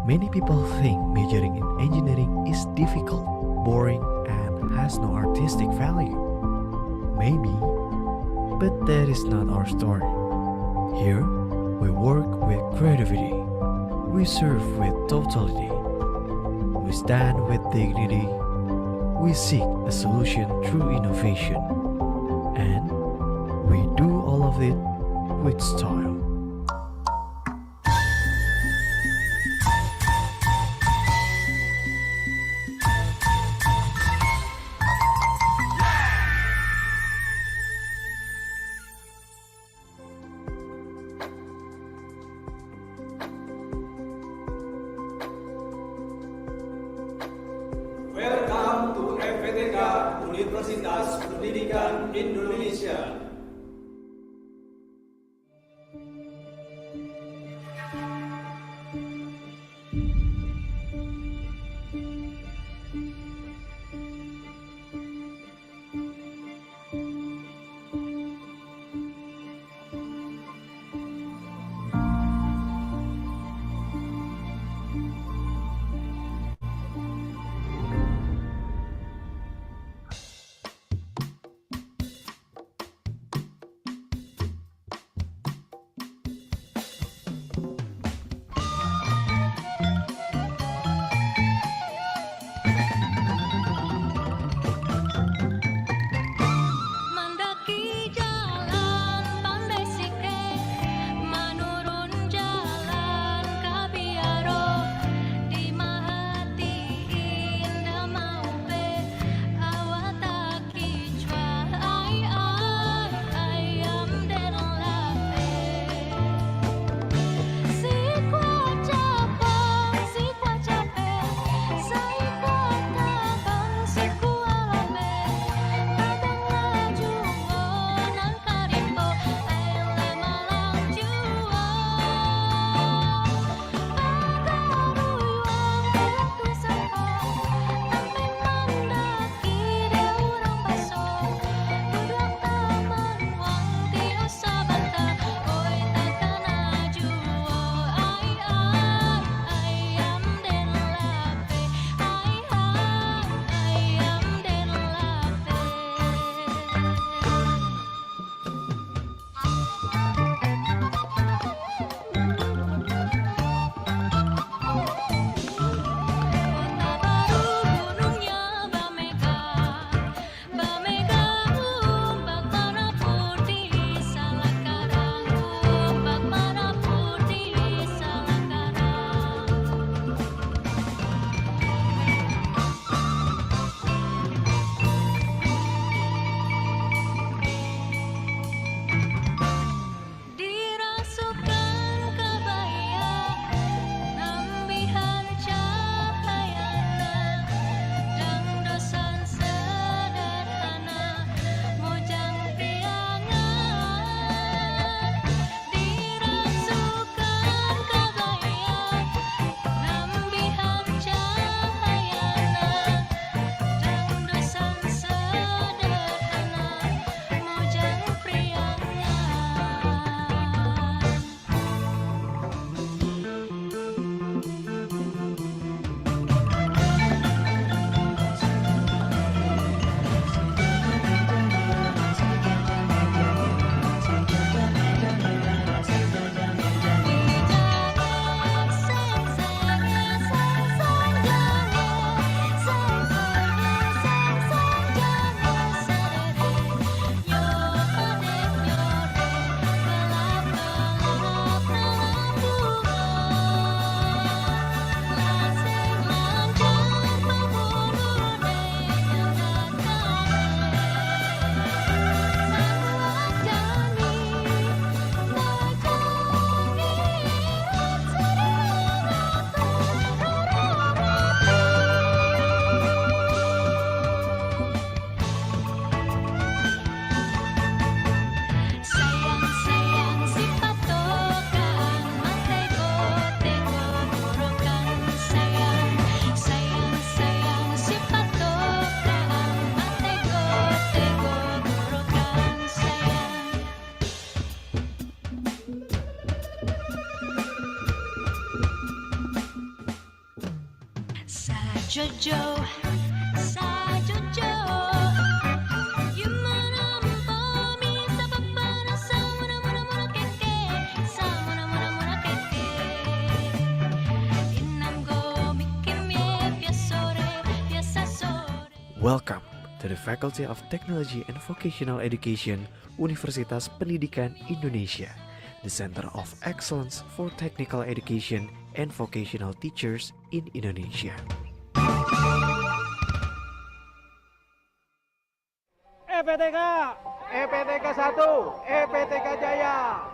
Many people think majoring in engineering is difficult, boring, and has no artistic value. Maybe, but that is not our story. Here, we work with creativity, we serve with totality, we stand with dignity, we seek a solution through innovation, and we do all of it with style. Welcome to FPTK Universitas Pendidikan Indonesia. Sajojo, sajojo. Yumanampomi, sapapara, samuna keke, samuna keke. Inamgo mikimye biasa sore. Welcome to the Faculty of Technology and Vocational Education, Universitas Pendidikan Indonesia, the Center of Excellence for Technical Education and Vocational Teachers in Indonesia. EPTK, EPTK 1, EPTK Jaya.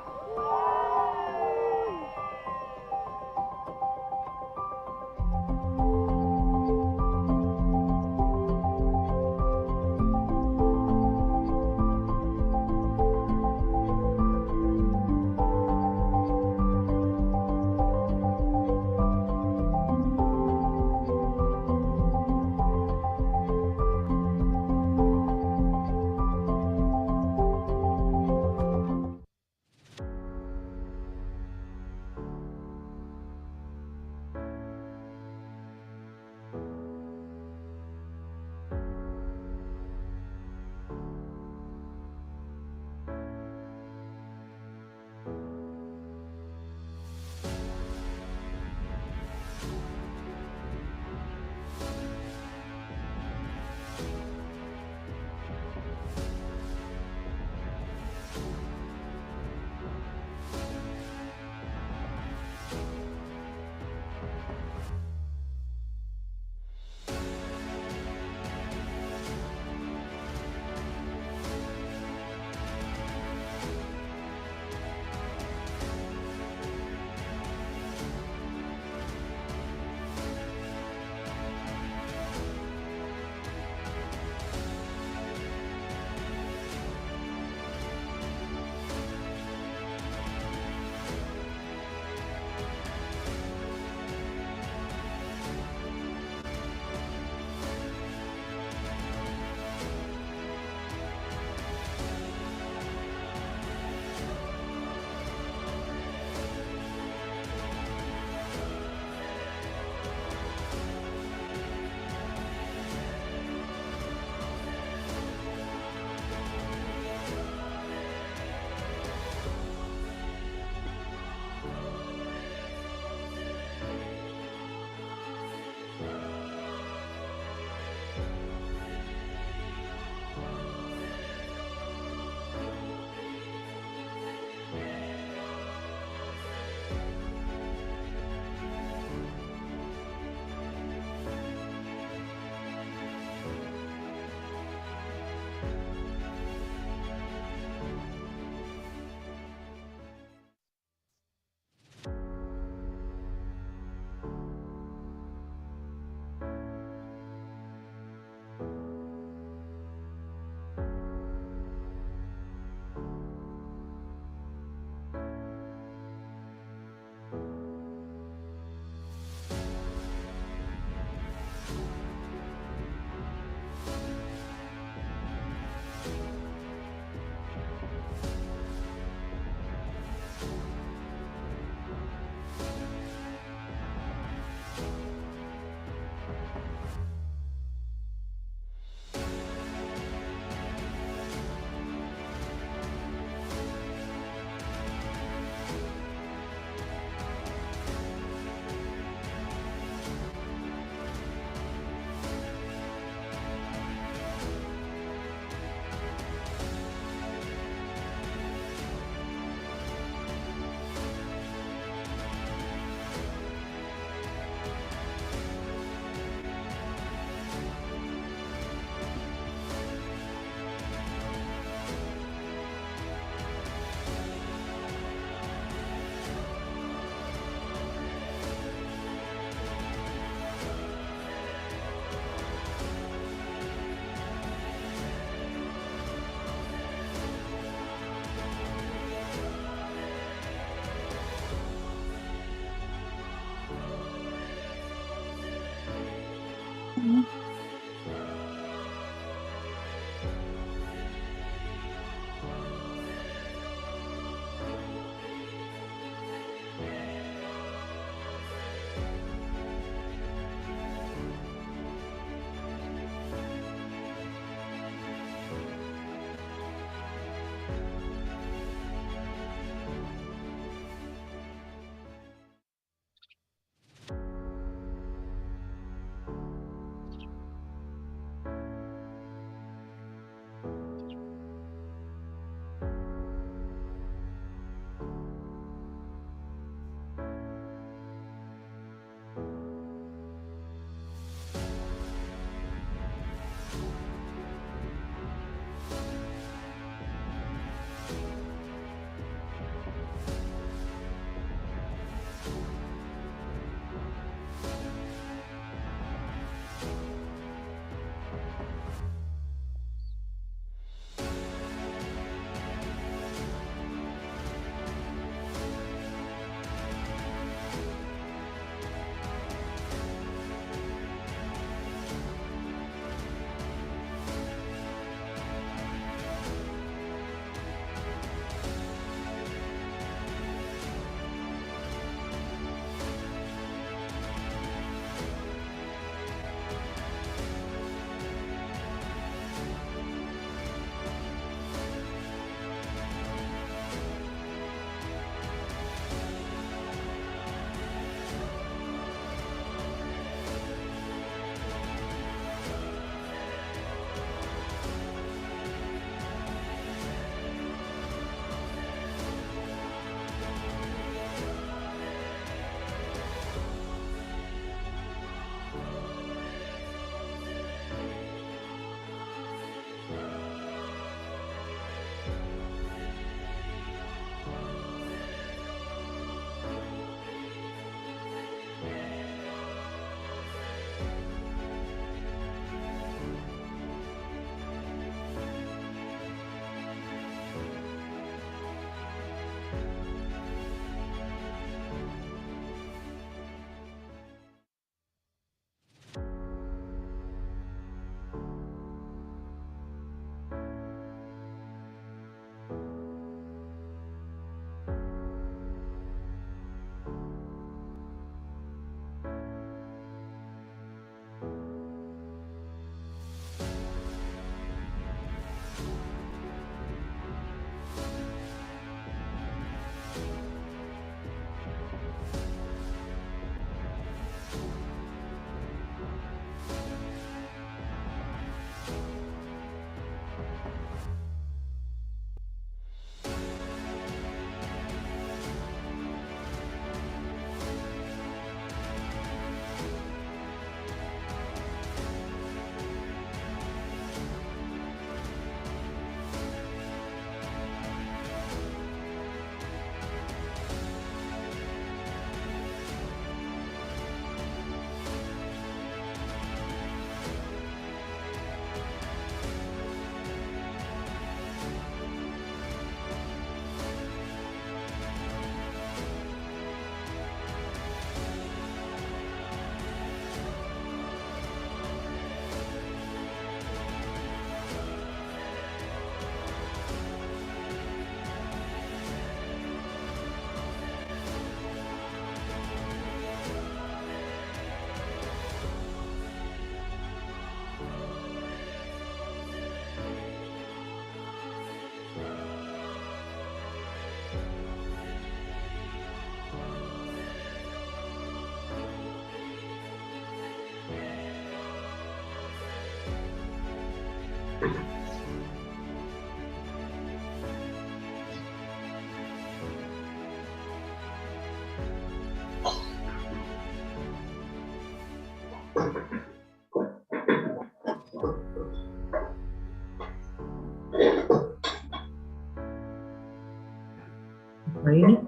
Nah, ini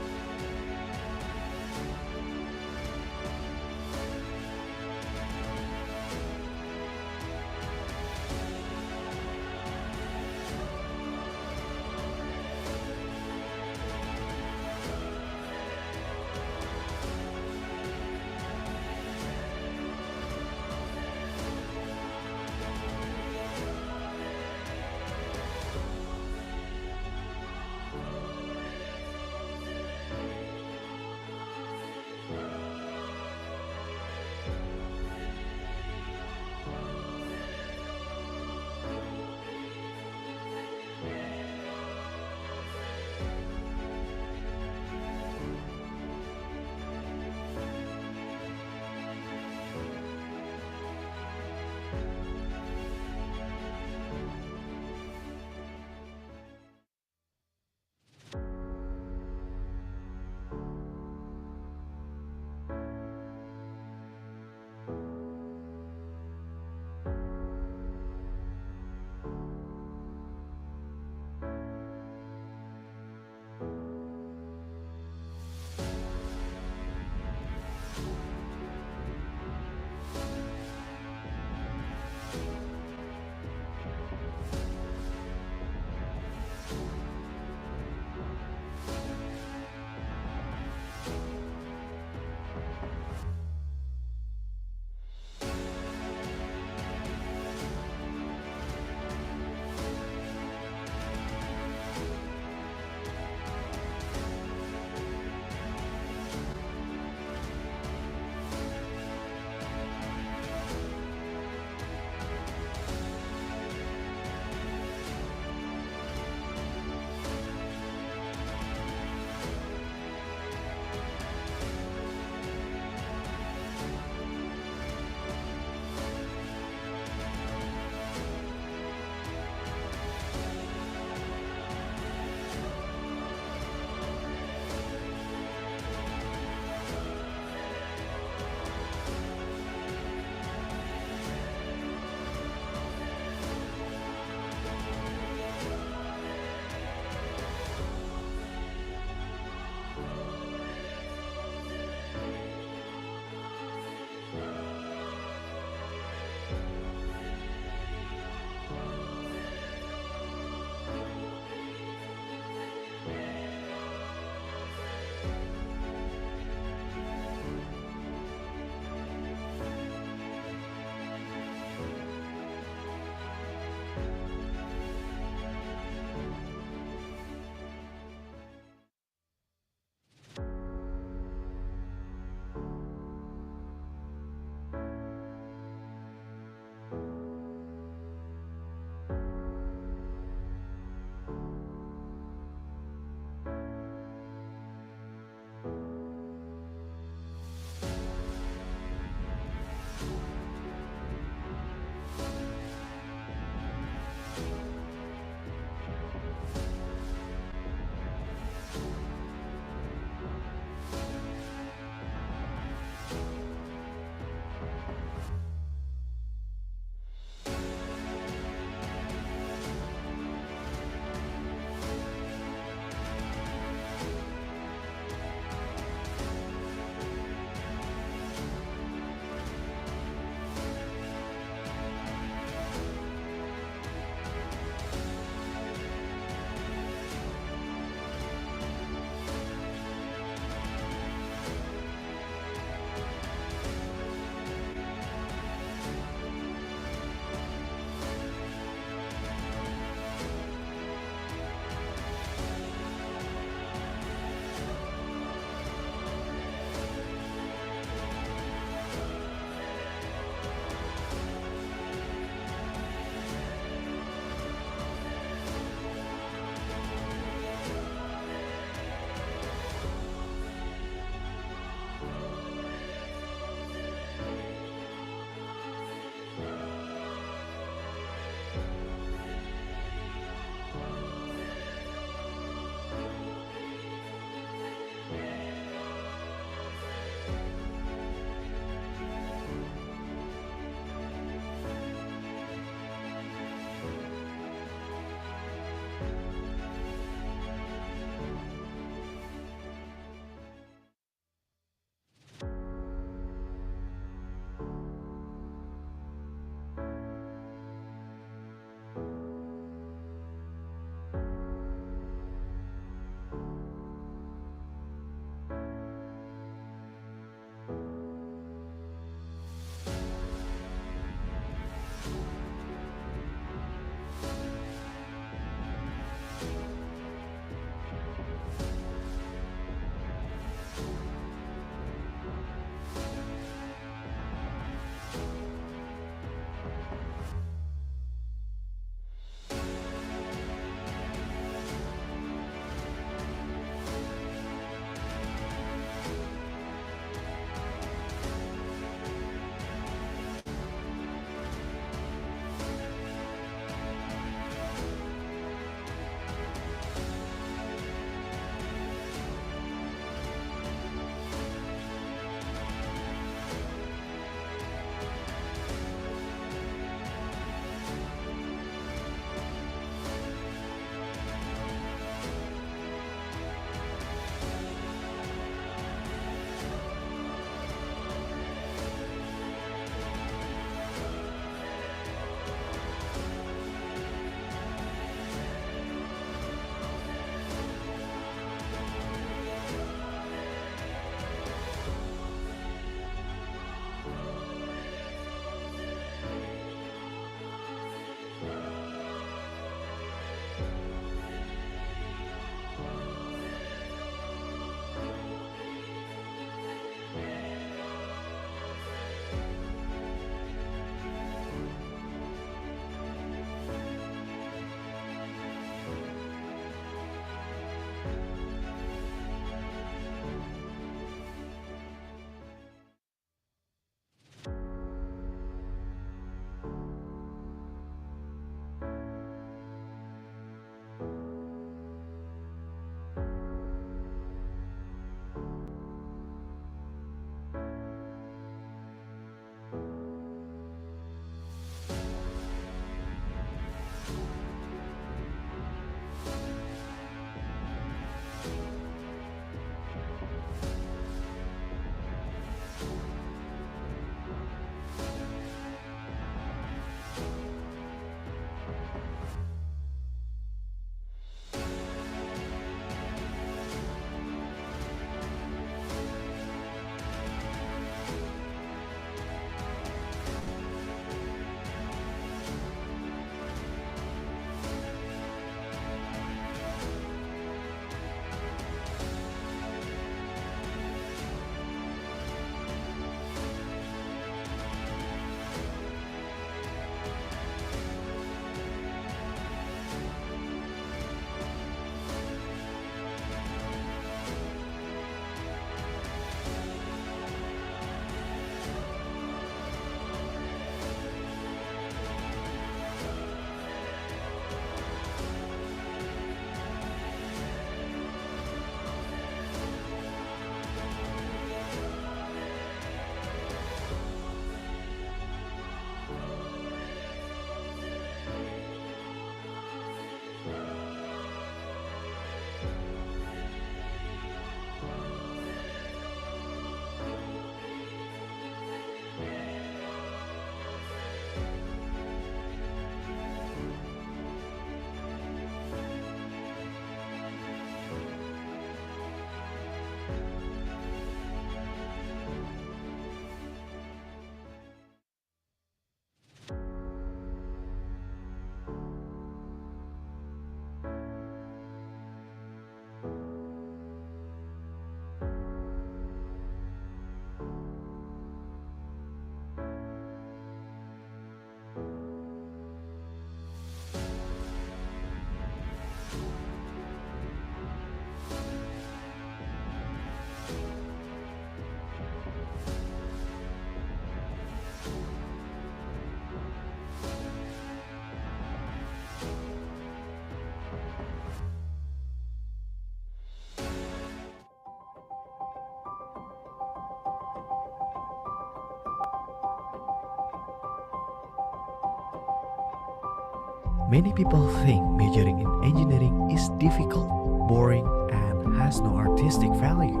Many people think majoring in engineering is difficult, boring, and has no artistic value.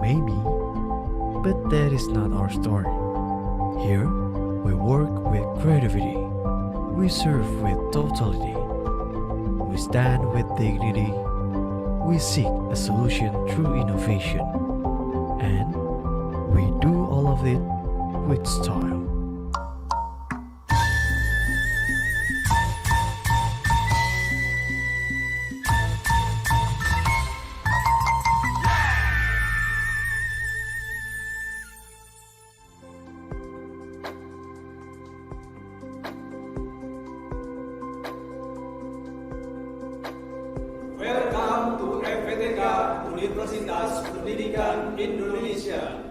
Maybe, but that is not our story. Here, we work with creativity, we serve with totality, we stand with dignity, we seek a solution through innovation, and we do all of it with style. Welcome to FPTK Universitas Pendidikan Indonesia.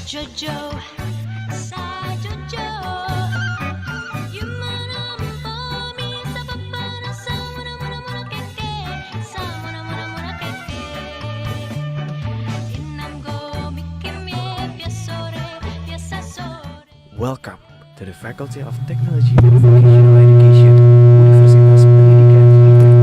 Jojo, sa Jojo. Yumanampomi sa papara sa muna muna muna keke, sa muna muna muna keke. Inamgo mikimye piasa sore. Welcome to the Faculty of Technology and Vocational Education, Universitas Pendidikan IPB.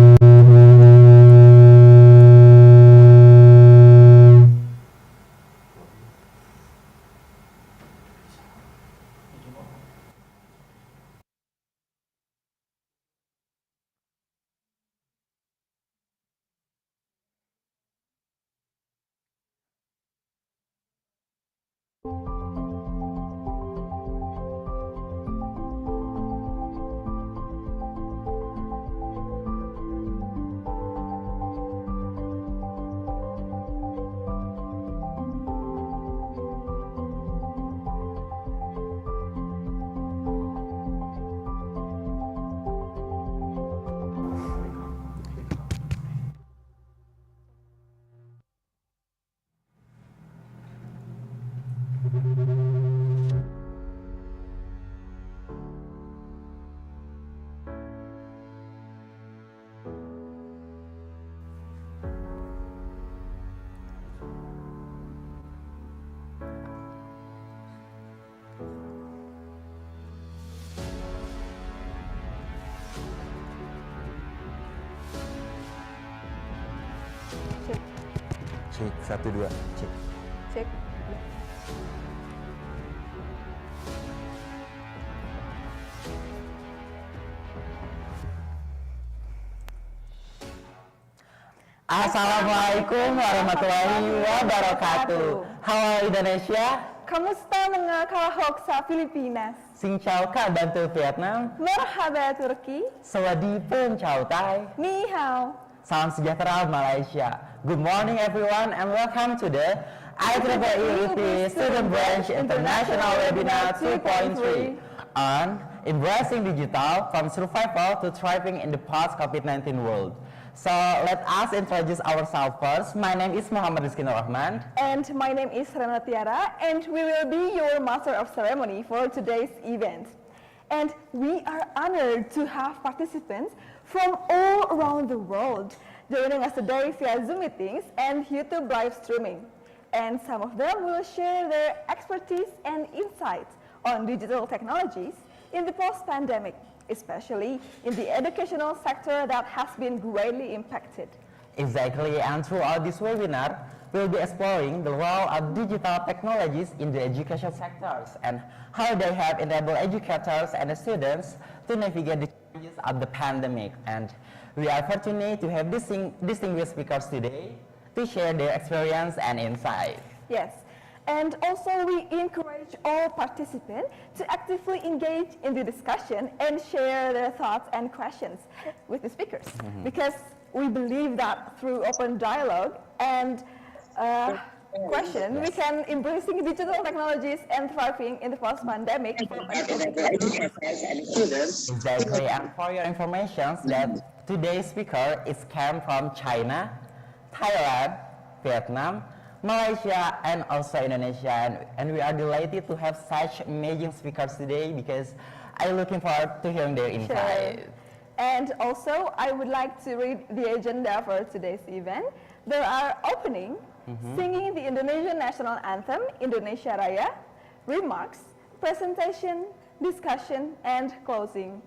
Cek, 1, 2, cek. Cek. Assalamualaikum warahmatullahi wabarakatuh. Halo Indonesia. Kamusta mga kahok sa Pilipinas? Xin chào các bạn từ Việt Nam. Merhaba Turki. Sawadi pun chào Thai. Ni hao. Salam sejahtera Malaysia. Good morning everyone and welcome to the IEEE UPI Student Branch International Webinar 2.3 on Embracing Digital from Survival to Thriving in the Post-COVID-19 World. So let us introduce ourselves first. My name is Muhammad Rizky Nur Rahman. And my name is Rana Tiara, and we will be your master of ceremony for today's event. And we are honored to have participants from all around the world joining us today via Zoom meetings and YouTube live streaming. And some of them will share their expertise and insights on digital technologies in the post-pandemic, especially in the educational sector that has been greatly impacted. Exactly, and throughout this webinar, we'll be exploring the role of digital technologies in the education sectors and how they have enabled educators and the students to navigate the challenges of the pandemic. And we are fortunate to have distinguished speakers today to share their experience and insight. Yes, and also we encourage all participants to actively engage in the discussion and share their thoughts and questions with the speakers, because we believe that through open dialogue and question, we can embracing digital technologies and thriving in the post-pandemic. Exactly, and for your information, that today's speaker is came from China, Thailand, Vietnam, Malaysia, and also Indonesia, and we are delighted to have such amazing speakers today because I'm looking forward to hearing their insight. Sure. And also, I would like to read the agenda for today's event. There are opening, singing the Indonesian national anthem, Indonesia Raya, remarks, presentation, discussion, and closing.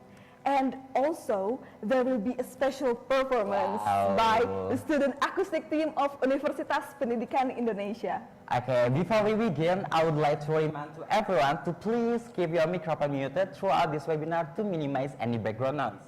And also, there will be a special performance by the student acoustic team of Universitas Pendidikan Indonesia. Okay, before we begin, I would like to remind to everyone to please keep your microphone muted throughout this webinar to minimize any background noise.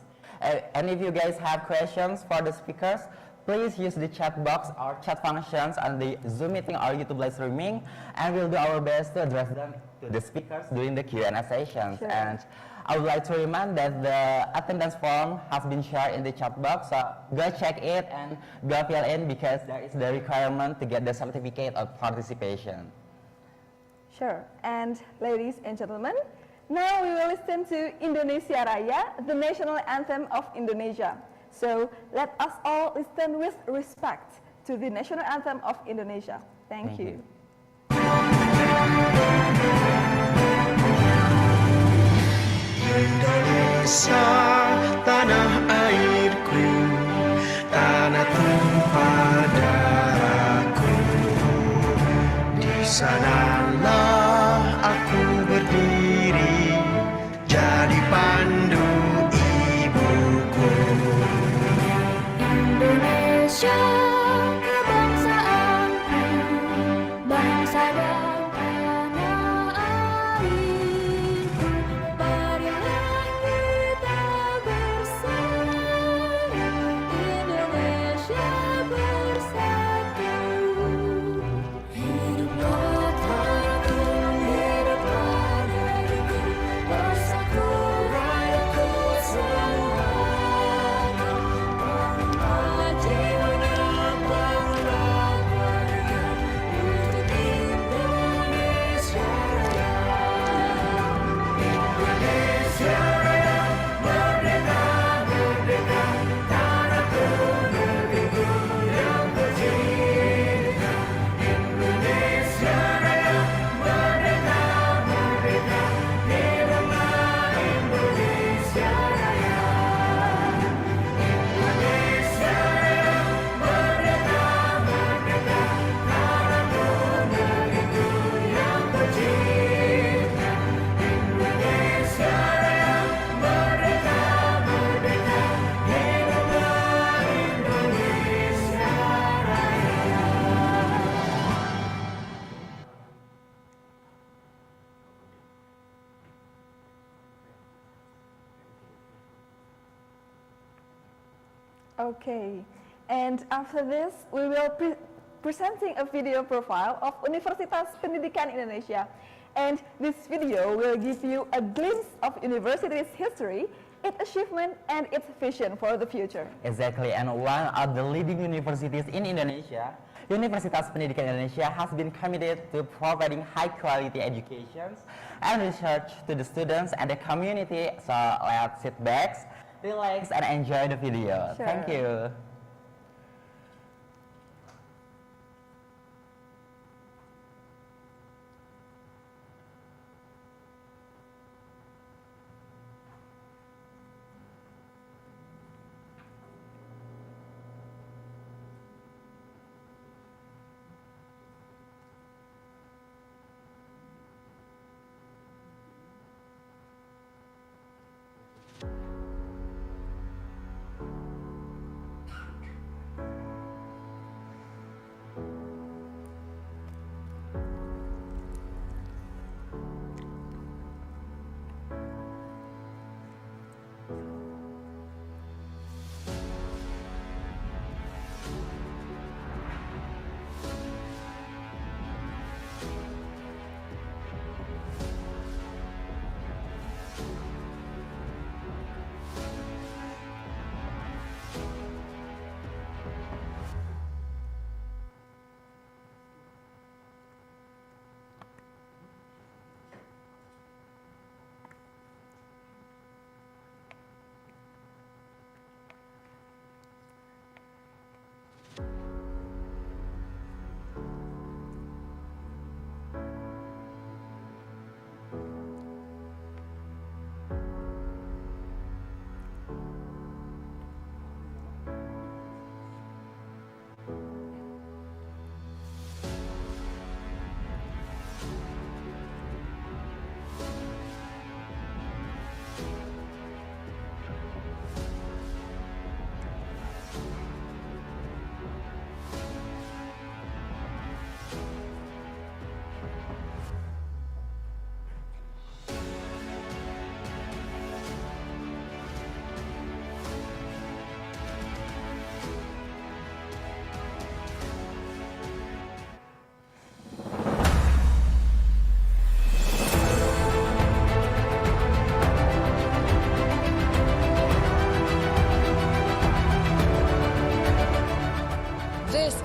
And if you guys have questions for the speakers, please use the chat box or chat functions on the Zoom meeting or YouTube live streaming, and we'll do our best to address them to the speakers during the Q&A sessions. Sure. And I would like to remind that the attendance form has been shared in the chat box, so go check it and go fill in because there is the requirement to get the certificate of participation. Sure. And ladies and gentlemen, now we will listen to Indonesia Raya, the national anthem of Indonesia. So let us all listen with respect to the national anthem of Indonesia. Thank you. Indonesia, tanah airku, tanah tumpah darahku. Di sanalah aku berdiri, jadi pandu ibuku. Indonesia kebangsaanku, bangsa dan tanah airku. Marilah kita bersama, Indonesia bersatu. Hiduplah tanahku, hiduplah negeriku, bersatu rakyatku semua. Bangunlah jiwanya, bangunlah merdeka untuk Indonesia Raya. Indonesia Raya, merdeka, merdeka, tanahku, negeriku yang tercinta. Indonesia Raya, merdeka, merdeka, hiduplah Indonesia Raya. Indonesia Raya, merdeka, merdeka, tanahku, negeriku yang tercinta. Indonesia Raya, merdeka, merdeka, hiduplah Indonesia Raya. Okay, and after this, we will presenting a video profile of Universitas Pendidikan Indonesia. And this video will give you a glimpse of university's history, its achievement, and its vision for the future. Exactly, and one of the leading universities in Indonesia, Universitas Pendidikan Indonesia has been committed to providing high-quality education and research to the students and the community. So let's sit back, relax, and enjoy the video. Sure. Thank you.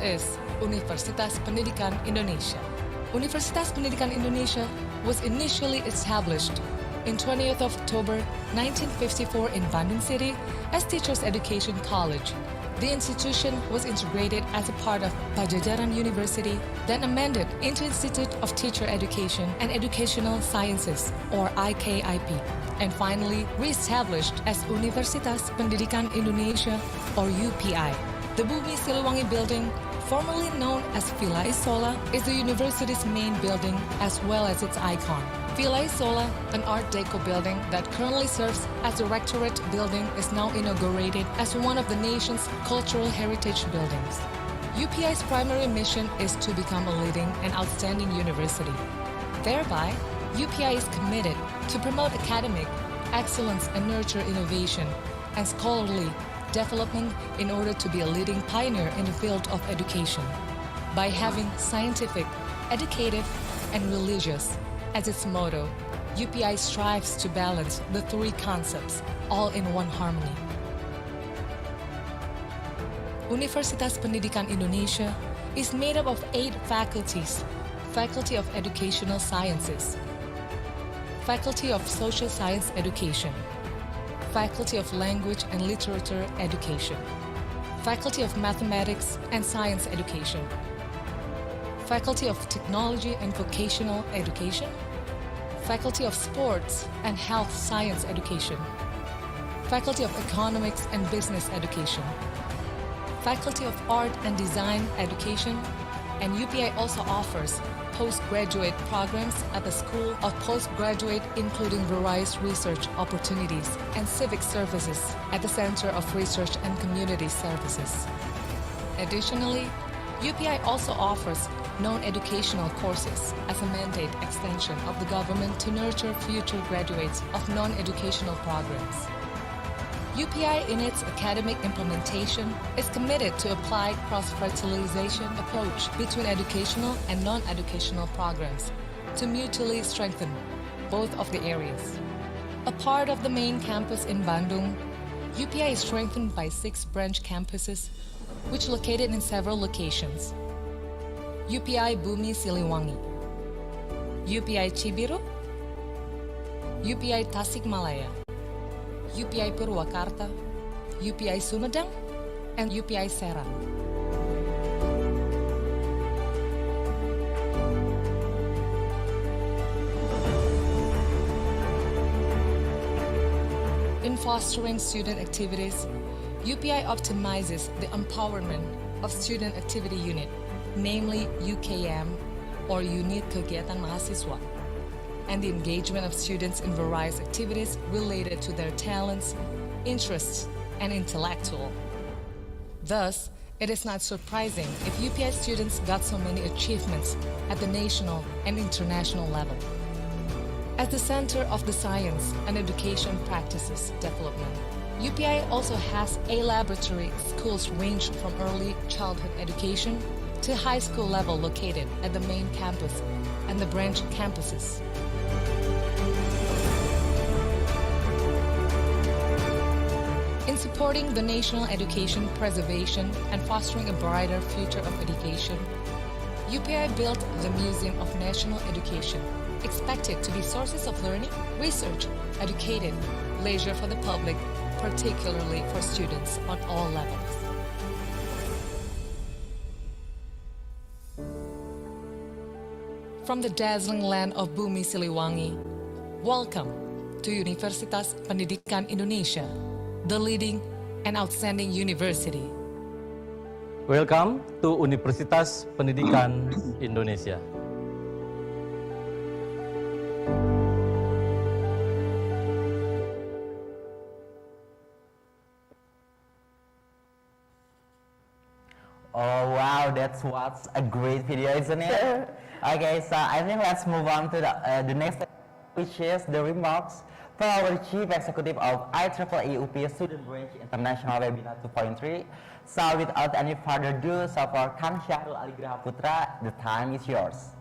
is Universitas Pendidikan Indonesia. Universitas Pendidikan Indonesia was initially established in 20th of October 1954 in Bandung City as Teachers Education College. The institution was integrated as a part of Pajajaran University, then amended into Institute of Teacher Education and Educational Sciences, or IKIP, and finally re-established as Universitas Pendidikan Indonesia, or UPI. The Bumi Siliwangi building, formerly known as Villa Isola, is the university's main building as well as its icon. Villa Isola, an Art Deco building that currently serves as the rectorate building, is now inaugurated as one of the nation's cultural heritage buildings. UPI's primary mission is to become a leading and outstanding university. Thereby, UPI is committed to promote academic excellence and nurture innovation and scholarly development in order to be a leading pioneer in the field of education. By having scientific, educative, and religious as its motto, UPI strives to balance the three concepts all in one harmony. Universitas Pendidikan Indonesia is made up of 8 faculties: Faculty of Educational Sciences, Faculty of Social Science Education, Faculty of Language and Literature Education, Faculty of Mathematics and Science Education, Faculty of Technology and Vocational Education, Faculty of Sports and Health Science Education, Faculty of Economics and Business Education, Faculty of Art and Design Education, and UPI also offers postgraduate programs at the School of Postgraduate, including various research opportunities and civic services at the Center of Research and Community Services. Additionally, UPI also offers non-educational courses as a mandate extension of the government to nurture future graduates of non-educational programs. UPI, in its academic implementation, is committed to apply cross-fertilization approach between educational and non-educational programs to mutually strengthen both of the areas. A part of the main campus in Bandung, UPI is strengthened by 6 branch campuses, which located in several locations. UPI Bumi Siliwangi, UPI Cibiru, UPI Tasikmalaya, UPI Purwakarta, UPI Sumedang, and UPI Serang. In fostering student activities, UPI optimizes the empowerment of Student Activity Unit, namely UKM, or Unit Kegiatan Mahasiswa, and the engagement of students in various activities related to their talents, interests, and intellectual. Thus, it is not surprising if UPI students got so many achievements at the national and international level. As the center of the science and education practices development, UPI also has a laboratory schools range from early childhood education to high school level located at the main campus and the branch campuses. In supporting the national education preservation and fostering a brighter future of education, UPI built the Museum of National Education, expected to be sources of learning, research, educative, leisure for the public, particularly for students on all levels. From the dazzling land of Bumi Siliwangi, welcome to Universitas Pendidikan Indonesia, the leading and outstanding university. Welcome to Universitas Pendidikan Indonesia. Oh wow, that's what's a great video, isn't it? Okay, so I think let's move on to the next, which is the remarks from our Chief Executive of IEEE UPI Student Branch International Webinar 2.3. So without any further ado, so for Kang Syahrul Aligraha Putra, the time is yours.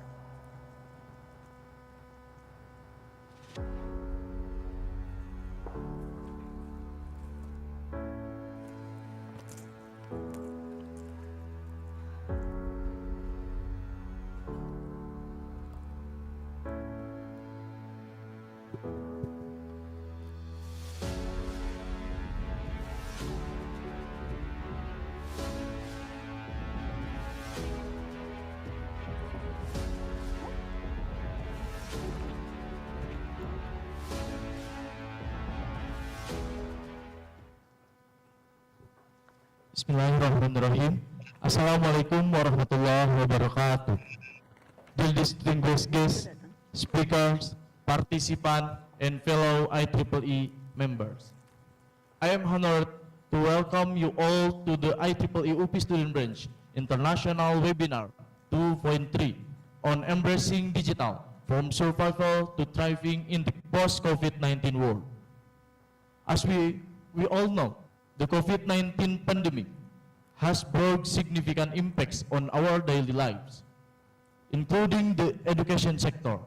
Bismillahirrahmanirrahim. Assalamualaikum warahmatullahi wabarakatuh. Dear distinguished guests, speakers, participants, and fellow IEEE members. I am honored to welcome you all to the IEEE UPI Student Branch International Webinar 2.3 on embracing digital from survival to thriving in the post-COVID-19 world. As we all know, the COVID-19 pandemic has brought significant impacts on our daily lives, including the education sector.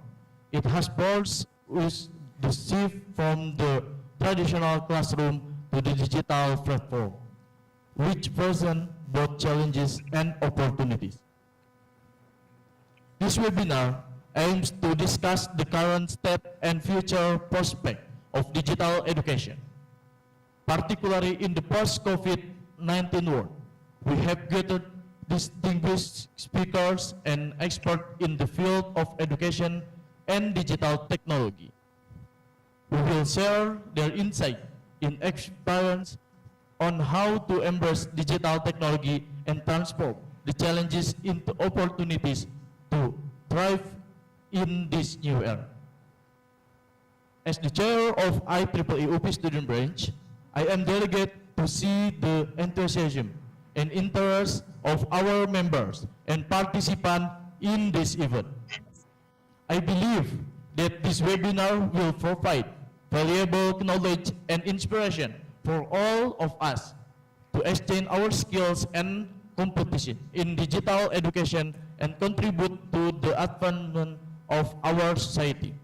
It has brought us the shift from the traditional classroom to the digital platform, which present both challenges and opportunities. This webinar aims to discuss the current state and future prospect of digital education. Particularly in the post-COVID-19 world, we have gathered distinguished speakers and experts in the field of education and digital technology. We will share their insight in experience on how to embrace digital technology and transform the challenges into opportunities to thrive in this new era. As the chair of IEEE UPI Student Branch, I am delighted to see the enthusiasm and interest of our members and participants in this event. I believe that this webinar will provide valuable knowledge and inspiration for all of us to exchange our skills and competition in digital education and contribute to the advancement of our society.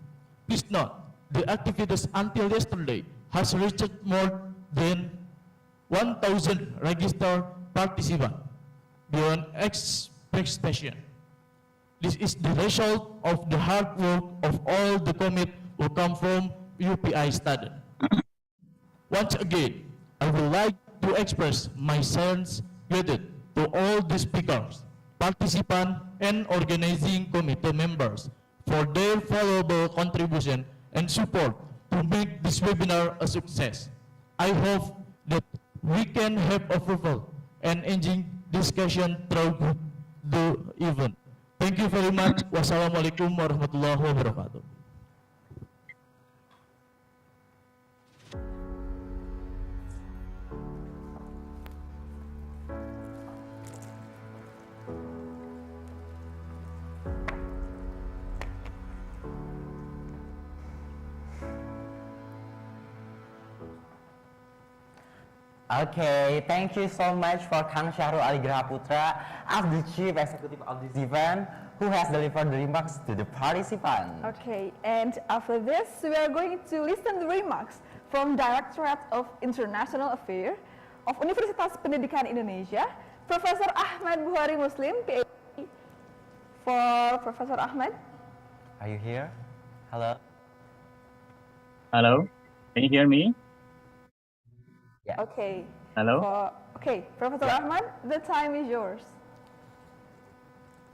Please note, the activities until yesterday has reached more than 1,000 registered participants beyond expectation. This is the result of the hard work of all the commit who come from UPI students. Once again, I would like to express my sincere gratitude to all the speakers, participants, and organizing committee members for their valuable contribution and support to make this webinar a success. I hope that we can have a fruitful and engaging discussion throughout the event. Thank you very much. Wassalamualaikum warahmatullahi wabarakatuh. Okay, thank you so much for Kang Syahrul Aligraha Putra as the Chief Executive of this event who has delivered the remarks to the participants. Okay, and after this, we are going to listen the remarks from Directorate of International Affairs of Universitas Pendidikan Indonesia, Professor Ahmad Buhari Muslim, PhD. For Professor Ahmad. Are you here? Hello? Hello, can you hear me? Yeah. Okay. Hello. Okay, Professor Ahmad, the time is yours.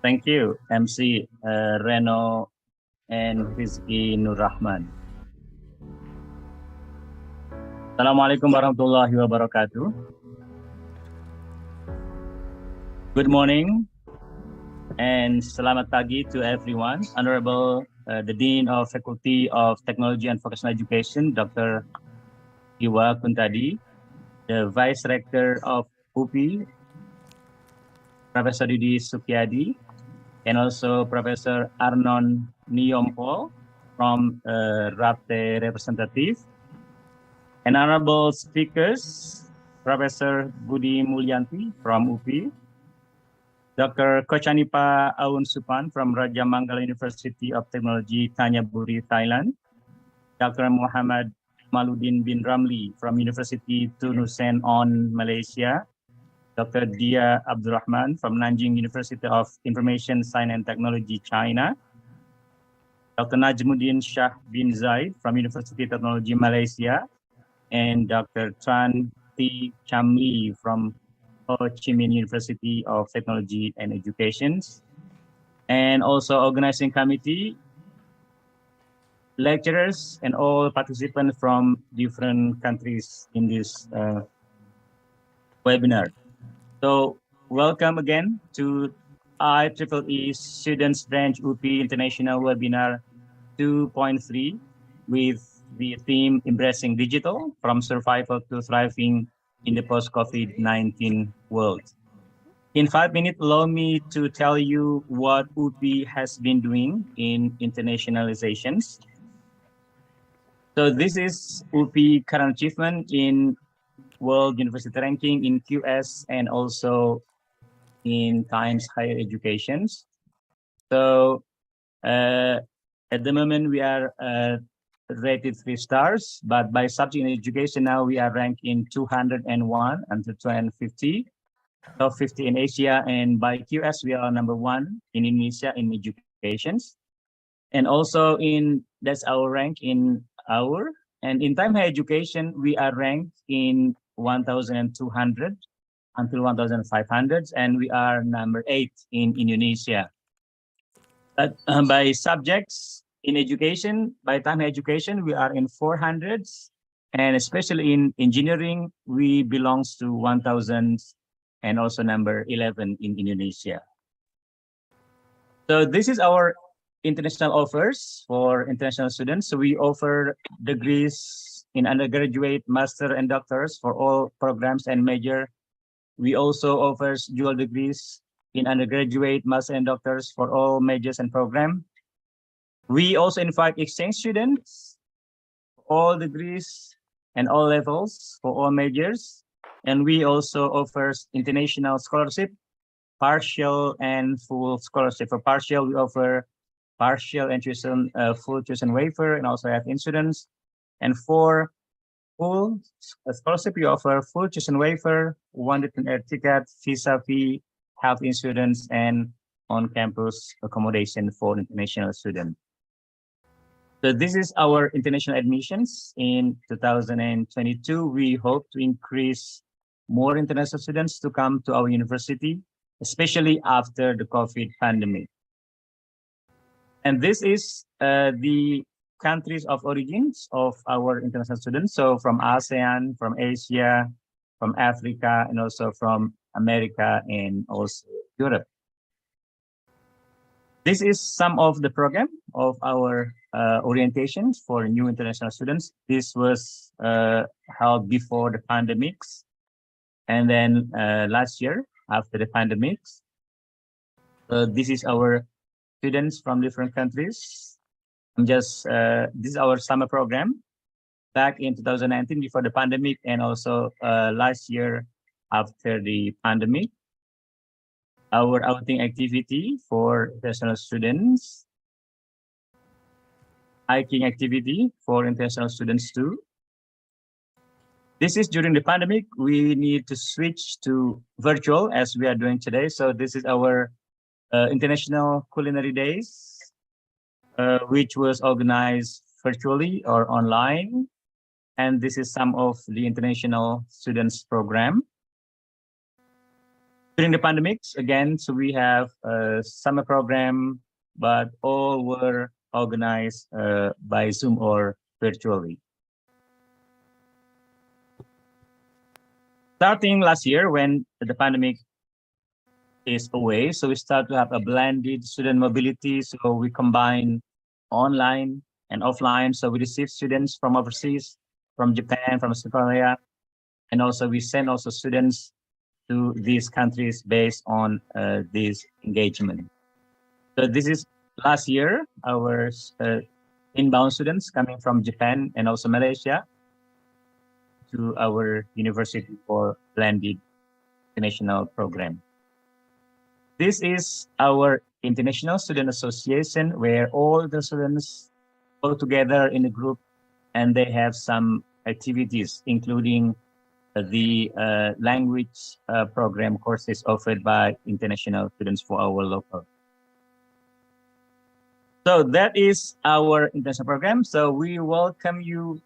Thank you, MC Reno and Rizky Nur Rahman. Assalamualaikum warahmatullahi wabarakatuh. Good morning and selamat pagi to everyone. Honorable the Dean of Faculty of Technology and Vocational Education, Dr. Iwa Kuntadi, the Vice Rector of UPI, Professor Didi Sukyadi, and also Professor Arnon Niyompo from RAPTE representative, and honorable speakers, Professor Budi Mulyanti from UPI, Dr. Kochanipa Aun Supan from Raja Mangala University of Technology, Thanyaburi, Thailand, Dr. Muhammad Maludin bin Ramli from University Tunusen on Malaysia, Dr. Dia Abdurrahman from Nanjing University of Information Science and Technology, China, Dr. Najmuddin Shah bin Zaid from University of Technology, Malaysia, and Dr. Tran T. Chamli from Ho Chi Minh University of Technology and Education, and also organizing committee, lecturers, and all participants from different countries in this webinar. So welcome again to IEEE Students Branch UPI International Webinar 2.3 with the theme Embracing Digital from Survival to Thriving in the Post-COVID-19 World. In 5 minutes, allow me to tell you what UPI has been doing in internationalizations. So this is UPI current achievement in World University Ranking in QS and also in Times Higher Educations. So at the moment we are rated 3 stars, but by subject in education now we are ranked in 201 until 250, top 50 in Asia, and by QS we are number 1 in Indonesia in educations. And also that's our rank in our, and in time higher education we are ranked in 1,200 until 1,500, and we are number 8 in Indonesia. But by subjects in education, by time education, we are in 400s, and especially in engineering, we belongs to 1,000 and also number 11 in Indonesia. So this is our international offers for international students. So we offer degrees in undergraduate, master, and doctors for all programs and major. We also offers dual degrees in undergraduate, master, and doctors for all majors and program. We also invite exchange students, all degrees and all levels for all majors. And we also offers international scholarship, partial and full scholarship. For partial, we offer partial and tuition, full tuition waiver, and also have insurance. And for full scholarship, we offer full tuition waiver, one-return air ticket, visa fee, health insurance, and on-campus accommodation for international students. So this is our international admissions in 2022. We hope to increase more international students to come to our university, especially after the COVID pandemic. And this is the countries of origins of our international students. So from ASEAN, from Asia, from Africa, and also from America and also Europe. This is some of the program of our orientations for new international students. This was held before the pandemics, and then last year after the pandemics. This is our students from different countries. This is our summer program back in 2019 before the pandemic, and also last year after the pandemic. Our outing activity for international students, hiking activity for international students too. This is during the pandemic, we need to switch to virtual as we are doing today. So this is our International Culinary Days, which was organized virtually or online. And this is some of the international students program. During the pandemics, again, so we have a summer program, but all were organized by Zoom or virtually. Starting last year when the pandemic is away, so we start to have a blended student mobility. So we combine online and offline. So we receive students from overseas, from Japan, from South Korea, and also we send also students to these countries based on this engagement. So this is last year, our inbound students coming from Japan and also Malaysia to our university for blended international program. This is our International Student Association, where all the students go together in a group and they have some activities, including the language program courses offered by international students for our local. So that is our international program. So we welcome you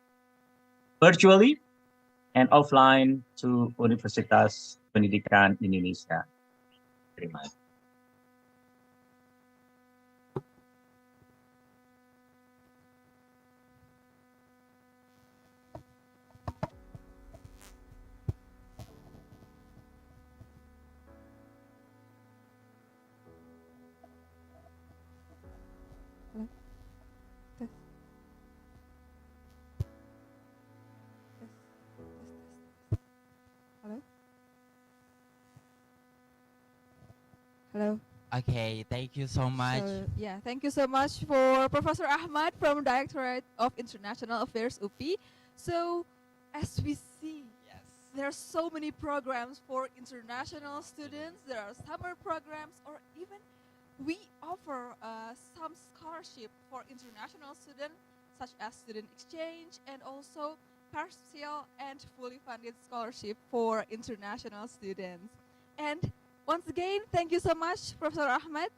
virtually and offline to Universitas Pendidikan Indonesia. Very much. Hello. Okay, thank you so much. So, yeah, thank you so much for Professor Ahmad from Directorate of International Affairs UPI. So, as we see, there are so many programs for international students. There are summer programs, or even we offer some scholarship for international students, such as student exchange and also partial and fully funded scholarship for international students. And once again, thank you so much, Professor Ahmed.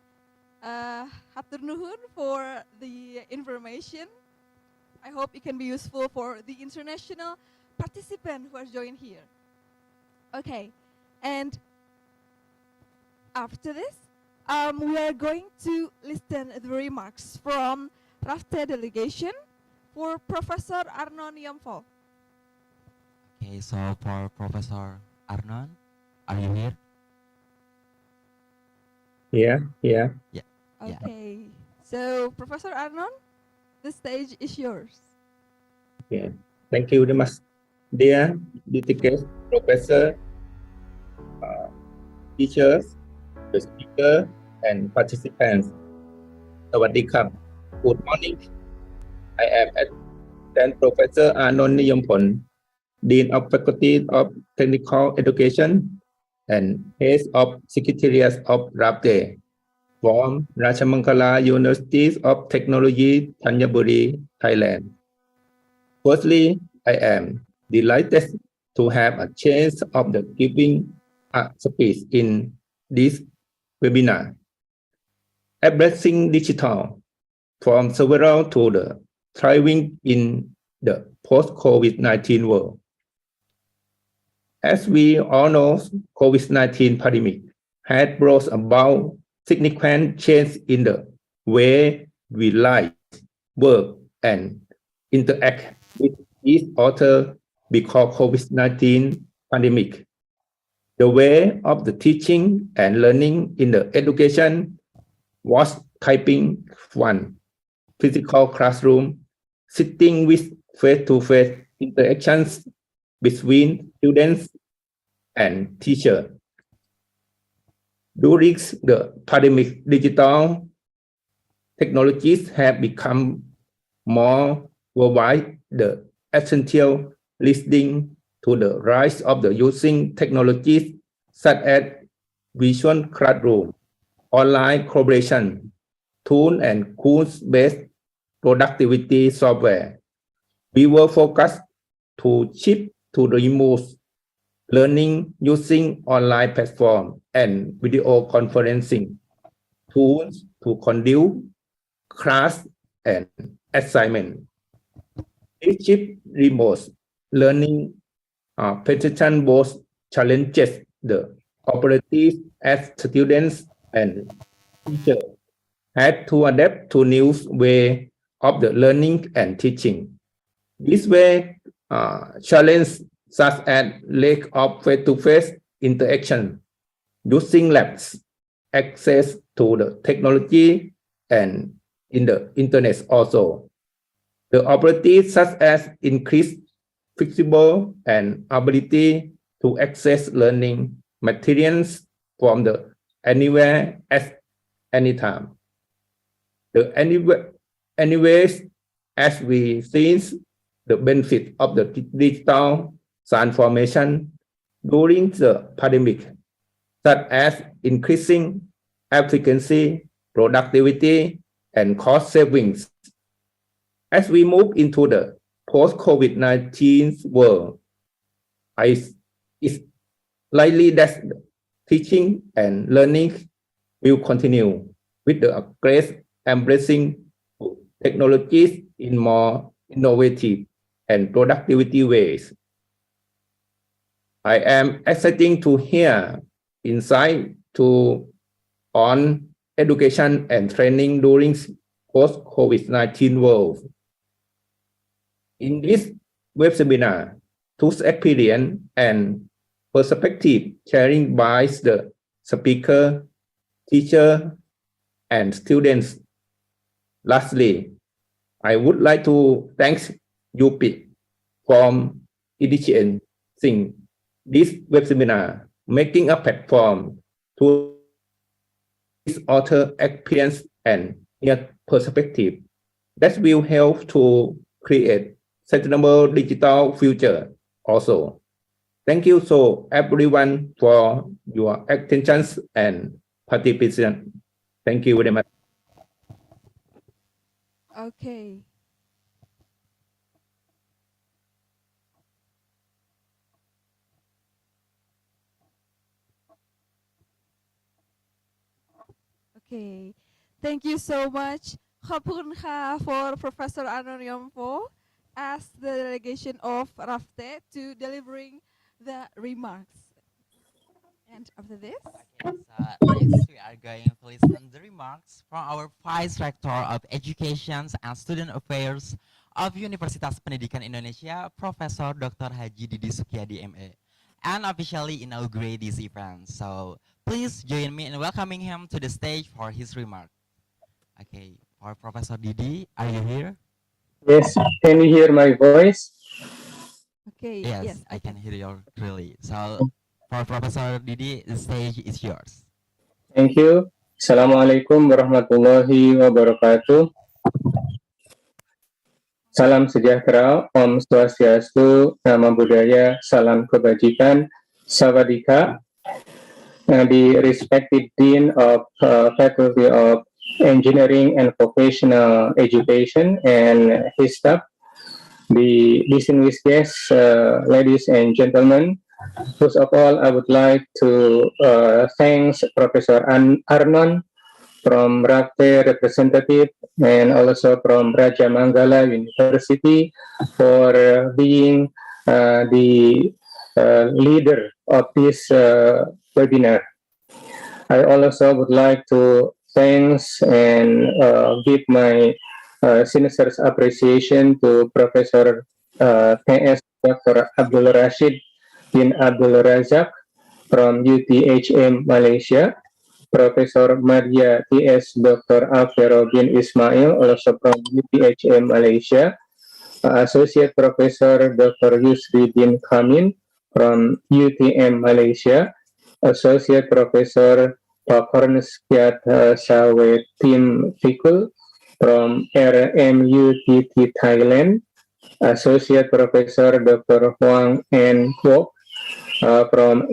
Hatur nuhun for the information. I hope it can be useful for the international participant who has joined here. Okay, and after this, we are going to listen the remarks from RAFTE delegation for Professor Arnon Yomfo. Okay, so for Professor Arnon, are you here? Yeah. Yeah. Okay, so Professor Arnon, the stage is yours. Yeah. Thank you very much, dear distinguished professor, teachers, the speaker, and participants. สวัสดีครับ Good morning. I am Assistant Professor Anon Niyompon, Dean of Faculty of Technical Education and Head of Secretariat of RAPTE from Rajamangala University of Technology, Thanyaburi, Thailand. Firstly, I am delighted to have a chance of the giving a speech in this webinar. Addressing digital from several to the thriving in the post-COVID-19 world. As we all know, COVID-19 pandemic had brought about significant change in the way we live, work, and interact with each other because COVID-19 pandemic. The way of the teaching and learning in the education was typing one physical classroom, sitting with face-to-face interactions between students and teachers. During the pandemic, digital technologies have become more worldwide, the essential leading to the rise of the using technologies such as visual classroom, online collaboration, tool and course-based productivity software. We were focused to shift to remote learning using online platform and video conferencing tools to conduct class and assignment. This shift remote learning presentation both challenges the opportunities as students and teachers had to adapt to new way of the learning and teaching. This way challenge such as lack of face-to-face interaction, using labs, access to the technology and in the internet also. The opportunities such as increased flexible and ability to access learning materials from the anywhere at any time. The anyways, as we see the benefit of the digital transformation during the pandemic, such as increasing efficiency, productivity, and cost savings. As we move into the post-COVID-19 world, it's likely that teaching and learning will continue with the great embracing technologies in more innovative and productivity ways. I am excited to hear insight on education and training during post-COVID-19 world. In this web seminar, tools experience and perspective sharing by the speaker, teacher, and students. Lastly, I would like to thank UPI for initiating this web seminar, making a platform to author experience and near perspective that will help to create sustainable digital future also. Thank you so everyone for your attention and participation. Thank you very much. Okay. Okay. Thank you so much. ขอบคุณค่ะ for Professor Arnon Yompo as the delegation of RAFTE to delivering the remarks. And after this, Next, we are going to listen the remarks from our Vice Rector of Education and Student Affairs of Universitas Pendidikan Indonesia, Profesor Dr. Haji Didi Sukyadi MA, and officially inaugurate this event. So please join me in welcoming him to the stage for his remark. Okay, for Professor Didi, are you here? Yes, can you hear my voice? okay, Yes, I can hear you clearly. So for Professor Didi, the stage is yours. Thank you. Assalamualaikum warahmatullahi wabarakatuh. Salam sejahtera, Om Swastiastu, Nama Budaya, Salam Kebajikan, Sawadika. The respected Dean of Faculty of Engineering and Vocational Education and his staff, the distinguished guests, ladies and gentlemen. First of all, I would like to thank Professor Arnon from RAFTE representative and also from Raja Manggala University for being the leader of this webinar. I also would like to thank and give my sincere appreciation to Professor PS Dr. Abdul Rashid bin Abdul Razak from UTHM Malaysia, Professor Maria T.S. Dr. Alvaro bin Ismail, also from UTHM Malaysia, Associate Professor Dr. Yusri bin Kamin from UTM Malaysia, Associate Professor Pak Horneskiat Sawe Tim Fikul from RMUTT Thailand, Associate Professor Dr. Huang N. Kwok from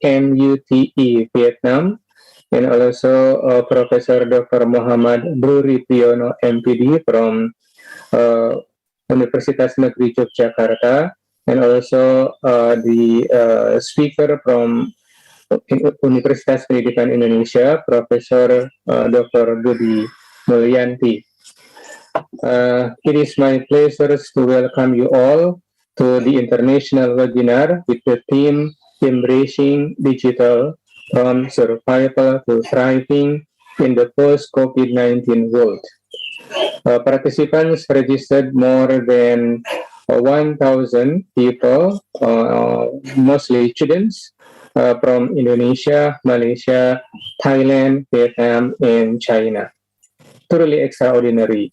HCMUTE Vietnam, and also Professor Dr. Muhammad Bruri Piono MPD from Universitas Negeri Yogyakarta, and also the speaker from Universitas Pendidikan Indonesia, Profesor Dr. Dudi Mulyanti. It is my pleasure to welcome you all to the international webinar with the theme Embracing Digital from Survival to Thriving in the Post-COVID-19 World. Participants registered more than 1,000 people, mostly students from Indonesia, Malaysia, Thailand, Vietnam, and China. Truly extraordinary.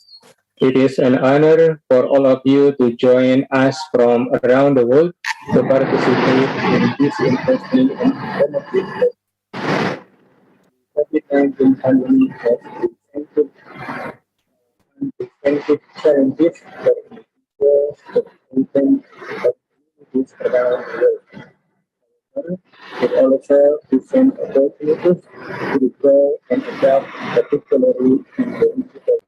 It is an honor for all of you to join us from around the world to participate in this interesting and informative COVID-19 pandemic has presented unprecedented challenges for individuals, communities around the world. It also presents opportunities to grow and adapt, particularly in the digital.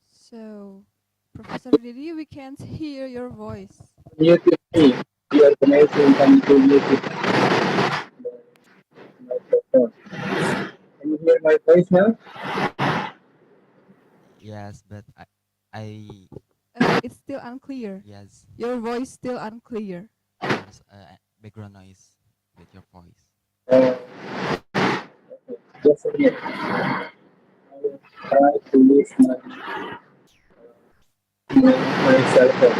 so Professor Didi, we can't hear your voice. Muted me. The organization can mute microphone. Can you hear my voice now? Yes, but I It's still unclear. yes, Your voice still unclear. there's background noise with your voice. Just a minute. I will try to use my cell phone.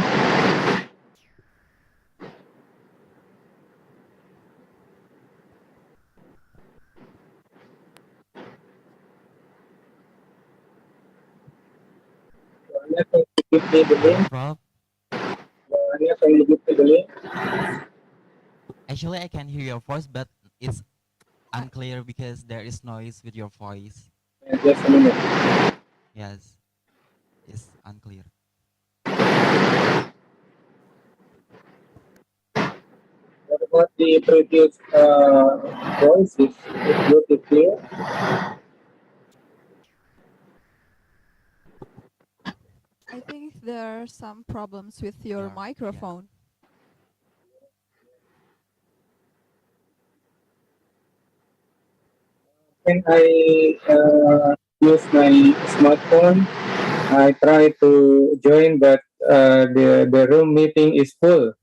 give me the link? Rob, Anya, can you give me the link? actually, I can hear your voice, but it's unclear because there is noise with your voice. Just a minute. Yes, it's unclear. What about the previous voice? Is it good, is clear? I think there are some problems with your Yeah. microphone. When I use my smartphone, I try to join, but the room meeting is full.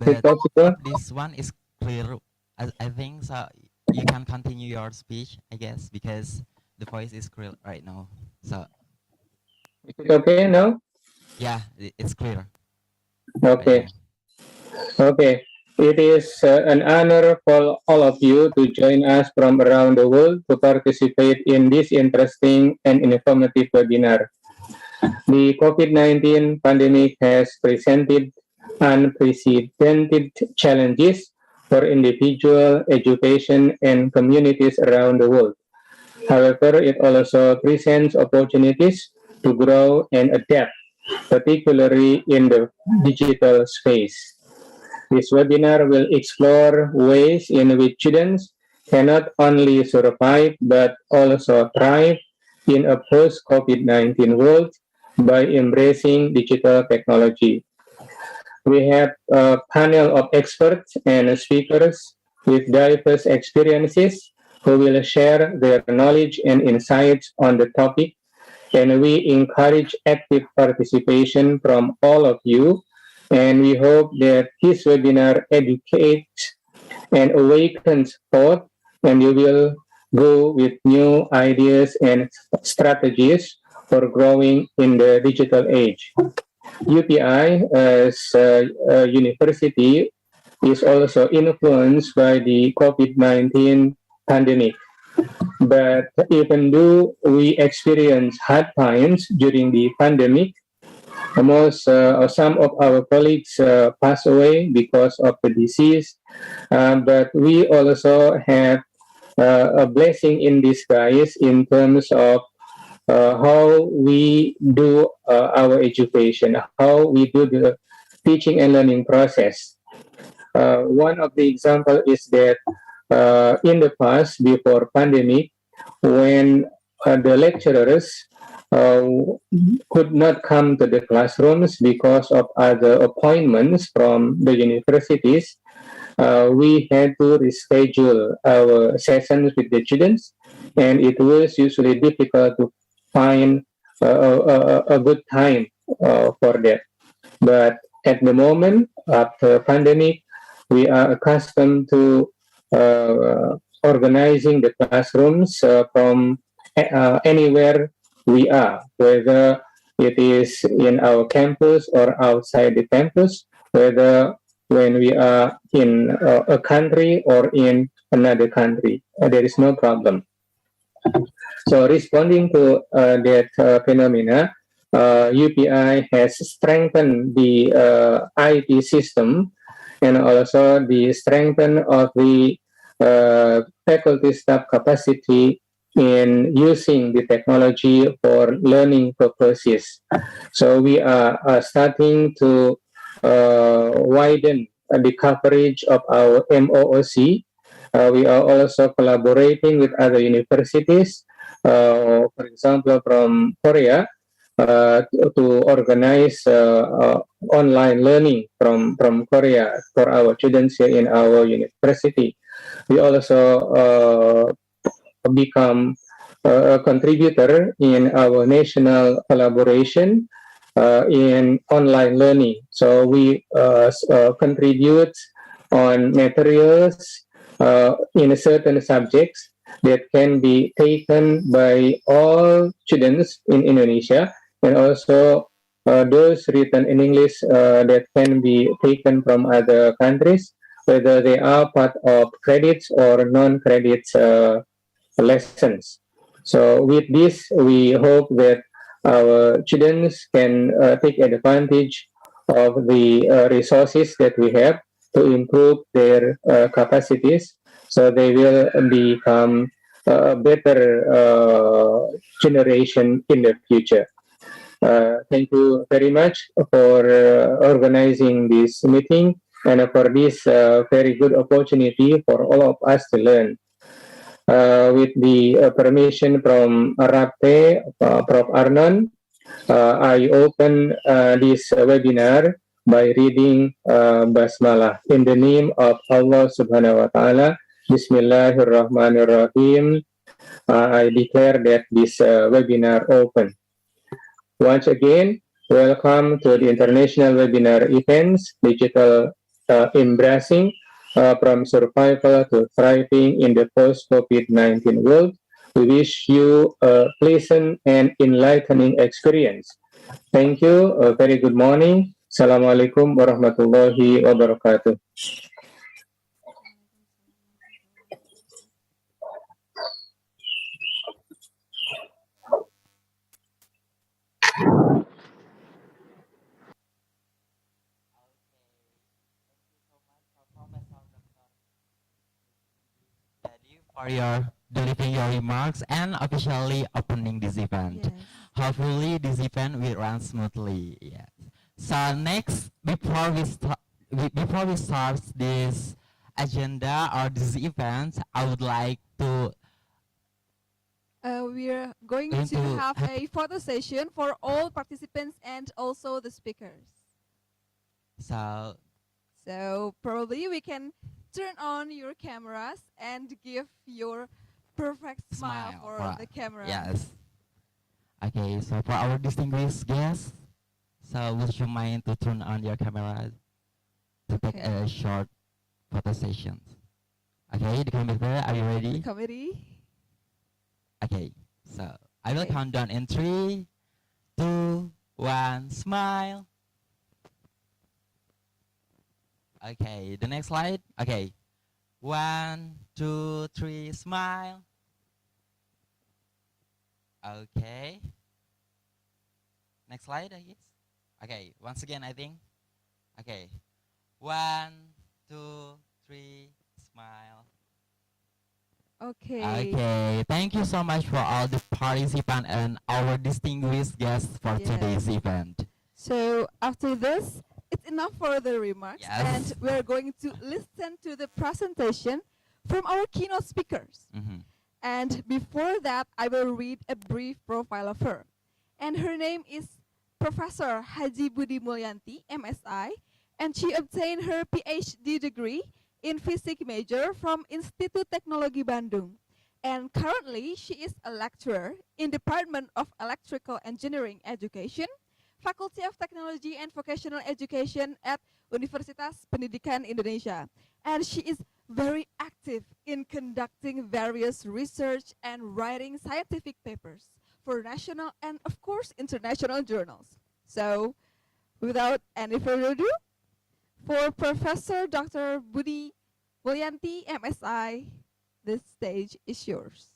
Is it But possible? this one is clear. I think so. You can continue your speech, I guess, because the voice is clear right now. So Is it okay now? yeah, it's clear right Okay. now. Okay. It is an honor for all of you to join us from around the world to participate in this interesting and informative webinar. The COVID-19 pandemic has presented unprecedented challenges for individual education and communities around the world. However, it also presents opportunities to grow and adapt, particularly in the digital space. This webinar will explore ways in which students can not only survive but also thrive in a post-COVID-19 world by embracing digital technology. We have a panel of experts and speakers with diverse experiences who will share their knowledge and insights on the topic, and we encourage active participation from all of you. And we hope that this webinar educates and awakens thought, and you will go with new ideas and strategies for growing in the digital age. UPI as a university is also influenced by the COVID-19 pandemic. But even though we experienced hard times during the pandemic, some of our colleagues passed away because of the disease. But we also have a blessing in disguise in terms of how we do our education, how we do the teaching and learning process. One of the example is that in the past, before pandemic, when the lecturers uh, could not come to the classrooms because of other appointments from the universities, we had to reschedule our sessions with the students, and it was usually difficult to find a good time for that. But at the moment, after pandemic, we are accustomed to organizing the classrooms from anywhere we are, whether it is in our campus or outside the campus, whether when we are in a country or in another country. There is no problem. So responding to that phenomena, UPI has strengthened the IT system and also the strengthen of the faculty staff capacity in using the technology for learning purposes. So we are starting to widen the coverage of our MOOC. We are also collaborating with other universities, for example, from Korea, to organize online learning from Korea for our students here in our university. We also become a contributor in our national collaboration in online learning. So we contribute on materials in certain subjects that can be taken by all students in Indonesia, and also those written in English that can be taken from other countries, whether they are part of credits or non-credits lessons. So with this, we hope that our students can take advantage of the resources that we have to improve their capacities, so they will become a better generation in the future. Thank you very much for organizing this meeting and for this very good opportunity for all of us to learn. With the permission from Rapte, Prof. Arnon, I open this webinar by reading Basmalah. In the name of Allah Subhanahu wa Ta'ala, Bismillahirrahmanirrahim. I declare that this webinar open. Once again, welcome to the International Webinar Events, Digital Embracing from Survival to Thriving in the Post-COVID-19 World. We wish you a pleasant and enlightening experience. Thank you. A very good morning. Assalamualaikum warahmatullahi wabarakatuh. For your delivering your remarks and officially opening this event. Yes. Hopefully this event will run smoothly. Yes. So next, before we start this agenda or this event, I would like to We're going to have a photo session for all participants and also the speakers. So probably we can turn on your cameras and give your perfect smile for the camera. Yes. Okay, so for our distinguished guests, so would you mind to turn on your camera to take a short photo session? Okay, the committee, are you ready? The committee. Okay, so I will count down in 3, 2, 1, smile. Okay, the next slide. Okay, 1, 2, 3, smile. Okay. Next slide, I guess. Okay, once again, I think. Okay, 1, 2, 3, smile. Okay. Okay, thank you so much for all the participants and our distinguished guests for today's event. So after this, it's enough for the remarks, Yes. and we're going to listen to the presentation from our keynote speakers. And before that, I will read a brief profile of her. And her name is Professor Haji Budi Mulyanti, MSI, and she obtained her PhD degree in physics major from Institut Teknologi Bandung. And currently, she is a lecturer in Department of Electrical Engineering Education, Faculty of Technology and Vocational Education at Universitas Pendidikan Indonesia. And she is very active in conducting various research and writing scientific papers for national and, of course, international journals. So, without any further ado, for Professor Dr. Budi Mulyanti, MSI, the stage is yours.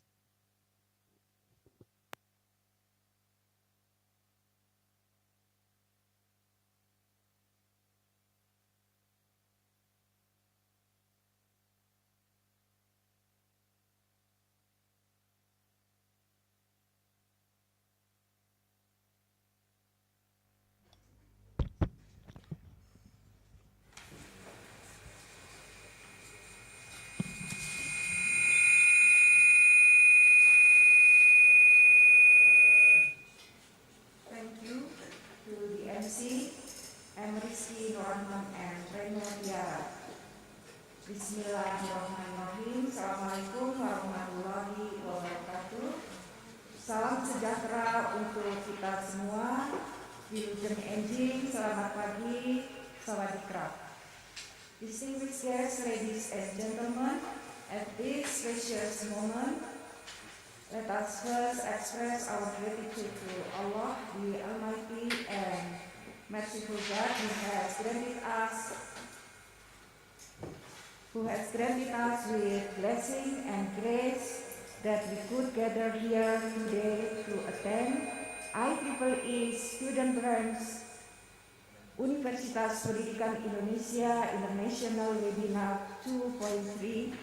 Thank you to the MC, Rizky Norman and Reno Tiara. Bismillahirrahmanirrahim. Assalamualaikum warahmatullahi wabarakatuh. Salam sejahtera untuk kita semua. Wilujeng Enjing, selamat pagi, sawadikra. Distinguished guests, ladies and gentlemen, at this precious moment, let us first express our gratitude to Allah, the Almighty and merciful God, who has granted us with blessing and grace that we could gather here today to attend IEEE Student Branch Universitas Pendidikan Indonesia International Webinar 2.3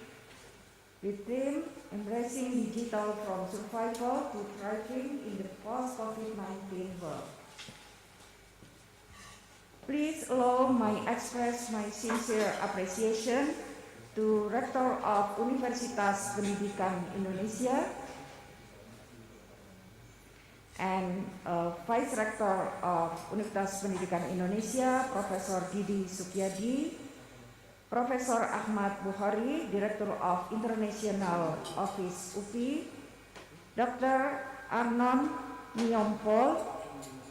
with theme Embracing Digital from Survival to Thriving in the Post-COVID-19 World. Please allow me express my sincere appreciation to Rector of Universitas Pendidikan Indonesia and Vice Rector of Universitas Pendidikan Indonesia, Profesor Didi Sukyadi, Profesor Ahmad Bukhari, Director of International Office UPI, Dr. Arnon Nyompol,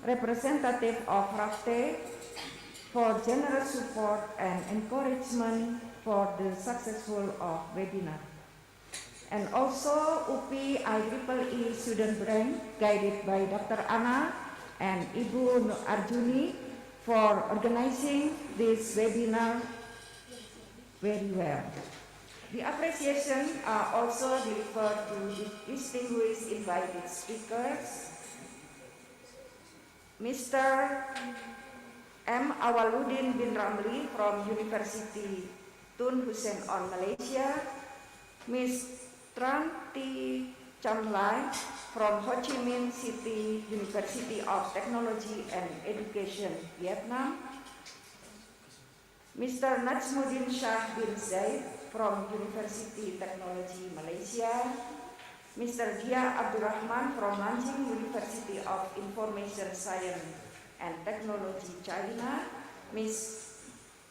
representative of RAFTE, for generous support and encouragement for the successful of webinar. And also UPI IEEE Student Branch, guided by Dr. Anna and Ibu Arjuni, for organizing this webinar very well. The appreciation are also referred to the distinguished invited speakers, Mr. M. Awaluddin bin Ramli from University Tun Hussein on Malaysia, Ms. Tran T. Cham Lai from Ho Chi Minh City University of Technology and Education, Vietnam, Mr. Najmuddin Shah bin Zaid from University Technology Malaysia, Mr. Dia Abdurrahman from Nanjing University of Information Science and Technology China, Ms.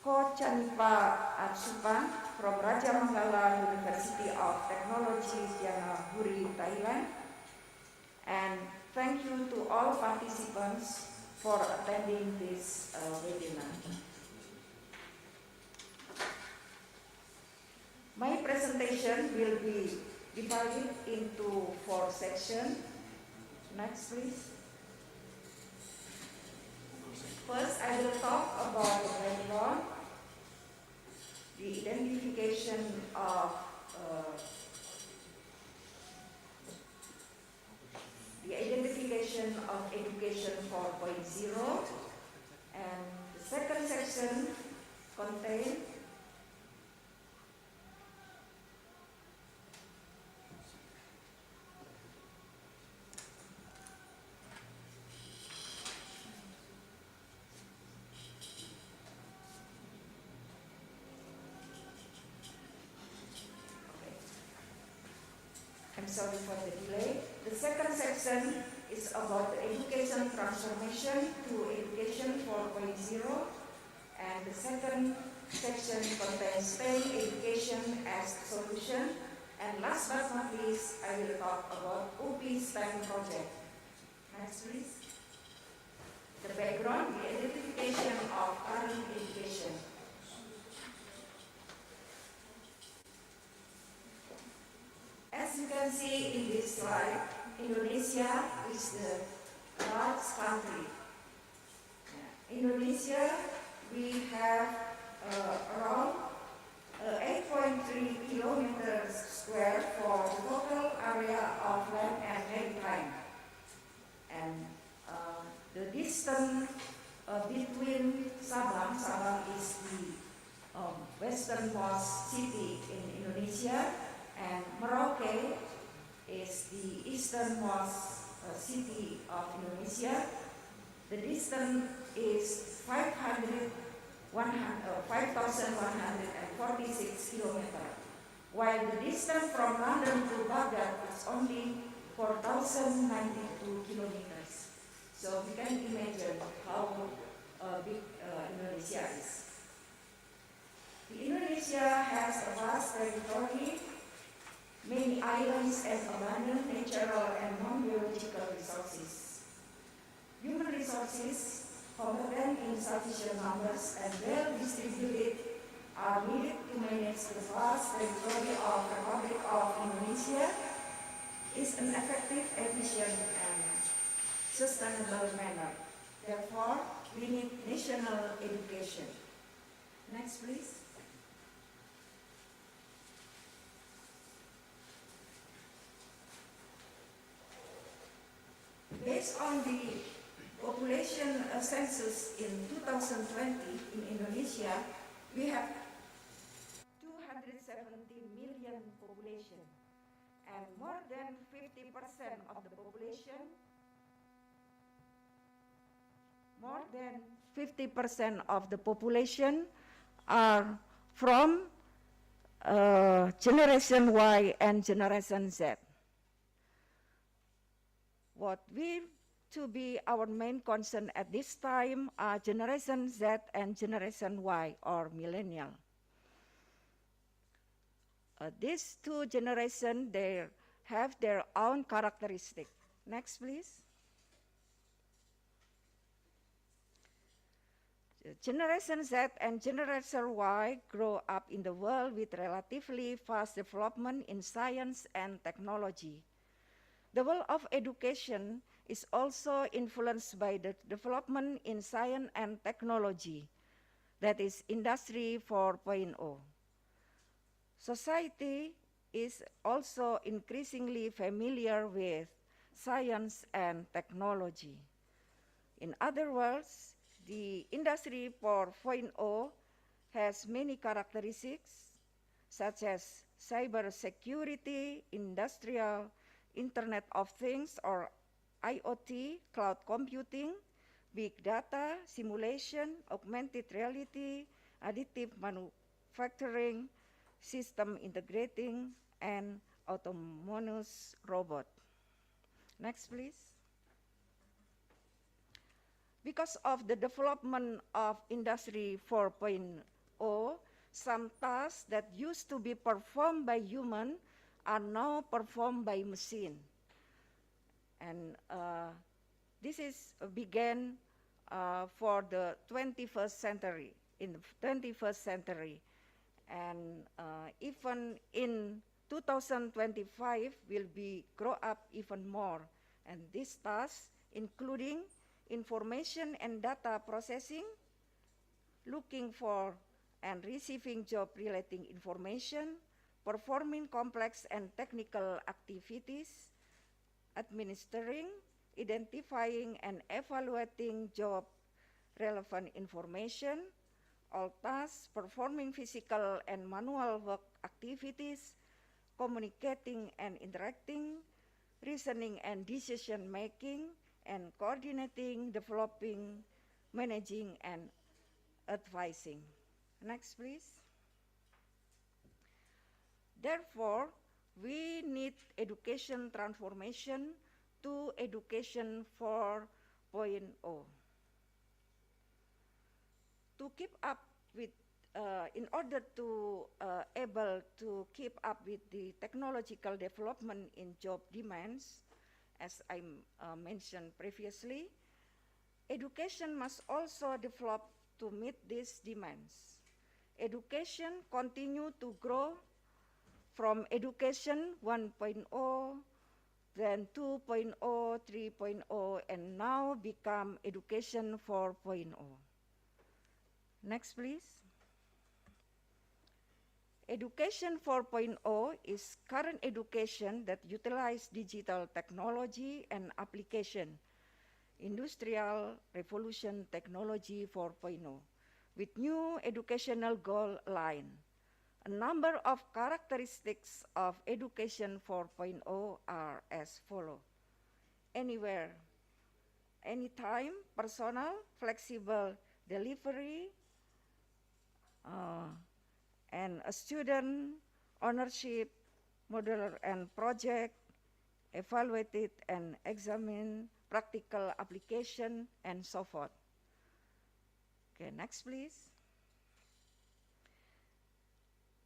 Ko Chanipa Atsupan from Raja Mangala University of Technology Janaburi, Thailand. And thank you to all participants for attending this webinar. My presentation will be divided into 4 sections. Next, please. First, I will talk about the background, the identification of Education 4.0, and the second section contains I'm sorry for the delay. The second section is about the education transformation to Education 4.0, and the second section contains STEM education as solution. And last but not least, I will talk about UPI STEM project. Next, please. The background, the identification of current education. As you can see in this slide, Indonesia is the large country. Indonesia, we have around 8.3 kilometers square for the total area of land and maritime. And the distance between Sabang is the westernmost city in Indonesia, and Merauke is the easternmost city of Indonesia. The distance is 5,146 kilometers, while the distance from London to Baghdad is only 4,092 kilometers. So we can imagine how big Indonesia is. Indonesia has a vast territory, many islands, and abundant natural and non-biological resources. Human resources, competent in sufficient numbers and well distributed, are needed to manage the vast territory of the Republic of Indonesia in an effective, efficient, and sustainable manner. Therefore, we need national education. Next, please. Based on on the population census in 2020 in Indonesia, we have 270 million population, and more than 50% of the population are from Generation Y and Generation Z. What will to be our main concern at this time are Generation Z and Generation Y, or millennial. These two generations, they have their own characteristic. Next, please. Generation Z and Generation Y grow up in the world with relatively fast development in science and technology. The world of education is also influenced by the development in science and technology, that is Industry 4.0. Society is also increasingly familiar with science and technology. In other words, the Industry 4.0 has many characteristics such as cybersecurity, industrial, Internet of Things or IoT, cloud computing, big data, simulation, augmented reality, additive manufacturing, system integrating, and autonomous robot. Next, please. Because of the development of Industry 4.0, some tasks that used to be performed by human are now performed by machine. And this is began for the 21st century, in the 21st century. And even in 2025 will be grow up even more. And these tasks, including information and data processing, looking for and receiving job relating information, performing complex and technical activities, administering, identifying and evaluating job relevant information, all tasks, performing physical and manual work activities, communicating and interacting, reasoning and decision making, and coordinating, developing, managing, and advising. Next, please. Therefore, we need education transformation to Education 4.0. To keep up with, in order to able to keep up with the technological development in job demands, as I mentioned previously, education must also develop to meet these demands. Education continue to grow from Education 1.0, then 2.0, 3.0, and now become Education 4.0. Next, please. Education 4.0 is current education that utilize digital technology and application, Industrial Revolution Technology 4.0, with new educational goal line. A number of characteristics of Education 4.0 are as follow: anywhere, anytime, personal, flexible delivery, and a student ownership, modular and project, evaluated and examined, practical application, and so forth. Okay, next please.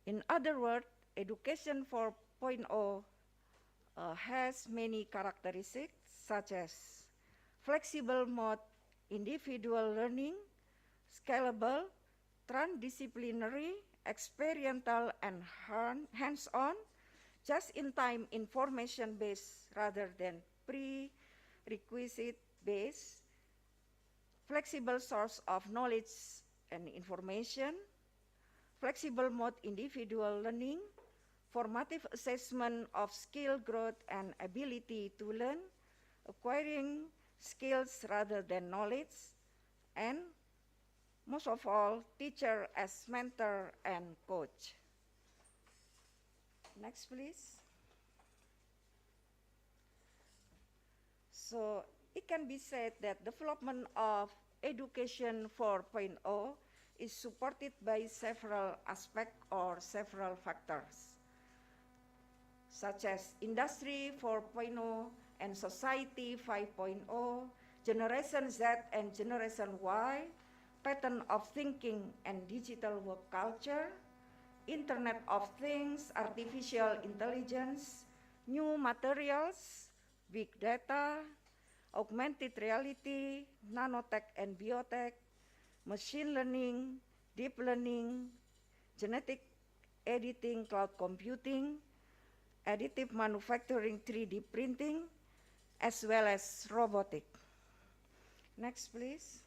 In other words, Education 4.0 has many characteristics such as flexible mode, individual learning, scalable, transdisciplinary, experiential, and hands-on, just-in-time information-based rather than prerequisite-based, flexible source of knowledge and information, flexible mode individual learning, formative assessment of skill growth and ability to learn, acquiring skills rather than knowledge, and most of all, teacher as mentor and coach. Next, please. So it can be said that development of education 4.0 is supported by several aspects or several factors, such as Industry 4.0 and Society 5.0, Generation Z and Generation Y, pattern of thinking and digital work culture, Internet of Things, artificial intelligence, new materials, big data, augmented reality, nanotech and biotech, machine learning, deep learning, genetic editing, cloud computing, additive manufacturing, 3D printing, as well as robotic. Next, please.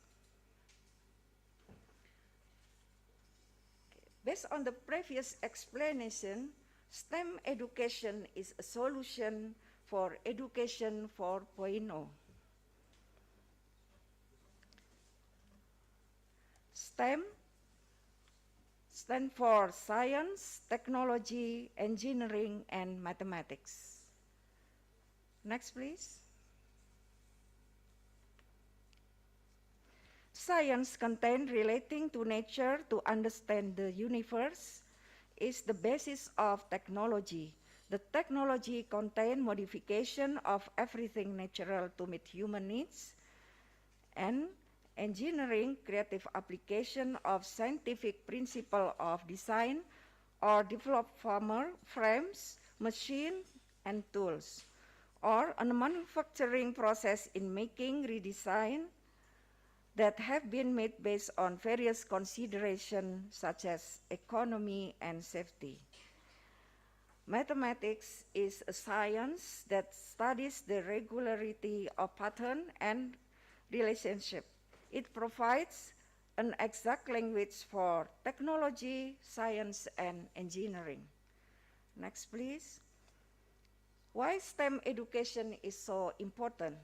Based on the previous explanation, STEM education is a solution for education 4.0. STEM stands for science, technology, engineering, and mathematics. Next, please. Science content relating to nature to understand the universe is the basis of technology. The technology contains modification of everything natural to meet human needs, and engineering creative application of scientific principle of design or develop frames, machine, and tools, or a manufacturing process in making redesign that have been made based on various considerations such as economy and safety. Mathematics is a science that studies the regularity of pattern and relationship. It provides an exact language for technology, science, and engineering. Next, please. Why STEM education is so important?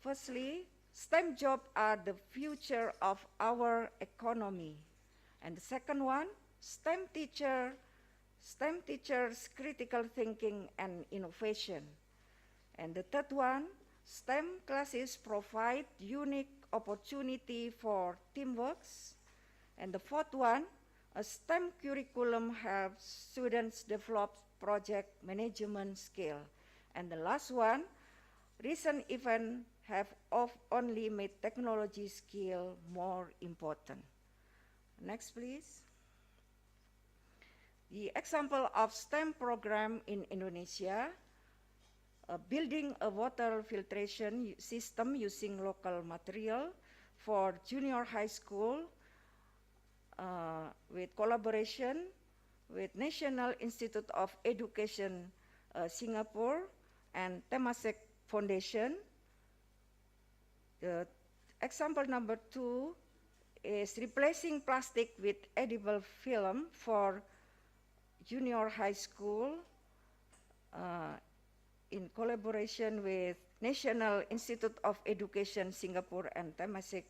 Firstly, STEM jobs are the future of our economy. And the second one, STEM teachers critical thinking and innovation. And the third one, STEM classes provide unique opportunity for teamwork. And the fourth one, a STEM curriculum helps students develop project management skill. And the last one, recent events have only made technology skill more important. Next, please. The example of STEM program in Indonesia, building a water filtration system using local material for junior high school with collaboration with National Institute of Education Singapore and Temasek Foundation. The example number 2 is replacing plastic with edible film for junior high school in collaboration with National Institute of Education Singapore and Temasek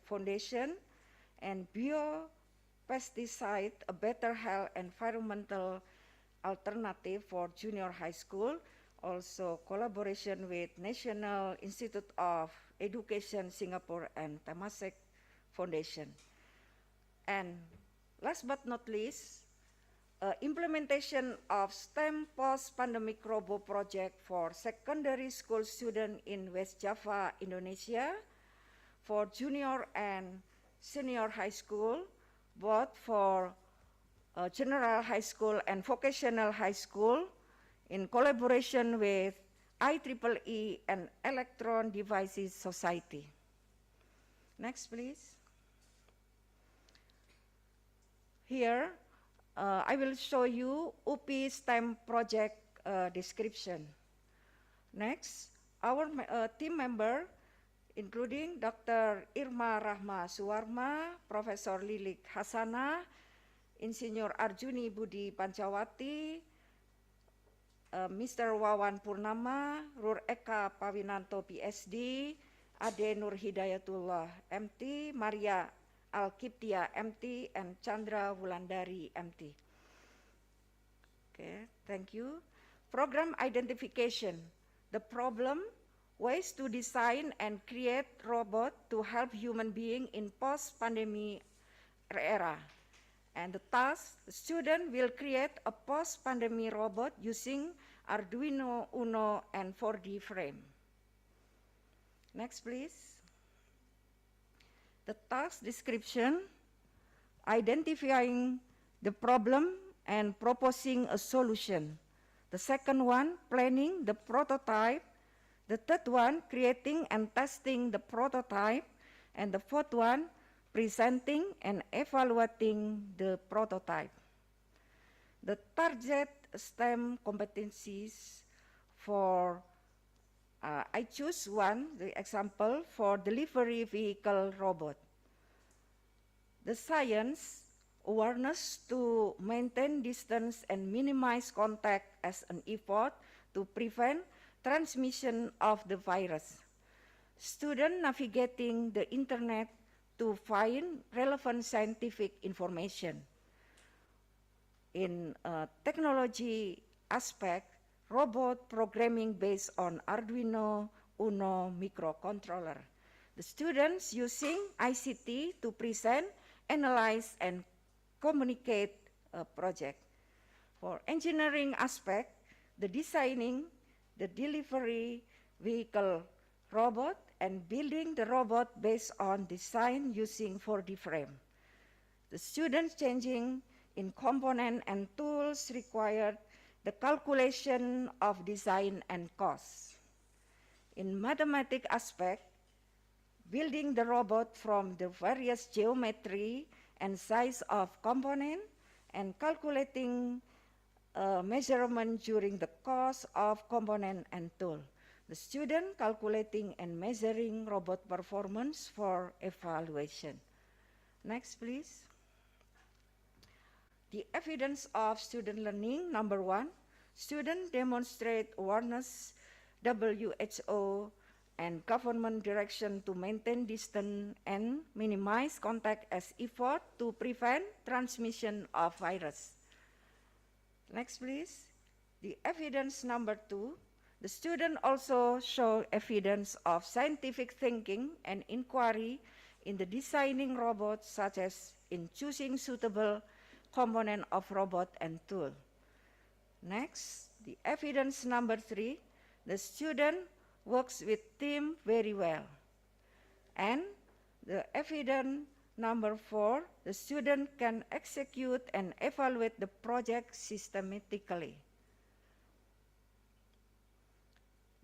Foundation, and biopesticide, a better health environmental alternative for junior high school, also collaboration with National Institute of Education Singapore and Temasek Foundation. And last but not least, implementation of STEM post-pandemic robo project for secondary school students in West Java, Indonesia, for junior and senior high school, both for general high school and vocational high school, in collaboration with IEEE and Electron Devices Society. Next, please. Here, I will show you UPI STEM project description. Next, our team member, including Dr. Irma Rahma Suwarma, Professor Lilik Hasana, Insinyur Arjuni Budi Pancawati, Mr. Wawan Purnama, Rur Eka Pawinanto PhD, Ade Nur Hidayatullah MT, Maria Alkiptia MT, and Chandra Wulandari MT. Okay, thank you. Program identification, the problem, ways to design and create robot to help human being in post-pandemic era. And the task, the student will create a post-pandemic robot using Arduino Uno and 4D frame. Next, please. The task description, identifying the problem and proposing a solution. The second one, planning the prototype. The third one, creating and testing the prototype. And the fourth one, presenting and evaluating the prototype. The target STEM competencies for, I choose one, the example for delivery vehicle robot. The science, awareness to maintain distance and minimize contact as an effort to prevent transmission of the virus. Student navigating the internet to find relevant scientific information. In technology aspect, robot programming based on Arduino Uno microcontroller. The students using ICT to present, analyze, and communicate a project. For engineering aspect, the designing, the delivery vehicle robot, and building the robot based on design using 4D frame. The students changing in component and tools required the calculation of design and cost. In mathematic aspect, building the robot from the various geometry and size of component and calculating measurement during the cost of component and tool. The student calculating and measuring robot performance for evaluation. Next, please. The evidence of student learning, number one, student demonstrate awareness, WHO and government direction to maintain distance and minimize contact as effort to prevent transmission of virus. Next, please. The evidence number two, the student also show evidence of scientific thinking and inquiry in the designing robots, such as in choosing suitable component of robot and tool. Next, the evidence number three, the student works with team very well. And the evidence number four, the student can execute and evaluate the project systematically.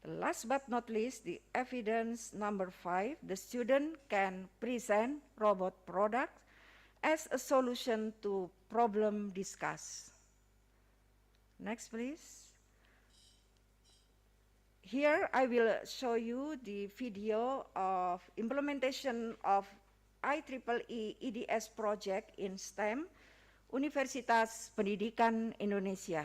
Last but not least, the evidence number five, the student can present robot product as a solution to problem discussed. Next, please. Here I will show you the video of implementation of IEEE EDS project in STEM, Universitas Pendidikan Indonesia.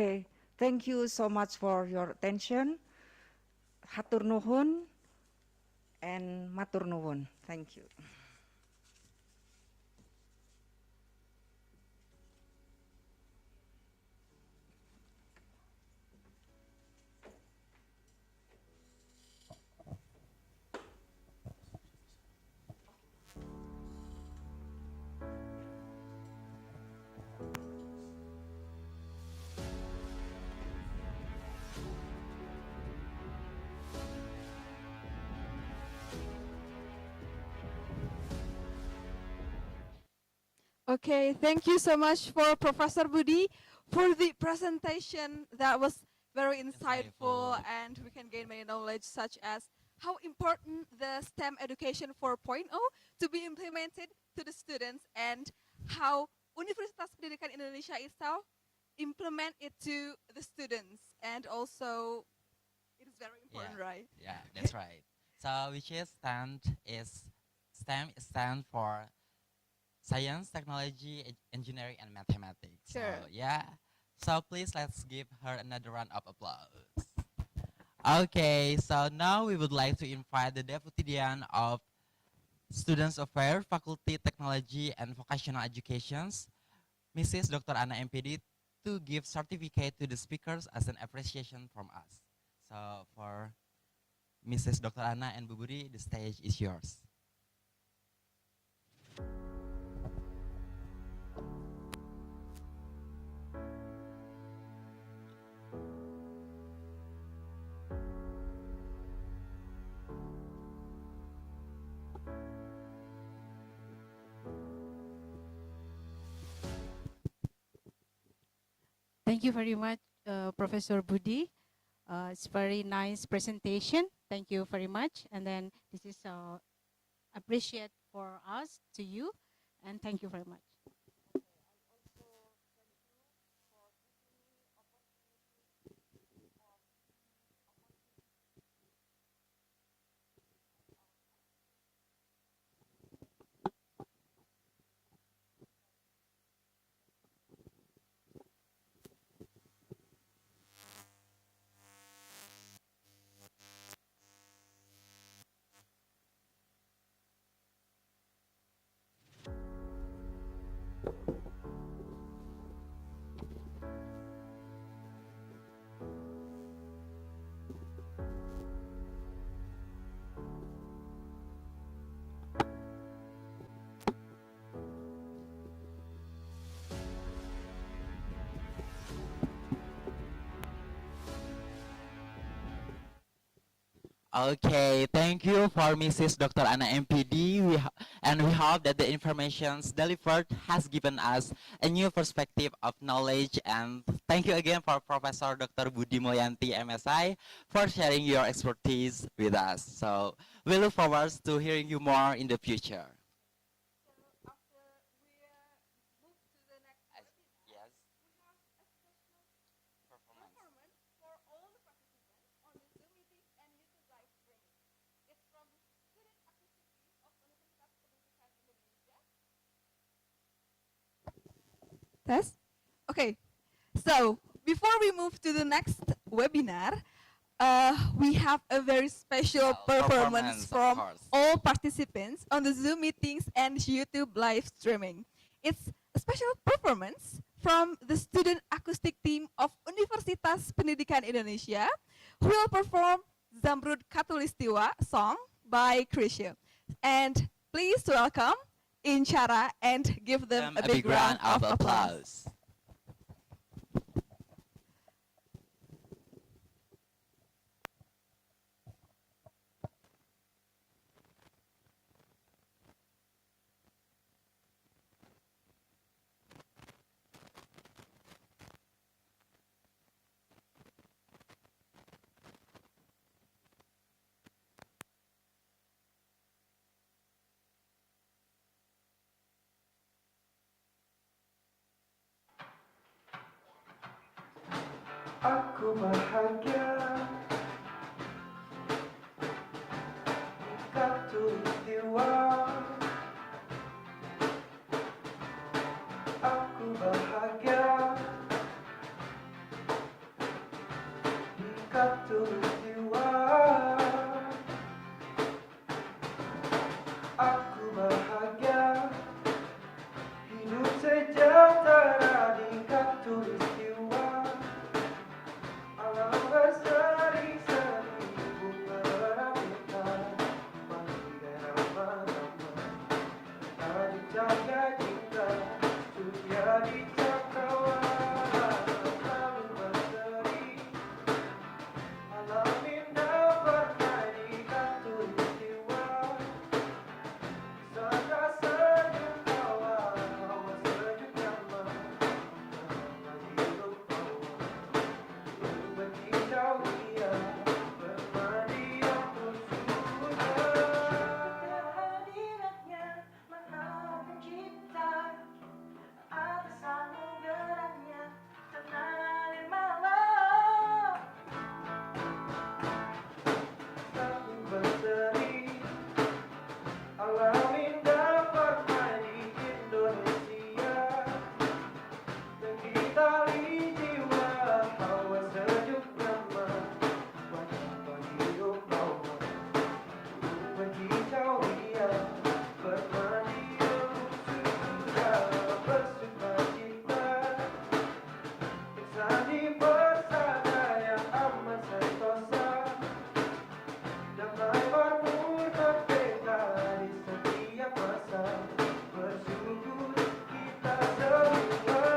Okay, thank you so much for your attention. Hatur nuhun and matur nuwun. Thank you. Okay, thank you so much for Professor Budi for the presentation that was very insightful and we can gain many knowledge such as how important the STEM education 4.0 to be implemented to the students and how Universitas Pendidikan Indonesia itself implement it to the students and also it is very important, right? Yeah, that's right. So which is STEM stands for Science, Technology, Engineering, and Mathematics. Sure. So yeah. So please let's give her another round of applause. Okay, so now we would like to invite the Deputy Dean of Students Affairs, Faculty Technology and Vocational Educations, Mrs. Dr. Anna MPD, to give certificate to the speakers as an appreciation from us. So for Mrs. Dr. Anna and Bu Budi, the stage is yours. Thank you very much, Professor Budi. It's very nice presentation. Thank you very much. And then this is appreciate for us to you, and thank you very much. Okay, thank you for Mrs. Dr. Anna MPD. And we hope that the information delivered has given us a new perspective of knowledge. And thank you again for Professor Dr. Budi Mulyanti MSI for sharing your expertise with us. So we look forward to hearing you more in the future. Test? Okay, so before we move to the next webinar, we have a very special performance from all participants on the Zoom meetings and YouTube live streaming. It's a special performance from the student acoustic team of Universitas Pendidikan Indonesia who will perform Zamrud Katulistiwa song by Krisha. And please welcome Inchara and give them a big round of applause. Aku bahagia Katulistiwa. Aku bahagia bahagia. Hidup sejahtera di khatulistiwa. Alam berseri-seri bunga ramita. Bangga ramah-ramah tak dijaga cinta. Surya di cakrawala selalu berseri. Alam indah bernyanyi khatulistiwa. Sana sejuk hawa, hawa sejuk nyaman. Hidup hawa, berkicau dia, bermadiam pun surga. Hadiratnya Maha Pencipta, atas anugerahnya tenang malam. Selalu berseri, alam indah bermain di Indonesia. Negeri tali jiwa, hawa sejuk nyaman. Wajah hidup hawa, berkicau dia, bermadiam surga, bersuka cita. Insani bersama yang aman sentosa. Damai makmur merdeka di setiap masa. Bersyukur kita semua.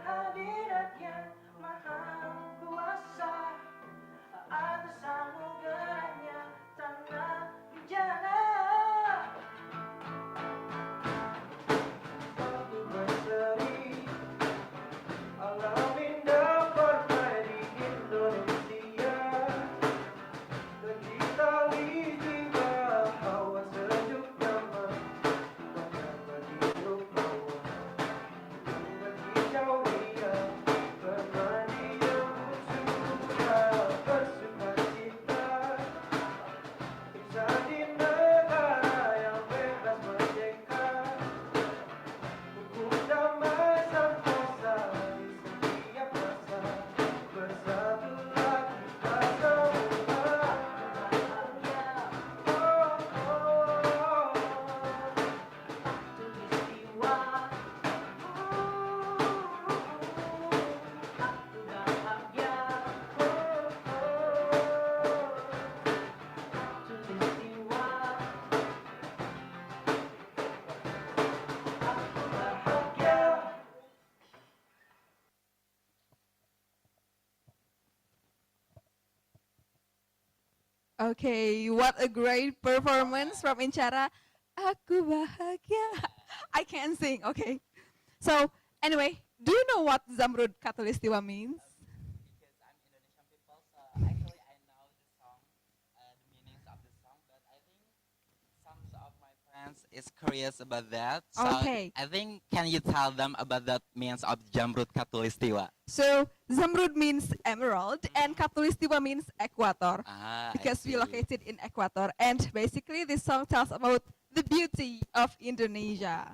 Hadiratnya Maha Kuasa, atas anugerahnya tanah dijana. Selalu berseri, alam indah bermain di Indonesia. Negeri tali jiwa, hawa sejuk nyaman. Wajah hidup hawa, berkicau dia, bermadiam surga, bersuka cita. Insan di negara yang bebas merdeka. Hukum damai sentosa di setiap masa. Bersatulah kita semua. Khatulistiwa. Aku bahagia. Khatulistiwa. Aku bahagia. Okay, what a great performance from Incara. Aku bahagia. I can sing, okay. So, anyway, do you know what Zamrud Khatulistiwa means? Friends is curious about that. So Okay. I think can you tell them about that means of Jamrud Khatulistiwa? So, Zamrud means emerald and Khatulistiwa means equator. Ah, I Because we see. located in equator. And basically, this song tells about the beauty of Indonesia.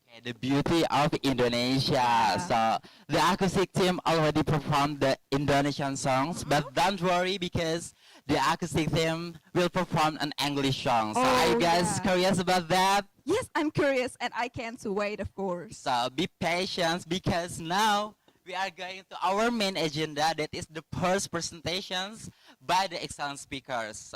Okay, the beauty of Indonesia. Yeah. So the acoustic team already performed the Indonesian songs, but don't worry because the acoustic team will perform an English song. So are you Oh, guys yeah. curious about that? Yes, I'm curious and I can't wait, of course. So be patient because now we are going to our main agenda, that is the first presentations by the excellent speakers.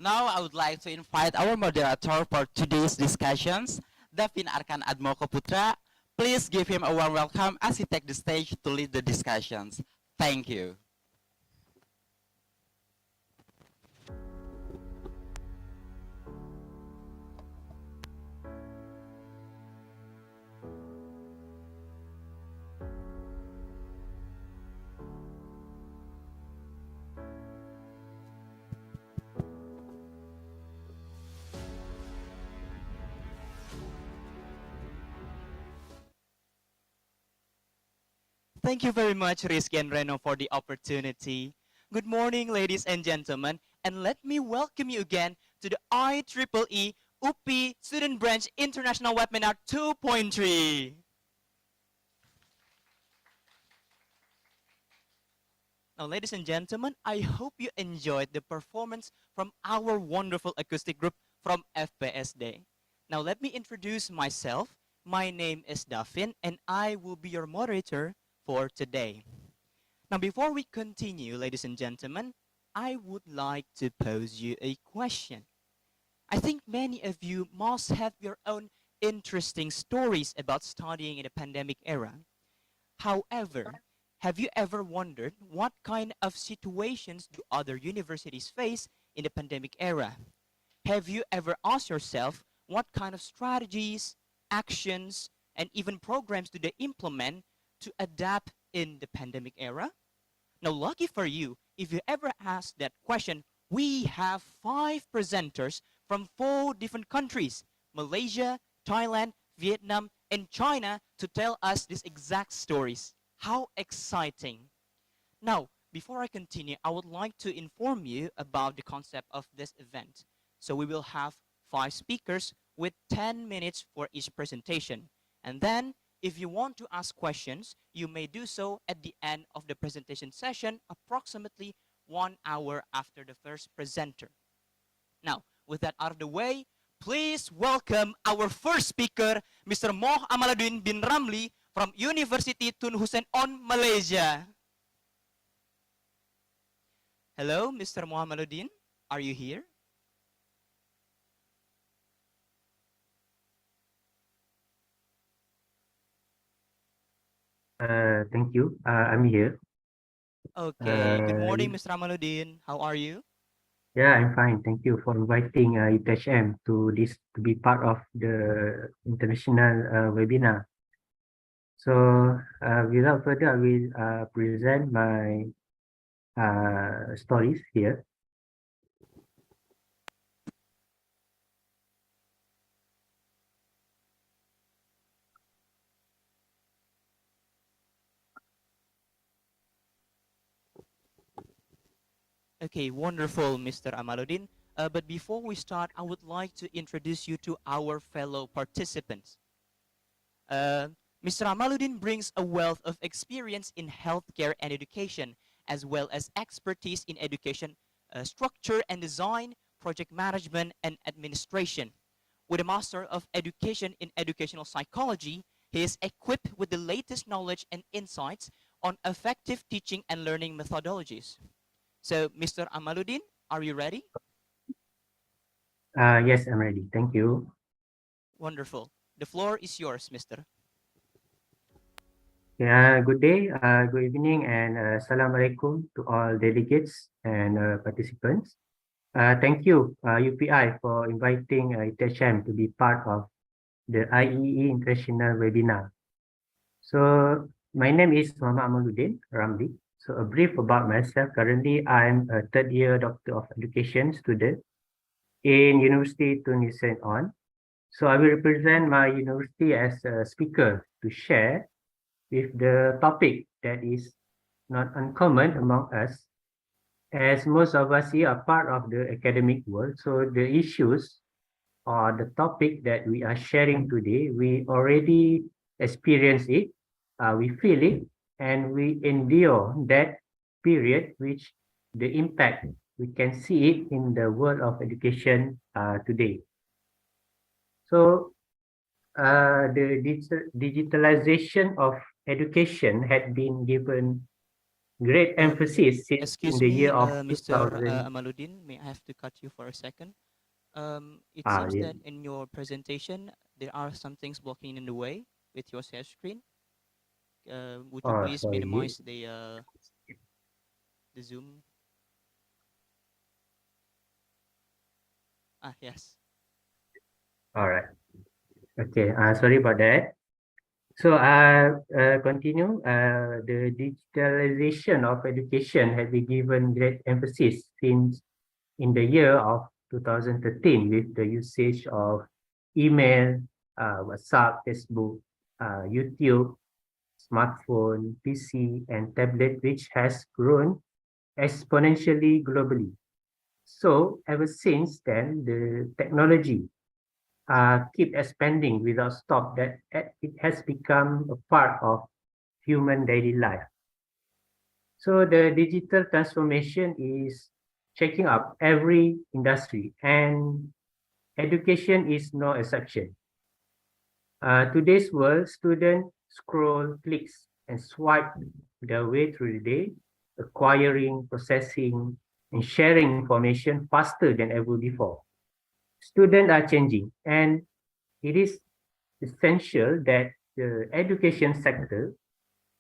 Now I would like to invite our moderator for today's discussions, Davin Arkan Admoko Putra. Please give him a warm welcome as he takes the stage to lead the discussions. Thank you. Thank you very much, Rizky and Reno, for the opportunity. Good morning, ladies and gentlemen, and let me welcome you again to the IEEE UPI Student Branch International Webinar 2.3. Now, ladies and gentlemen, I hope you enjoyed the performance from our wonderful acoustic group from FPS Day. Now, let me introduce myself. My name is Dafin, and I will be your moderator for today. Now, before we continue, ladies and gentlemen, I would like to pose you a question. I think many of you must have your own interesting stories about studying in the pandemic era. However, have you ever wondered what kind of situations do other universities face in the pandemic era? Have you ever asked yourself what kind of strategies, actions, and even programs do they implement to adapt in the pandemic era? Now, lucky for you, if you ever ask that question, we have 5 presenters from 4 different countries, Malaysia, Thailand, Vietnam, and China, to tell us these exact stories. How exciting. Now, before I continue, I would like to inform you about the concept of this event. So we will have 5 speakers with 10 minutes for each presentation. And then, if you want to ask questions, you may do so at the end of the presentation session, approximately 1 hour after the first presenter. Now, with that out of the way, please welcome our first speaker, Mr. Moh Amaluddin bin Ramli from University Tun Hussein on Malaysia. Hello, Mr. Moh Amaluddin. Are you here? Thank you. I'm here. Okay. Good morning, Mr. Amaluddin. How are you? Yeah, I'm fine. Thank you for inviting UTHM to be part of the international webinar. So without further, I will present my stories here. Okay, wonderful, Mr. Amaluddin. But before we start, I would like to introduce you to our fellow participants. Mr. Amaluddin brings a wealth of experience in healthcare and education, as well as expertise in education structure and design, project management, and administration. With a Master of Education in Educational Psychology, he is equipped with the latest knowledge and insights on effective teaching and learning methodologies. So, Mr. Amaluddin, are you ready? Yes, I'm ready. Thank you. Wonderful. The floor is yours, Mr. Yeah, good day, good evening, and Assalamualaikum to all delegates and participants. Thank you, UPI, for inviting UTHM to be part of the IEEE International Webinar. So, my name is Muhammad Amaluddin Ramli. So, a brief about myself. Currently, I'm a third-year Doctor of Education student in University Tun Hussein On. So, I will represent my university as a speaker to share with the topic that is not uncommon among us, as most of us here are part of the academic world. So the issues or the topic that we are sharing today, we already experience it, we feel it, and we endure that period, which the impact, we can see it in the world of education today. So the digitalization of education had been given great emphasis since in Excuse the me, year of Mr. 2000. Amaluddin, may I have to cut you for a second? It Ah, seems yeah. that in your presentation, there are some things blocking in the way with your share screen. Would you Oh, please sorry. minimize the Zoom? Ah, yes. All right. Okay. Sorry about that. So, continue. The digitalization of education has been given great emphasis since in the year of 2013 with the usage of email, WhatsApp, Facebook, YouTube, smartphone, PC, and tablet, which has grown exponentially globally. So ever since then, the technology keep expanding without stop. That it has become a part of human daily life. So the digital transformation is checking up every industry, and education is no exception. Today's world, students scroll, clicks, and swipe their way through the day, acquiring, processing, and sharing information faster than ever before. Students are changing, and it is essential that the education sector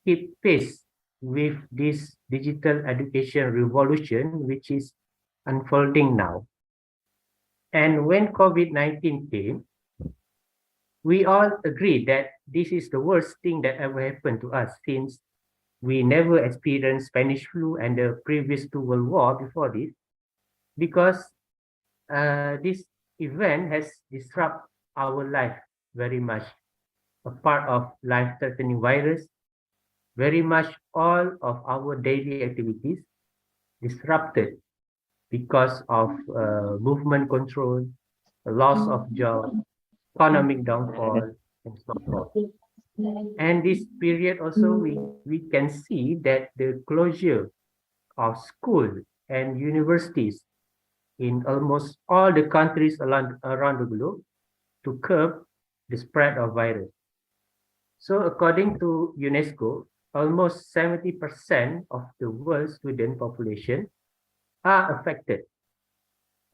keep pace with this digital education revolution, which is unfolding now. And when COVID-19 came, we all agree that this is the worst thing that ever happened to us, since we never experienced Spanish flu and the previous two World War before this, because this event has disrupted our life very much. A part of life-threatening virus, very much all of our daily activities disrupted because of movement control, loss of job, economic downfall, and so forth. And this period also, we can see that the closure of school and universities in almost all the countries around the globe to curb the spread of virus. So according to UNESCO, almost 70% of the world's student population are affected.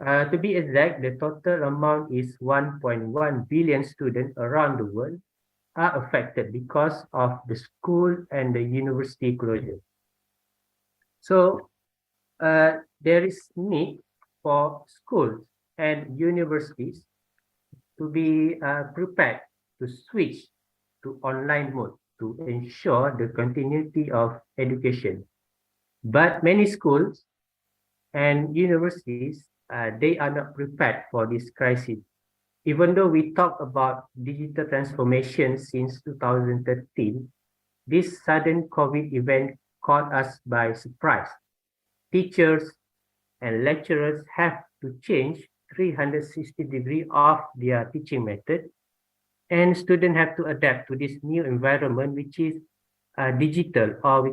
To be exact, the total amount is 1.1 billion students around the world are affected because of the school and the university closure. So there is need for schools and universities to be prepared to switch to online mode to ensure the continuity of education. But many schools and universities, they are not prepared for this crisis. Even though we talk about digital transformation since 2013, this sudden COVID event caught us by surprise. Teachers and lecturers have to change 360 degrees of their teaching method, and students have to adapt to this new environment, which is digital, or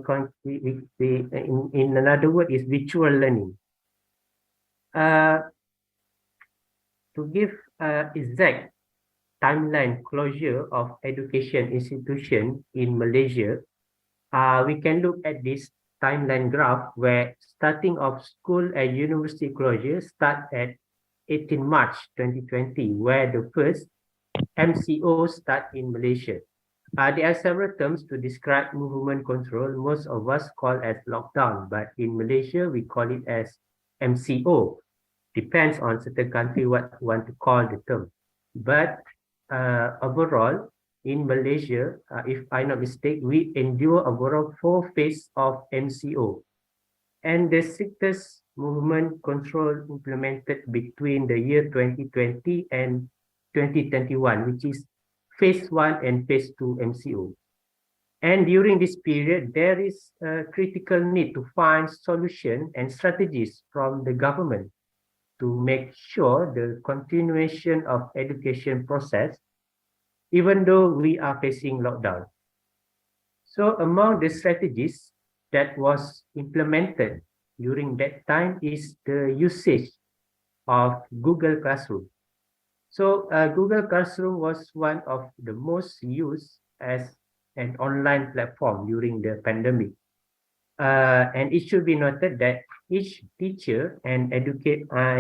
in another word is virtual learning. To give exact timeline closure of education institution in Malaysia, we can look at this timeline graph where starting of school and university closure start at 18 March 2020, where the first MCO start in Malaysia. There are several terms to describe movement control. Most of us call as lockdown, but in Malaysia, we call it as MCO. Depends on certain country what want to call the term. But overall, in Malaysia, if I'm not mistaken, we endure overall 4 phases of MCO. And the strictest movement control implemented between the year 2020 and 2021, which is phase 1 and phase 2 MCO. And during this period, there is a critical need to find solutions and strategies from the government to make sure the continuation of education process, even though we are facing lockdown. So among the strategies that was implemented during that time is the usage of Google Classroom. So Google Classroom was one of the most used as an online platform during the pandemic. And it should be noted that each teacher and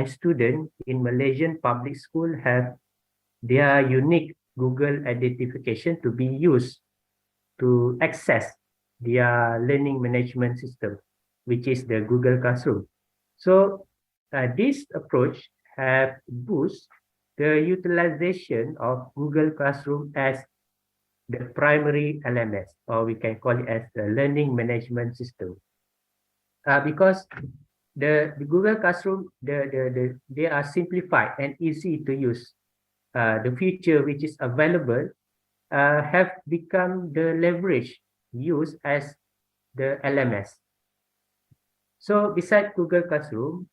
student in Malaysian public school have their unique Google identification to be used to access their learning management system, which is the Google Classroom. So this approach have boost the utilization of Google Classroom as the primary LMS, or we can call it as the learning management system. Because the Google Classroom, they are simplified and easy to use. The feature which is available have become the leverage used as the LMS. So beside Google Classroom,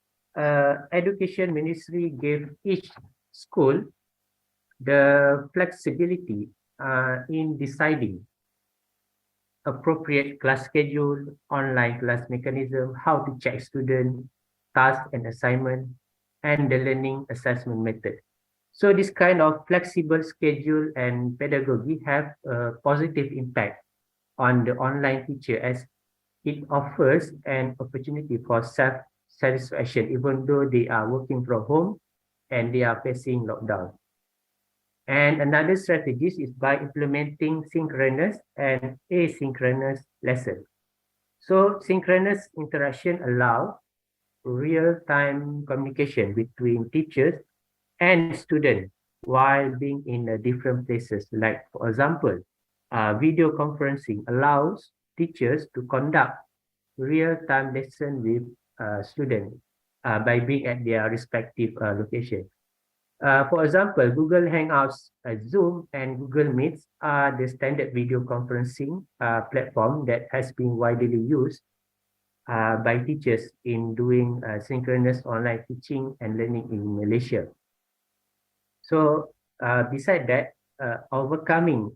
Education Ministry gave each school the flexibility in deciding appropriate class schedule, online class mechanism, how to check student task and assignment, and the learning assessment method. So this kind of flexible schedule and pedagogy have a positive impact on the online teacher as it offers an opportunity for self-satisfaction even though they are working from home and they are facing lockdown. And another strategy is by implementing synchronous and asynchronous lessons. So synchronous interaction allow real-time communication between teachers and students while being in different places. Like for example, video conferencing allows teachers to conduct real-time lesson with students by being at their respective location. For example, Google Hangouts, Zoom, and Google Meets are the standard video conferencing platform that has been widely used by teachers in doing synchronous online teaching and learning in Malaysia. So, beside that, overcoming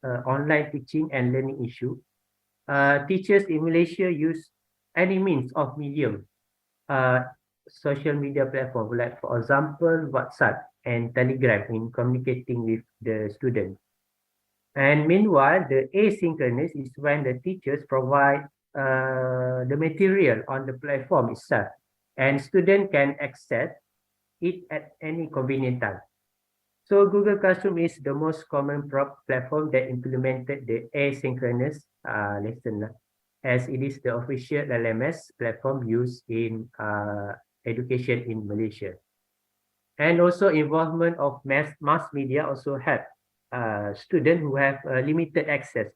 online teaching and learning issue, teachers in Malaysia use any means of medium, social media platform, like for example, WhatsApp and Telegram in communicating with the students. And meanwhile, the asynchronous is when the teachers provide the material on the platform itself, and student can access it at any convenient time. So Google Classroom is the most common platform that implemented the asynchronous lesson, as it is the official LMS platform used in education in Malaysia. And also involvement of mass media also help students who have limited access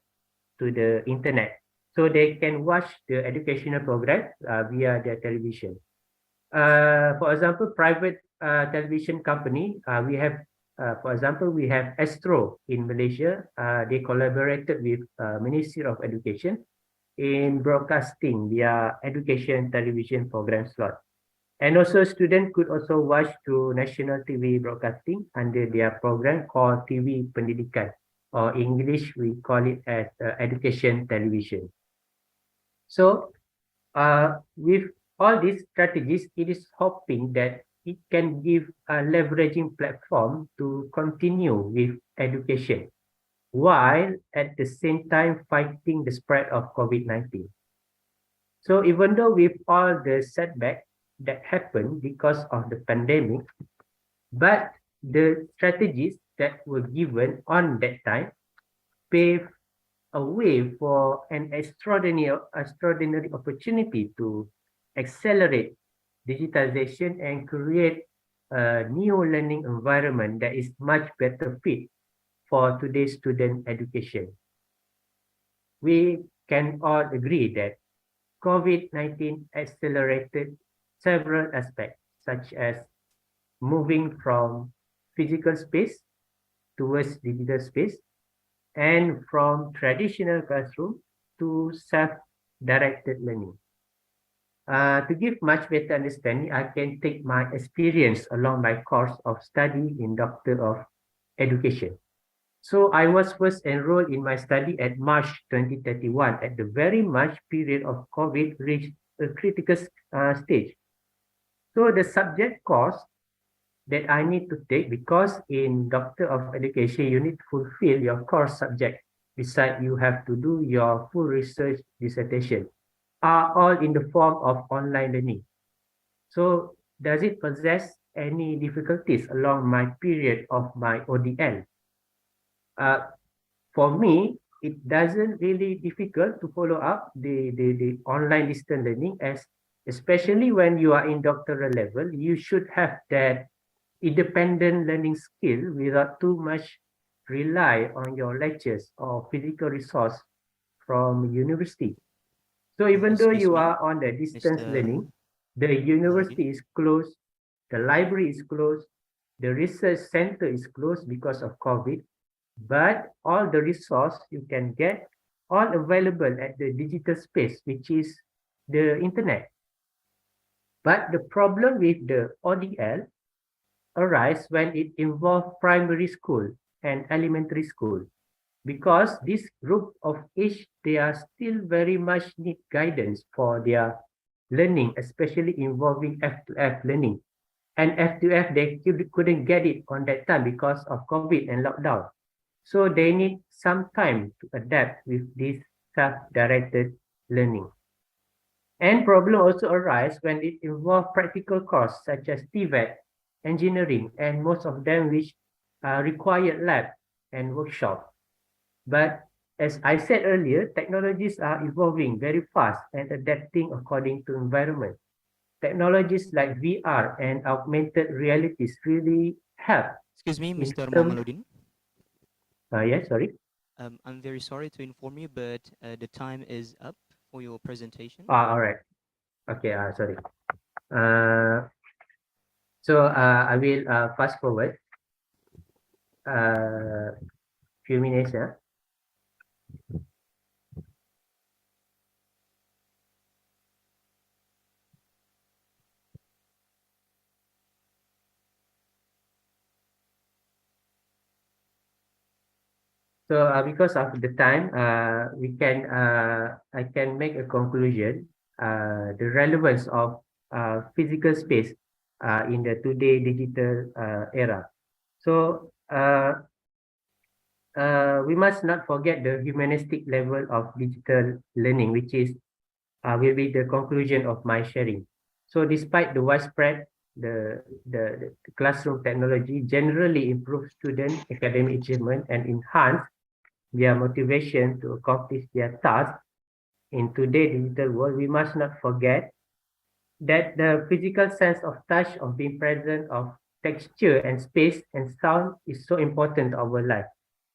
to the internet. So they can watch the educational program via their television. For example, private television company, we have, for example, we have Astro in Malaysia. They collaborated with Ministry of Education in broadcasting their education television program slot. And also students could also watch through national TV broadcasting under their program called TV Pendidikan, or English we call it as education television. So with all these strategies, it is hoping that it can give a leveraging platform to continue with education while at the same time fighting the spread of COVID-19. So even though with all the setback that happened because of the pandemic, but the strategies that were given on that time paved a way for an extraordinary opportunity to accelerate digitalization and create a new learning environment that is much better fit for today's student education. We can all agree that COVID-19 accelerated several aspects, such as moving from physical space towards digital space, and from traditional classroom to self-directed learning. To give much better understanding, I can take my experience along my course of study in Doctor of Education. So I was first enrolled in my study at March 2021 at the very March period of COVID reached a critical stage. So the subject course that I need to take, because in Doctor of Education, you need to fulfill your course subject. Besides, you have to do your full research dissertation, are all in the form of online learning. So does it possess any difficulties along my period of my ODL? For me, it doesn't really difficult to follow up the online distance learning, as especially when you are in doctoral level, you should have that independent learning skill without too much rely on your lectures or physical resource from university. So even though you are on the distance learning, the university is closed, the library is closed, the research center is closed because of COVID, but all the resource you can get all available at the digital space, which is the internet. But the problem with the ODL arise when it involves primary school and elementary school, because this group of age, they are still very much need guidance for their learning, especially involving F2F learning. And F2F, they couldn't get it on that time because of COVID and lockdown. So they need some time to adapt with this self-directed learning. And problem also arise when it involves practical courses such as TVET, engineering, and most of them which require lab and workshop. But as I said earlier, technologies are evolving very fast and adapting according to environment. Technologies like VR and augmented realities really help. Excuse me, In Mr. terms, Momaludin. yes, sorry. I'm very sorry to inform you, but the time is up for your presentation. All right. Okay, sorry. So I will fast forward few minutes. Yeah. So because of the time, I can make a conclusion. The relevance of physical space in the today digital era. So we must not forget the humanistic level of digital learning, which is will be the conclusion of my sharing. So despite the widespread, the classroom technology generally improves student academic achievement and enhance their motivation to accomplish their tasks in today's digital world, we must not forget that the physical sense of touch, of being present, of texture and space and sound is so important to our life.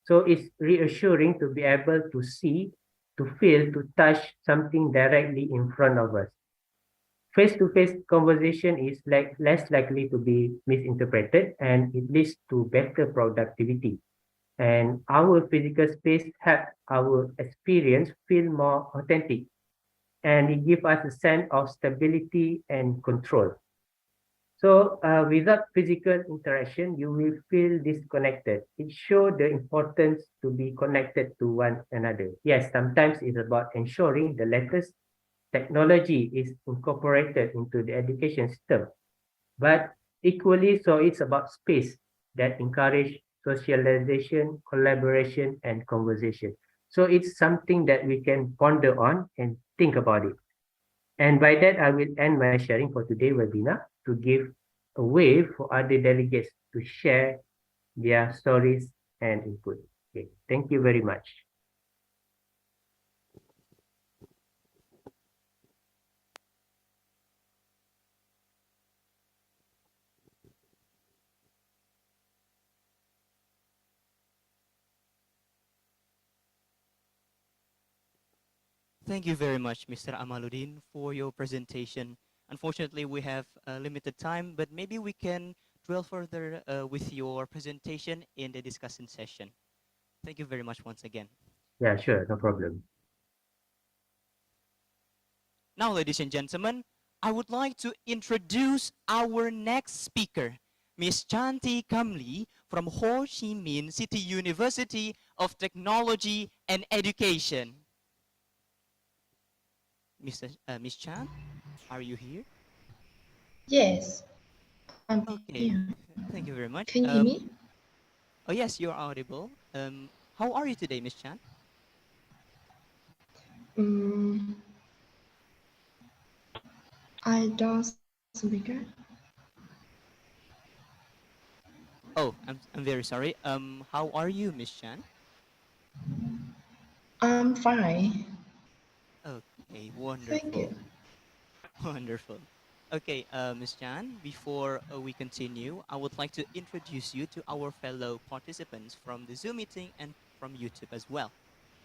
So it's reassuring to be able to see, to feel, to touch something directly in front of us. Face-to-face conversation is less likely to be misinterpreted, and it leads to better productivity. And our physical space help our experience feel more authentic, and it gives us a sense of stability and control. So without physical interaction, you will feel disconnected. It shows the importance to be connected to one another. Yes, sometimes it's about ensuring the latest technology is incorporated into the education system, but equally so it's about space that encourage socialization, collaboration, and conversation. So it's something that we can ponder on and think about it. And by that, I will end my sharing for today's webinar to give a way for other delegates to share their stories and input. Okay, thank you very much. Thank you very much, Mr. Amaluddin, for your presentation. Unfortunately, we have limited time, but maybe we can dwell further with your presentation in the discussion session. Thank you very much once again. Yeah, sure, no problem. Now, ladies and gentlemen, I would like to introduce our next speaker, Ms. Chanti Kamli from Ho Chi Minh City University of Technology and Education. Ms. Chan, are you here? Yes, I'm Okay, here. thank you very much. Can you hear me? Oh yes, you're audible. How are you today, Ms. Chan? I don't speak. Oh, I'm very sorry. How are you, Ms. Chan? I'm fine. Okay, Thank you. wonderful. Wonderful. Okay, Ms. Chan, before we continue, I would like to introduce you to our fellow participants from the Zoom meeting and from YouTube as well.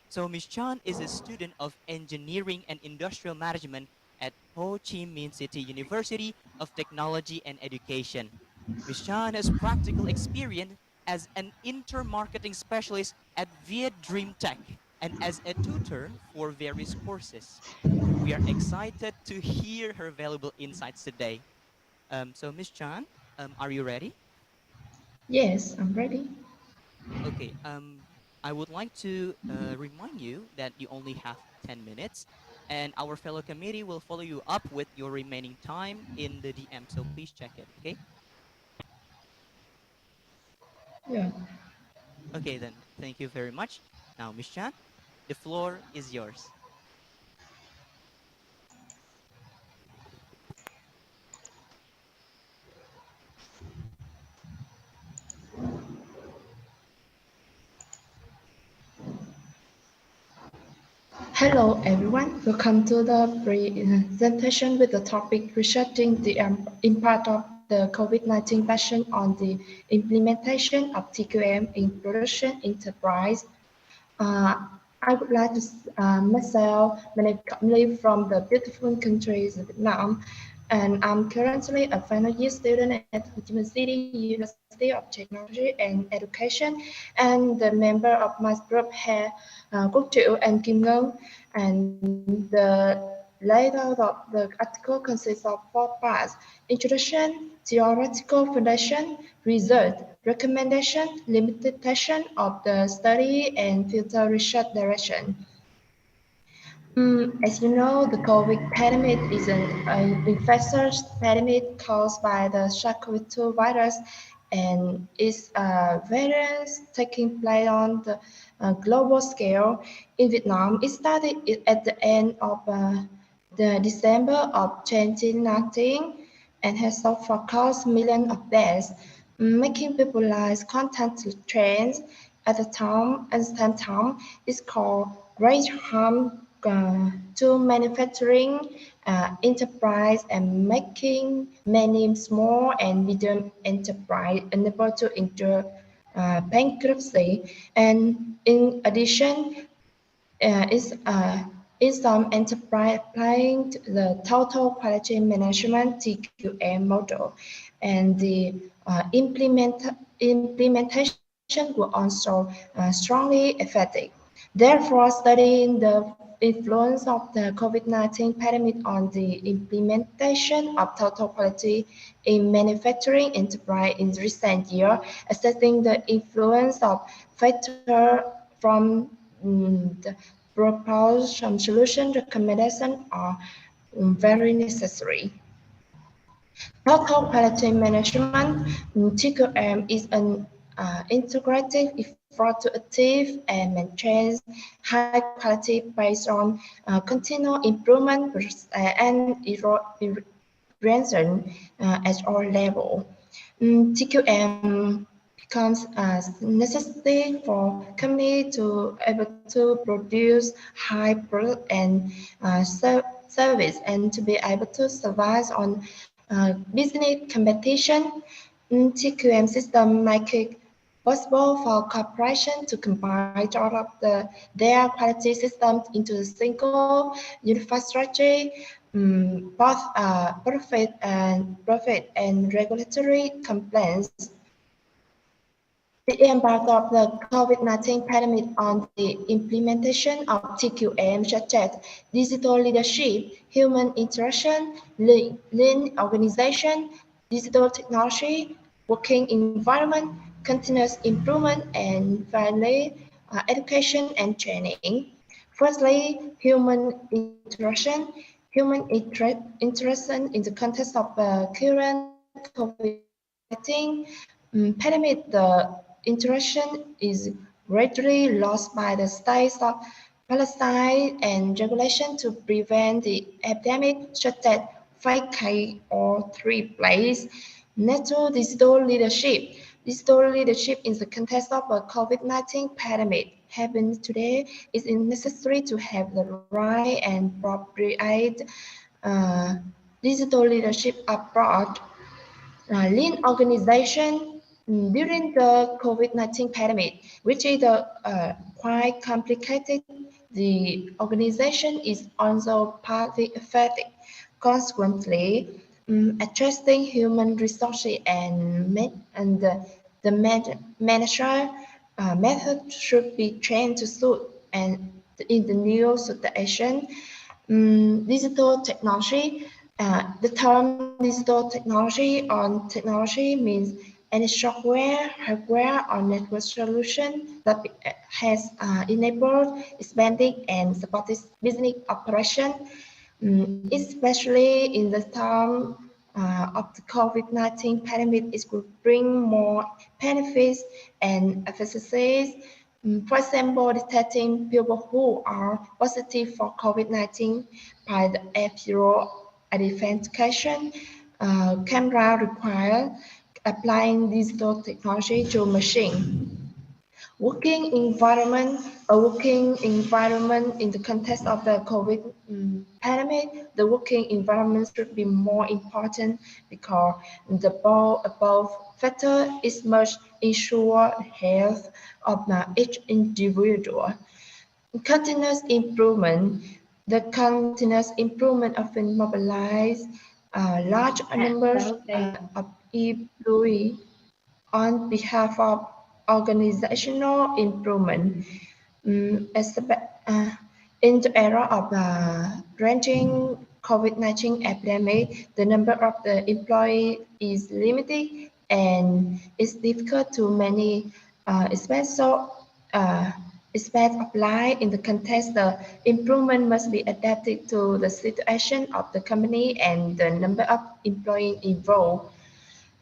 So Ms. Chan is a student of Engineering and Industrial Management at Ho Chi Minh City University of Technology and Education. Ms. Chan has practical experience as an inter-marketing specialist at Viet Dream Tech and as a tutor for various courses. We are excited to hear her valuable insights today. So, Miss Chan, are you ready? Yes, I'm ready. Okay. I would like to remind you that you only have 10 minutes, and our fellow committee will follow you up with your remaining time in the DM. So please check it. Okay. Yeah. Okay, then. Thank you very much. Now, Miss Chan, the floor is yours. Hello everyone, welcome to the presentation with the topic researching the impact of the COVID-19 patient on the implementation of TQM in production enterprise. Uh, I would like to myself, live from the beautiful country of Vietnam, and I'm currently a final year student at Ho Chi Minh City University of Technology and Education, and the member of my group here, Quốc Triệu and Kim Ngân, and the layout of the article consists of 4 parts: introduction, theoretical foundation, result, recommendation, limitation of the study, and future research direction. As you know, the COVID pandemic is an infectious pandemic caused by the SARS-CoV-2 virus, and its variants taking place on the global scale. In Vietnam, it started at the end of the December of 2019 and has so far caused millions of deaths, making popularized content trends at the time. At the same time, it's called great harm to manufacturing enterprise and making many small and medium enterprise unable to endure bankruptcy. And in addition, is some enterprise applying the total quality management TQM model, and the implementation will also strongly effective. Therefore, studying the influence of the COVID-19 pandemic on the implementation of total quality in manufacturing enterprise in recent years, assessing the influence of factors from the proposed solution recommendation are very necessary. Total quality management (TQM) is an integrated effort to achieve and maintain high quality based on continual improvement and prevention at all levels. TQM becomes necessary for companies to able to produce high product and service, and to be able to survive on business competition. TQM system make it possible for corporations to combine all of their quality systems into a single unified strategy. Both profit and regulatory compliance. The impact of the COVID-19 pandemic on the implementation of TQM, such as digital leadership, human interaction, lean organization, digital technology, working environment, continuous improvement, and finally, education and training. Firstly, human interaction. Human interaction in the context of the current COVID-19 pandemic, the interaction is greatly lost by the states of Palestine and regulation to prevent the epidemic, such as 5K or 3 place. NATO digital leadership. Digital leadership in the context of a COVID-19 pandemic happens today is necessary to have the right and appropriate digital leadership abroad. Lean organization during the COVID-19 pandemic, which is quite complicated. The organization is also partly affected. Consequently, addressing human resources and the manager method should be trained to suit and in the new situation. Digital technology. The term digital technology means any software, hardware, or network solution that has enabled, expanding, and supported business operation, especially in the time of the COVID-19 pandemic. It could bring more benefits and efficiencies. For example, detecting people who are positive for COVID-19 by the F0 identification camera required, applying digital technology to machine. A working environment in the context of the COVID pandemic, the working environment should be more important because the above factor is much ensure the health of each individual. Continuous improvement. The continuous improvement often mobilize large numbers of employees on behalf of organizational improvement. In the era of raging COVID-19 epidemic, the number of the employee is limited and it's difficult to many aspects of life. In the context, the improvement must be adapted to the situation of the company and the number of employees involved.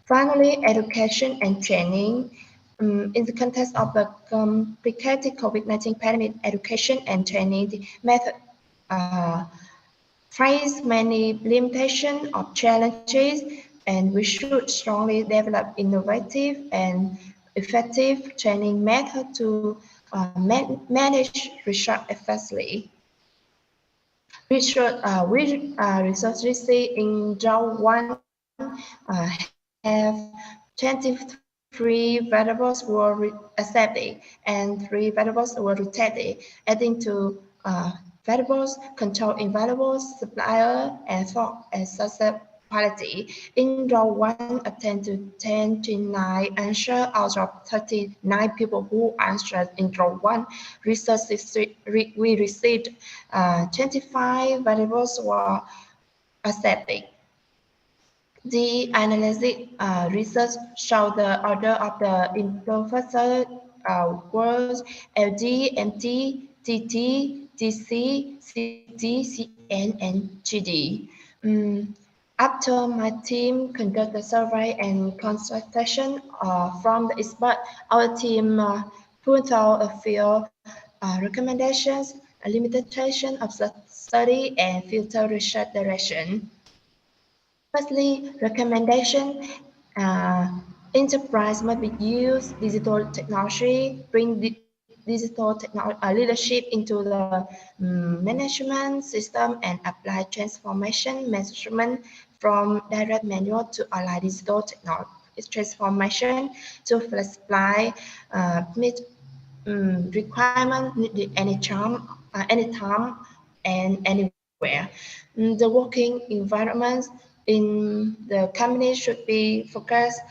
Finally, education and training. In the context of the complicated COVID-19 pandemic, education and training method face many limitations or challenges, and we should strongly develop innovative and effective training method to manage research effectively. Research in round 1 have 23 variables were accepted and 3 variables were rejected, adding to variables, control variables, supplier, and fault and susceptibility. In round 1, attend to 29 answers out of 39 people who answered in round 1. We received 25 variables were accepted. The analytic research showed the order of the improvised words LD, MT, TT, TC, CT, CN, and GD. After my team conducted the survey and consultation from the expert, our team put out a few recommendations, a limitation of the study, and future research direction. Firstly, recommendation. Enterprise must be use digital technology, bring digital leadership into the management system, and apply transformation management from direct manual to online digital technology transformation to flexible meet requirement needed anytime and anywhere. The working environment in the company should be focused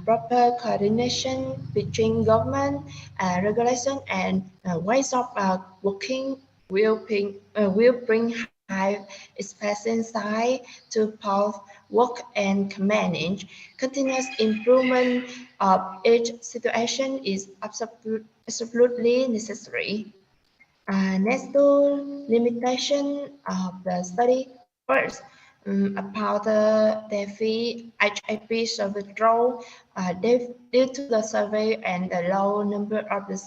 proper coordination between government, regulation, and ways of working will bring high efficiency to both work and manage. Continuous improvement of each situation is absolutely necessary. Next to limitation of the study. First, about the DeFi HIP survey draw, due to the survey and the low number of the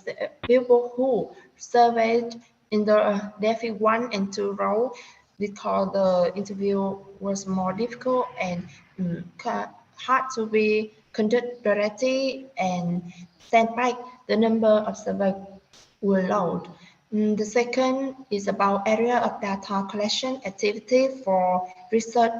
people who surveyed in the DeFi 1 and 2 row, because the interview was more difficult and hard to be conducted directly and sent back, the number of survey were low. The second is about area of data collection activity for research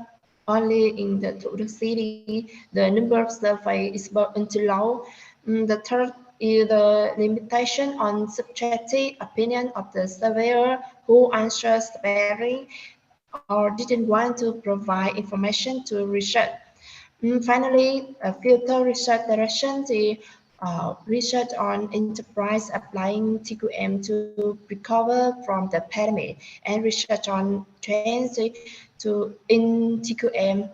only in the city. The number of survey is too low. The third is the limitation on subjective opinion of the surveyor who answers sparing or didn't want to provide information to research. Finally, a future research direction. The research on enterprise applying TQM to recover from the pandemic, and research on trends in TQM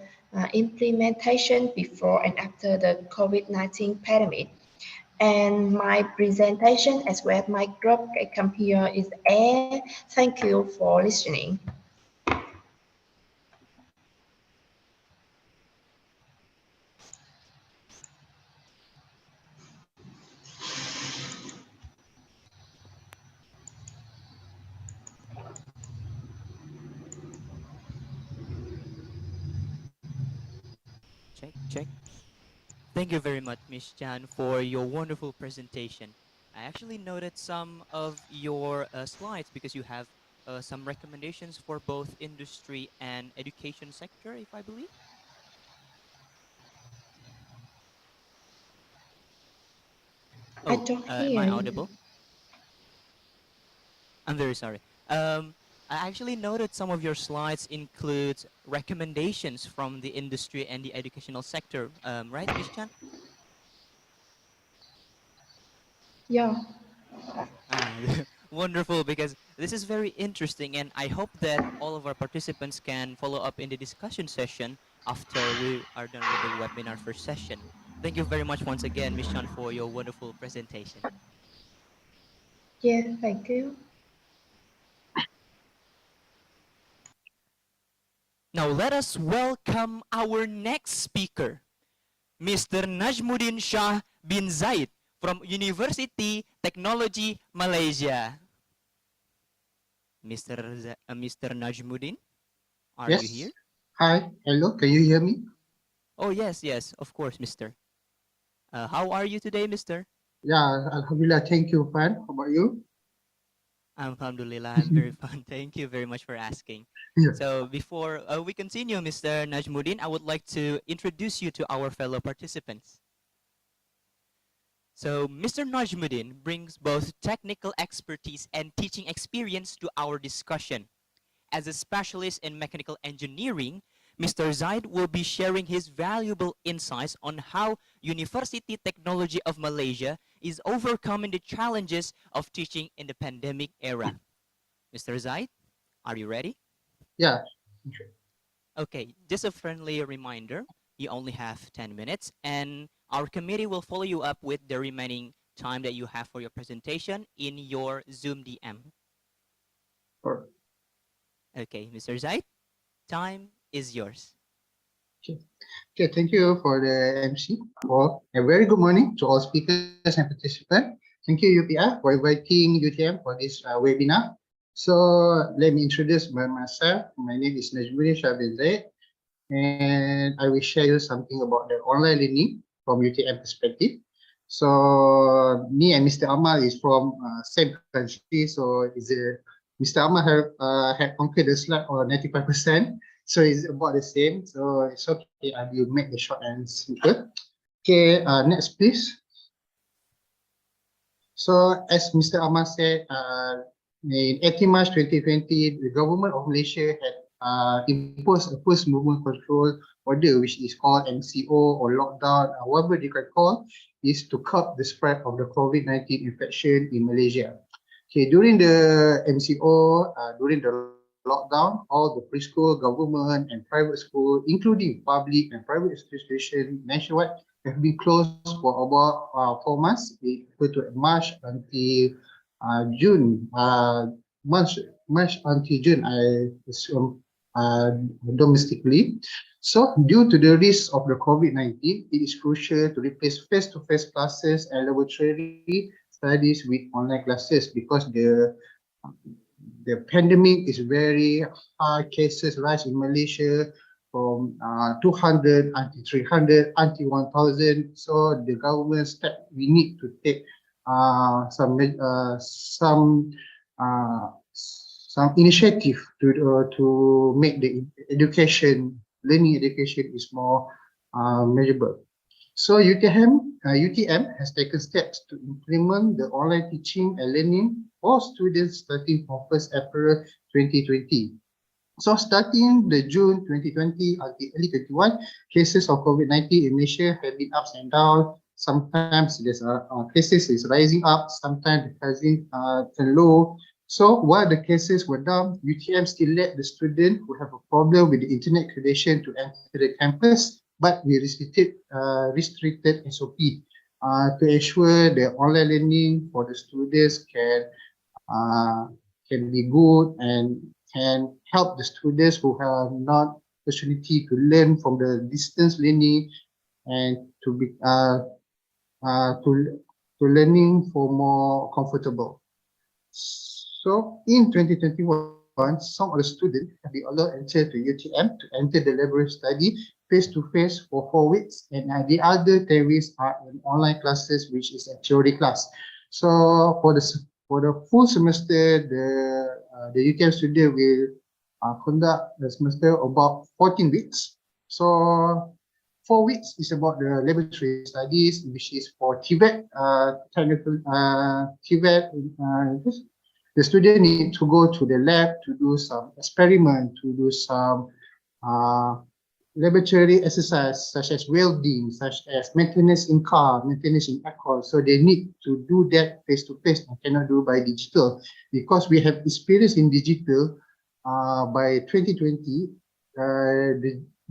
implementation before and after the COVID-19 pandemic. And my presentation as well as my group come here is A. Thank you for listening. Check, check. Thank you very much, Miss Chan, for your wonderful presentation. I actually noted some of your slides because you have some recommendations for both industry and education sector, if I believe. I Oh, don't am hear I you. audible? I'm very sorry. I actually noted some of your slides include recommendations from the industry and the educational sector, right, Miss Chan? Yeah. Ah, wonderful, because this is very interesting, and I hope that all of our participants can follow up in the discussion session after we are done with the webinar first session. Thank you very much once again, Miss Chan, for your wonderful presentation. Yeah, thank you. Now let us welcome our next speaker, Mr. Najmuddin Shah bin Zaid from University Technology Malaysia. Mr. Najmuddin, are you Yes. here? Hi. Hello. Can you hear me? Oh, yes, yes, of course, mister. How are you today, mister? Yeah. Alhamdulillah. Thank you, Fan. How about you? Alhamdulillah, I'm very fine. Thank you very much for asking. Yeah. So before we continue, Mr. Najmuddin, I would like to introduce you to our fellow participants. So Mr. Najmuddin brings both technical expertise and teaching experience to our discussion. As a specialist in mechanical engineering, Mr. Zaid will be sharing his valuable insights on how University Technology of Malaysia is overcoming the challenges of teaching in the pandemic era. Mr. Zaid, are you ready? Yeah. Okay, just a friendly reminder, you only have 10 minutes, and our committee will follow you up with the remaining time that you have for your presentation in your Zoom DM. Alright. Okay, Mr. Zaid, time is yours. Okay. Thank you for the MC. For a very good morning to all speakers and participants. Thank you, UPI, for inviting UTM for this webinar. So let me introduce myself. My name is Najmuddin Shah bin Zaid, and I will share you something about the online learning from UTM perspective. So me and Mr. Amal is from same country, so is Mr. Amal have conquered the slide on 95%, so it's about the same. So it's okay. I will make the short and simple. Okay, next please. So as Mr. Amal said, in 18 March 2020, the government of Malaysia had imposed a first movement control order, which is called MCO or lockdown, whatever they can call, is to curb the spread of the COVID-19 infection in Malaysia. Okay, during the MCO, during the lockdown, all the preschool, government and private school, including public and private institutions nationwide, have been closed for about 4 months, equal to March until June. March until June, I assume, domestically. So, due to the risk of the COVID-19, it is crucial to replace face-to-face classes and laboratory studies with online classes because the pandemic is very high. Cases rise in Malaysia from 200 until 300 until 1,000. So the government step we need to take some initiative to make the learning education is more measurable. So UTM has taken steps to implement the online teaching and learning for students starting from 1st April 2020. So starting the June 2020 until early 21, cases of COVID-19 in Malaysia have been ups and downs. Sometimes there's cases is rising up, sometimes the cases turn low. So while the cases were down, UTM still let the student who have a problem with the internet connection to enter the campus, but we restricted SOP to ensure the online learning for the students can be good and can help the students who have not opportunity to learn from the distance learning and to be to learning for more comfortable. So in 2021, some of the students have been allowed enter to UTM to enter the laboratory study face-to-face for 4 weeks, and the other 10 weeks are in online classes, which is a theory class. So for the full semester, the UTM student will conduct the semester about 14 weeks. So 4 weeks is about the laboratory studies, which is for TVET, technical TVET. The student need to go to the lab to do some experiment, to do some laboratory exercise such as welding, such as maintenance in car, maintenance in aircon. So they need to do that face to face and cannot do by digital. Because we have experience in digital, by 2020,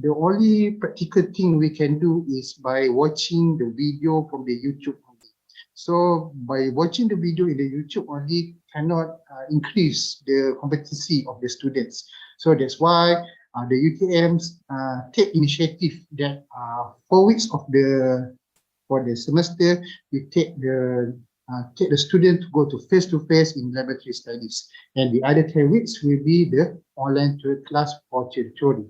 the only practical thing we can do is by watching the video from the YouTube only. So by watching the video in the YouTube only cannot increase the competency of the students. So that's why the UTMs take initiative that 4 weeks for the semester, we take the student to go to face-to-face in laboratory studies, and the other 10 weeks will be the online class for theory.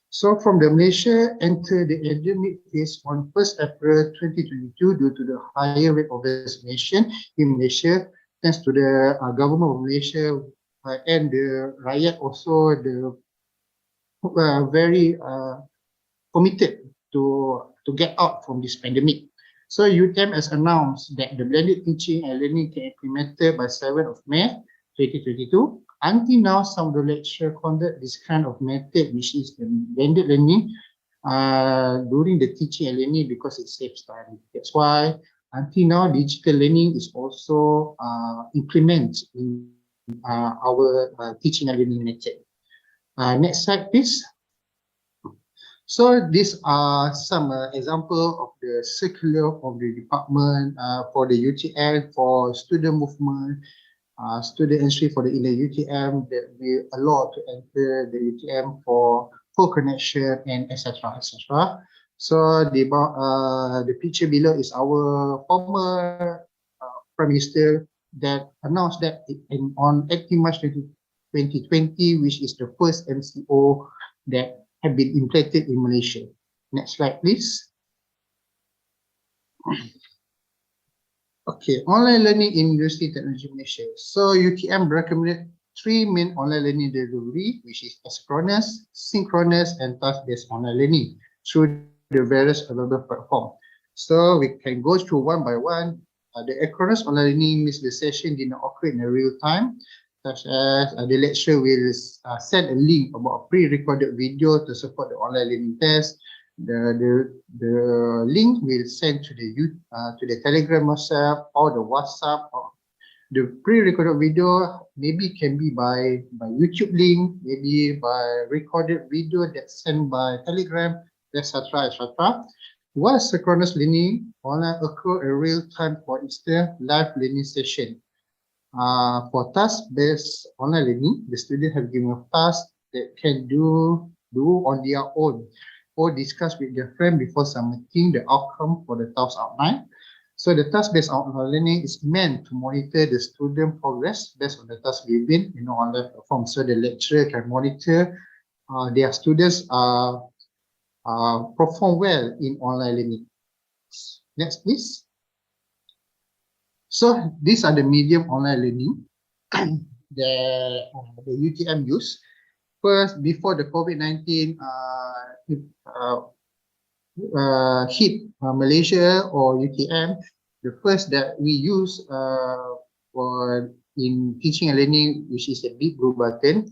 So from the Malaysia enter the endemic phase on 1st April 2022 due to the higher rate of vaccination in Malaysia, thanks to the government of Malaysia and the rakyat also very committed to get out from this pandemic. So UTM has announced that the blended teaching and learning can be implemented by 7th of May 2022. Until now, some of the lecturers conduct this kind of method, which is the blended learning during the teaching and learning because it saves time. That's why until now, digital learning is also implemented in our teaching and learning method. Next slide, please. So these are some example of the circular of the department for the UTM, for student movement, student entry for the in the UTM that we allow to enter the UTM for full connection and etc. etc. So the picture below is our former Prime Minister that announced that on 18 March 2020, which is the first MCO that have been implemented in Malaysia. Next slide, please. Okay, online learning in University Technology Malaysia. So UTM recommended 3 main online learning delivery, which is asynchronous, synchronous, and task-based online learning through the various available platforms. So we can go through one by one. The asynchronous online learning means the session did not occur in real time, such as the lecturer will send a link about a pre-recorded video to support the online learning test. The link will send to the Telegram WhatsApp or the WhatsApp. Or the pre-recorded video maybe can be by YouTube link, maybe by recorded video that's sent by Telegram, etc. etc. While synchronous learning online occur in real time, for instance, live learning session. For task-based online learning, the student have given a task that can do on their own or discuss with their friend before submitting the outcome for the task outline. So the task-based online learning is meant to monitor the student progress based on the task given in the online platform. So the lecturer can monitor their students perform well in online learning. Next, please. So these are the medium online learning that the UTM use. First, before the COVID-19 hit Malaysia or UTM, the first that we use for in teaching and learning, which is a big blue button.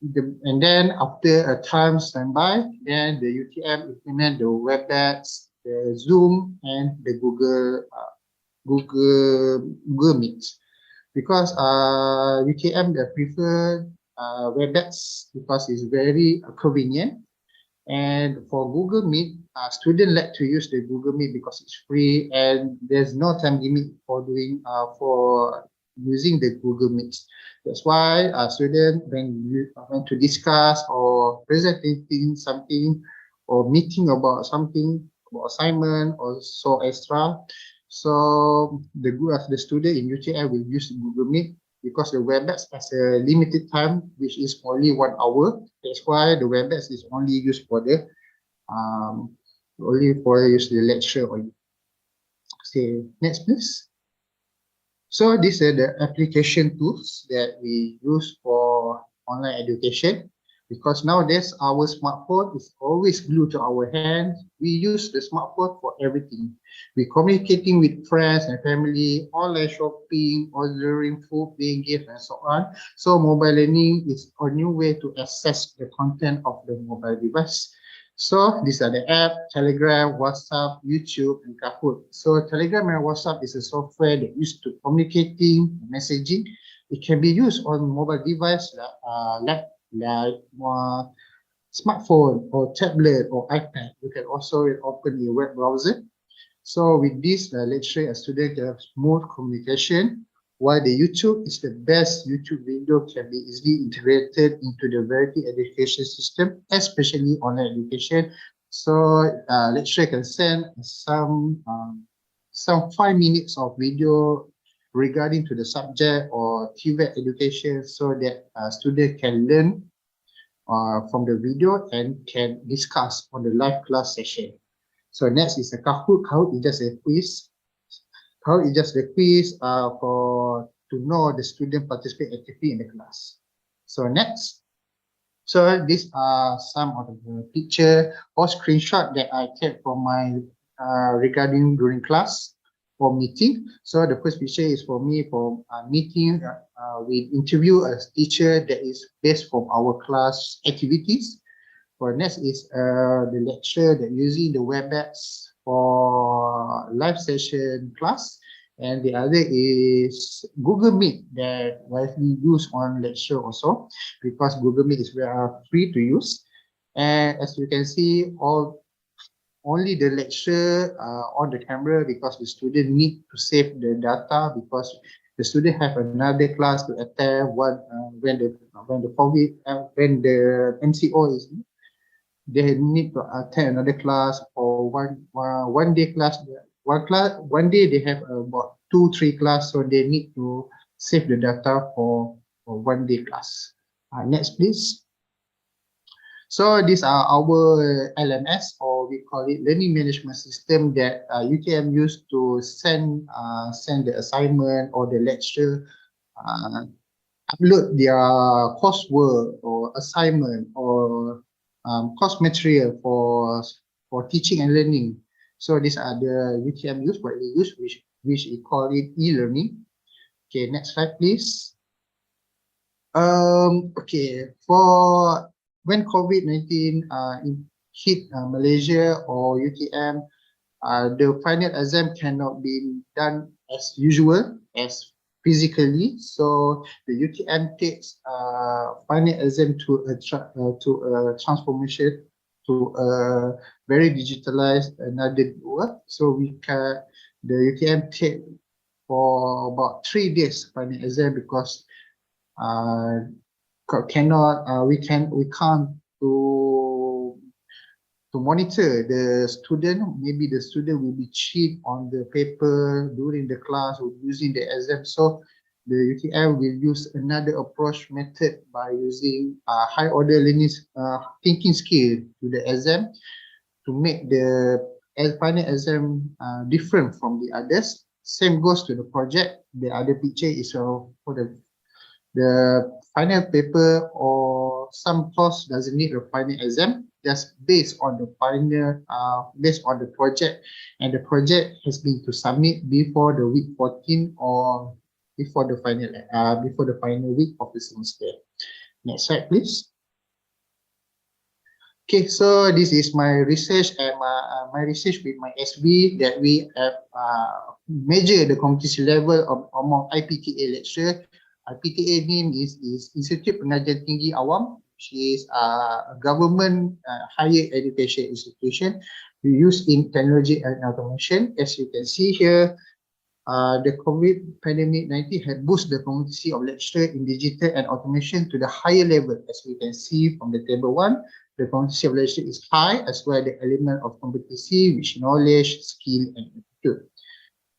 And then after a time standby, then the UTM implement the WebEx, the Zoom and the Google Meet. Because UTM they prefer WebEx because it's very convenient. And for Google Meet, students like to use the Google Meet because it's free and there's no time limit for doing for using the Google Meet. That's why students when to discuss or presenting something or meeting about something about assignment or so extra. So the student in UTM will use Google Meet because the WebEx has a limited time, which is only 1 hour. That's why the WebEx is only used for the use the lecture only. Okay, next please. So these are the application tools that we use for online education. Because nowadays our smartphone is always glued to our hands. We use the smartphone for everything. We're communicating with friends and family, online shopping, ordering food, playing games, and so on. So mobile learning is a new way to access the content of the mobile device. So these are the app, Telegram, WhatsApp, YouTube, and Kahoot. So Telegram and WhatsApp is a software that used to communicating, messaging. It can be used on mobile device like smartphone or tablet or iPad. You can also open a web browser. So with this lecture, a student can have smooth communication, while the YouTube is the best. YouTube video can be easily integrated into the variety education system, especially online education. So lecturer can send some 5 minutes of video regarding to the subject or TVET education so that student can learn from the video and can discuss on the live class session. So next is a Kahoot. Kahoot is just a quiz. Kahoot is just a quiz for to know the student participate actively in the class. So next. So these are some of the picture or screenshot that I kept from my regarding during class or meeting. So the first picture is for me for meeting. We interview a teacher that is based from our class activities. For next is the lecture that using the WebEx for live session class, and the other is Google Meet that widely used on lecture also because Google Meet is very free to use. And as you can see, only the lecture on the camera because the student need to save the data because the student have another class to attend when the COVID when the MCO is. They need to attend another class or one day class. One day they have about 2-3 class, so they need to save the data for 1 day class. Next, please. So these are our LMS, or we call it learning management system that UTM used to send the assignment or the lecture, upload their coursework or assignment or course material for teaching and learning. So these are the UTM use, what we use, which we call it e-learning. Okay, next slide, please. Okay, for when COVID-19 hit Malaysia or UTM, the final exam cannot be done as usual as physically. So the UTM takes final exam to a transformation to a very digitalized another work. So the UTM take for about 3 days final exam because we can't to monitor the student. Maybe the student will be cheat on the paper during the class or using the exam. So the UTM will use another approach method by using high order learning thinking skill to the exam to make the final exam different from the others. Same goes to the project. The other picture is for the final paper or some course doesn't need a final exam, just based on the final based on the project, and the project has been to submit before the week 14 or before the final week of the semester. Next slide, please. Okay, so this is my research and my research with my SB that we have measure the competency level of among IPTA lecturer. IPTA name is Institute Pengajian Tinggi Awam, which is a government higher education institution used in technology and automation. As you can see here, the COVID pandemic 19 had boosted the competency of lecturer in digital and automation to the higher level. As we can see from the table 1, the competency of lecturer is high, as well as the element of competency, which knowledge, skill, and attitude.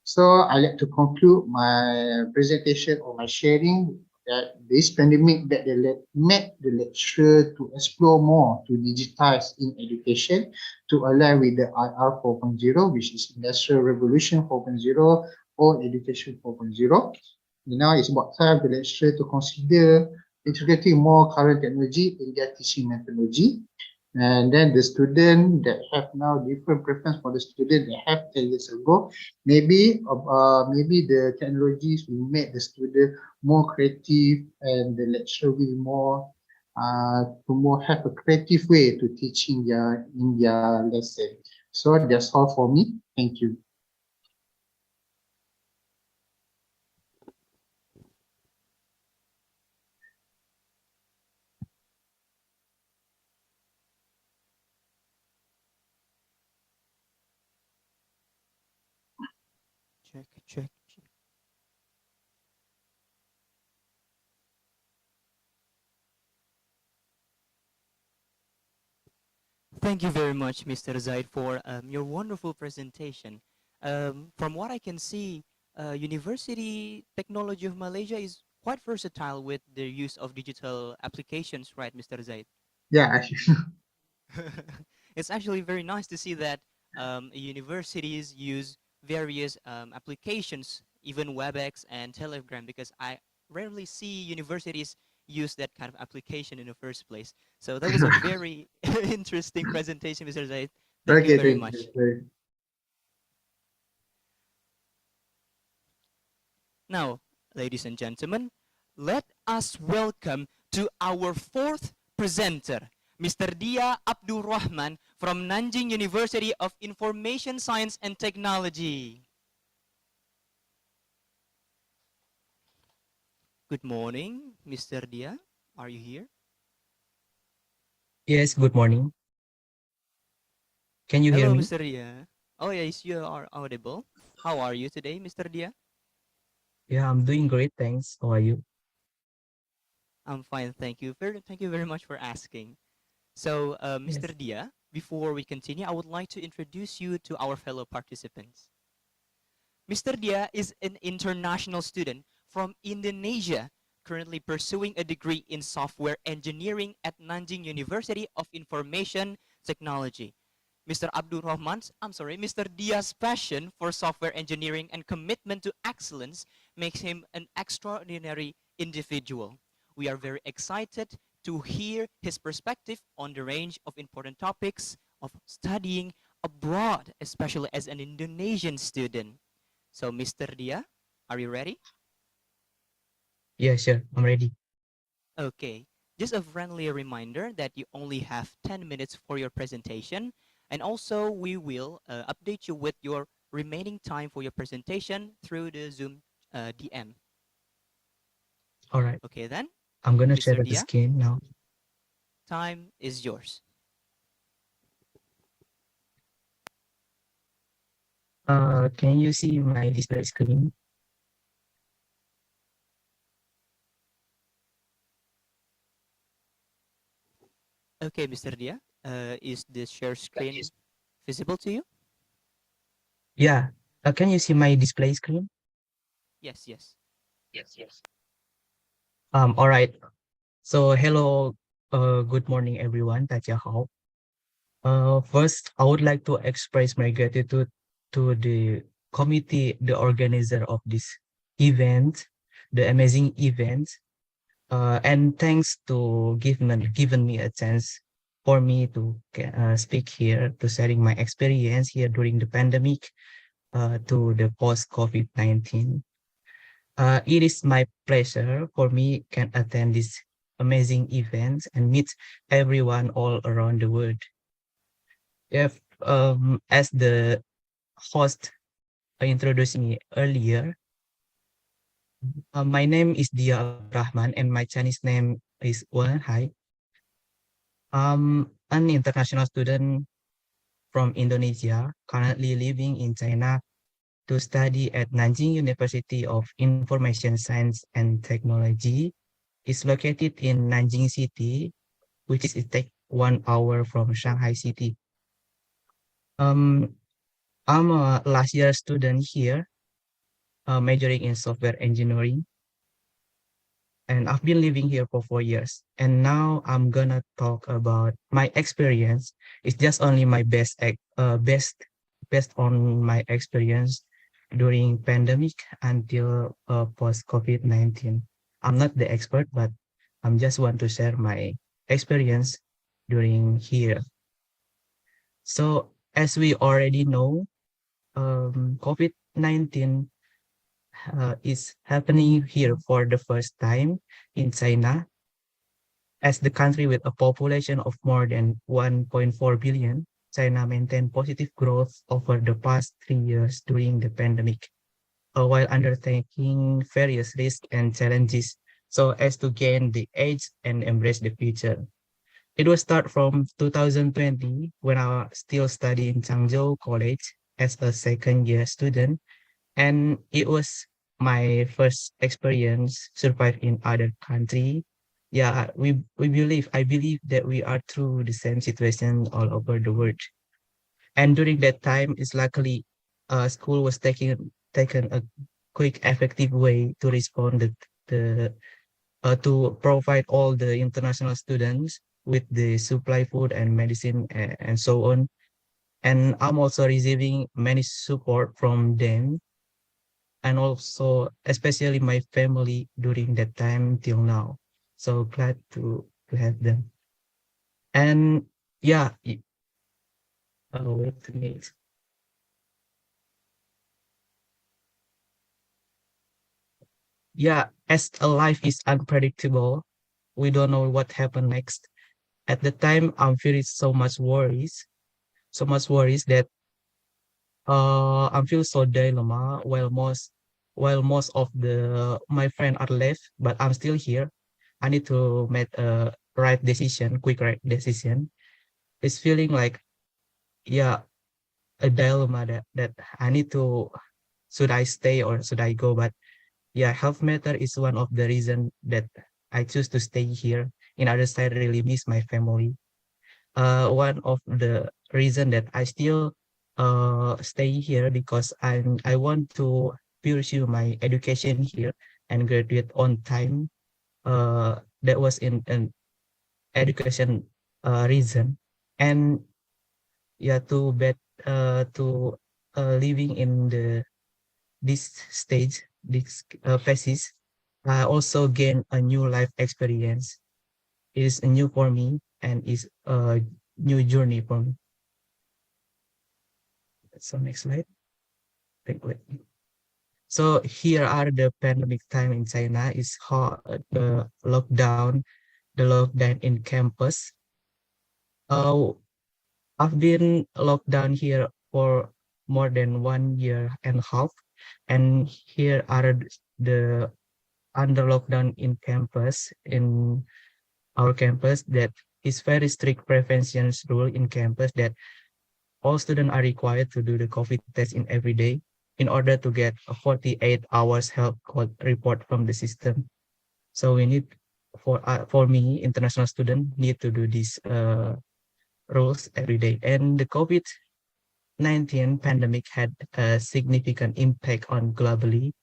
So I like to conclude my presentation or my sharing that this pandemic that made the lecturer to explore more, to digitize in education, to align with the IR 4.0, which is Industrial Revolution 4.0 or Education 4.0. Now it's about time the lecturer to consider integrating more current technology in their teaching methodology. And then the student that have now different preference for the student that have 10 years ago, maybe the technologies will make the student more creative and the lecturer will more have a creative way to teaching in their lesson. So that's all for me. Thank you. Check. Thank you very much, Mr. Zaid, for your wonderful presentation. From what I can see, University Technology of Malaysia is quite versatile with the use of digital applications, right, Mr. Zaid? Yeah, It's actually very nice to see that universities use various applications, even WebEx and Telegram, because I rarely see universities use that kind of application in the first place. So that was a very interesting presentation, Mr. Zaid. Thank you Okay, very thank much. you. Now, ladies and gentlemen, let us welcome to our fourth presenter, Mr. Dia Abdul Rahman from Nanjing University of Information Science and Technology. Good morning, Mr. Dia. Are you here? Yes, good morning. Can you hear Hello, me? Mr. Dia. Oh, yes, you are audible. How are you today, Mr. Dia? Yeah, I'm doing great, thanks. How are you? I'm fine, thank you. Thank you very much for asking. So, Yes. Mr. Dia, before we continue, I would like to introduce you to our fellow participants. Mr. Dia is an international student from Indonesia, currently pursuing a degree in software engineering at Nanjing University of Information Technology. Mr. Dia's passion for software engineering and commitment to excellence makes him an extraordinary individual. We are very excited to hear his perspective on the range of important topics of studying abroad, especially as an Indonesian student. So, Mr. Dia, are you ready? Yeah, sure, I'm ready. Okay, just a friendly reminder that you only have 10 minutes for your presentation, and also we will update you with your remaining time for your presentation through the Zoom DM. All right. Okay then, I'm gonna share Mr. the Dia, screen now. time is yours. Can you see my display screen? Okay, Mr. Dia, is the share screen visible to you? Yeah. Can you see my display screen? Yes, yes. Yes. All right. So hello, good morning, everyone. 大家好. First, I would like to express my gratitude to the committee, the organizer of this event, the amazing event, and thanks to given me a chance for me to speak here, to sharing my experience here during the pandemic, to the post-COVID-19. It is my pleasure for me can attend this amazing events and meet everyone all around the world. If as the host introduced me earlier, my name is Dia Abdurrahman and my Chinese name is Wen Hai. I'm an international student from Indonesia, currently living in China to study at Nanjing University of Information Science and Technology. It's located in Nanjing City, which is it take 1 hour from Shanghai City. I'm a last year student here, majoring in software engineering, and I've been living here for 4 years. And now I'm gonna talk about my experience. It's just only my based on my experience during pandemic until post COVID-19. I'm not the expert, but I'm just want to share my experience during here. So as we already know, COVID-19 is happening here for the first time in China. As the country with a population of more than 1.4 billion, China maintained positive growth over the past 3 years during the pandemic, while undertaking various risks and challenges so as to gain the edge and embrace the future. It was start from 2020 when I still study in Changzhou College as a second year student, and it was my first experience survive in other country. Yeah, I believe that we are through the same situation all over the world. And during that time, it's luckily school was taken a quick, effective way to respond the to provide all the international students with the supply food and medicine and so on. And I'm also receiving many support from them, and also especially my family during that time till now. So glad to have them. And yeah, wait a minute. Yeah, as a life is unpredictable, we don't know what happened next. At the time, I'm feeling so much worries that I'm feel so dilemma while most of the my friend are left, but I'm still here. I need to make a quick right decision. It's feeling like, yeah, a dilemma that I need to, should I stay or should I go? But yeah, health matter is one of the reason that I choose to stay here. In other side, really miss my family. One of the reason that I still stay here because I want to pursue my education here and graduate on time. That was in an education reason. And yeah, to living in this stage, this phases, I also gain a new life experience. It is new for me and is a new journey for me. So next slide. Wait. So here are the pandemic time in China is how the lockdown in campus. I've been locked down here for more than 1 year and a half, and here are the under lockdown in campus in our campus that is very strict prevention rule in campus that all students are required to do the COVID test in every day in order to get a 48 hours health report from the system. So we need for me, international student need to do these rules every day. And the COVID-19 pandemic had a significant impact on globally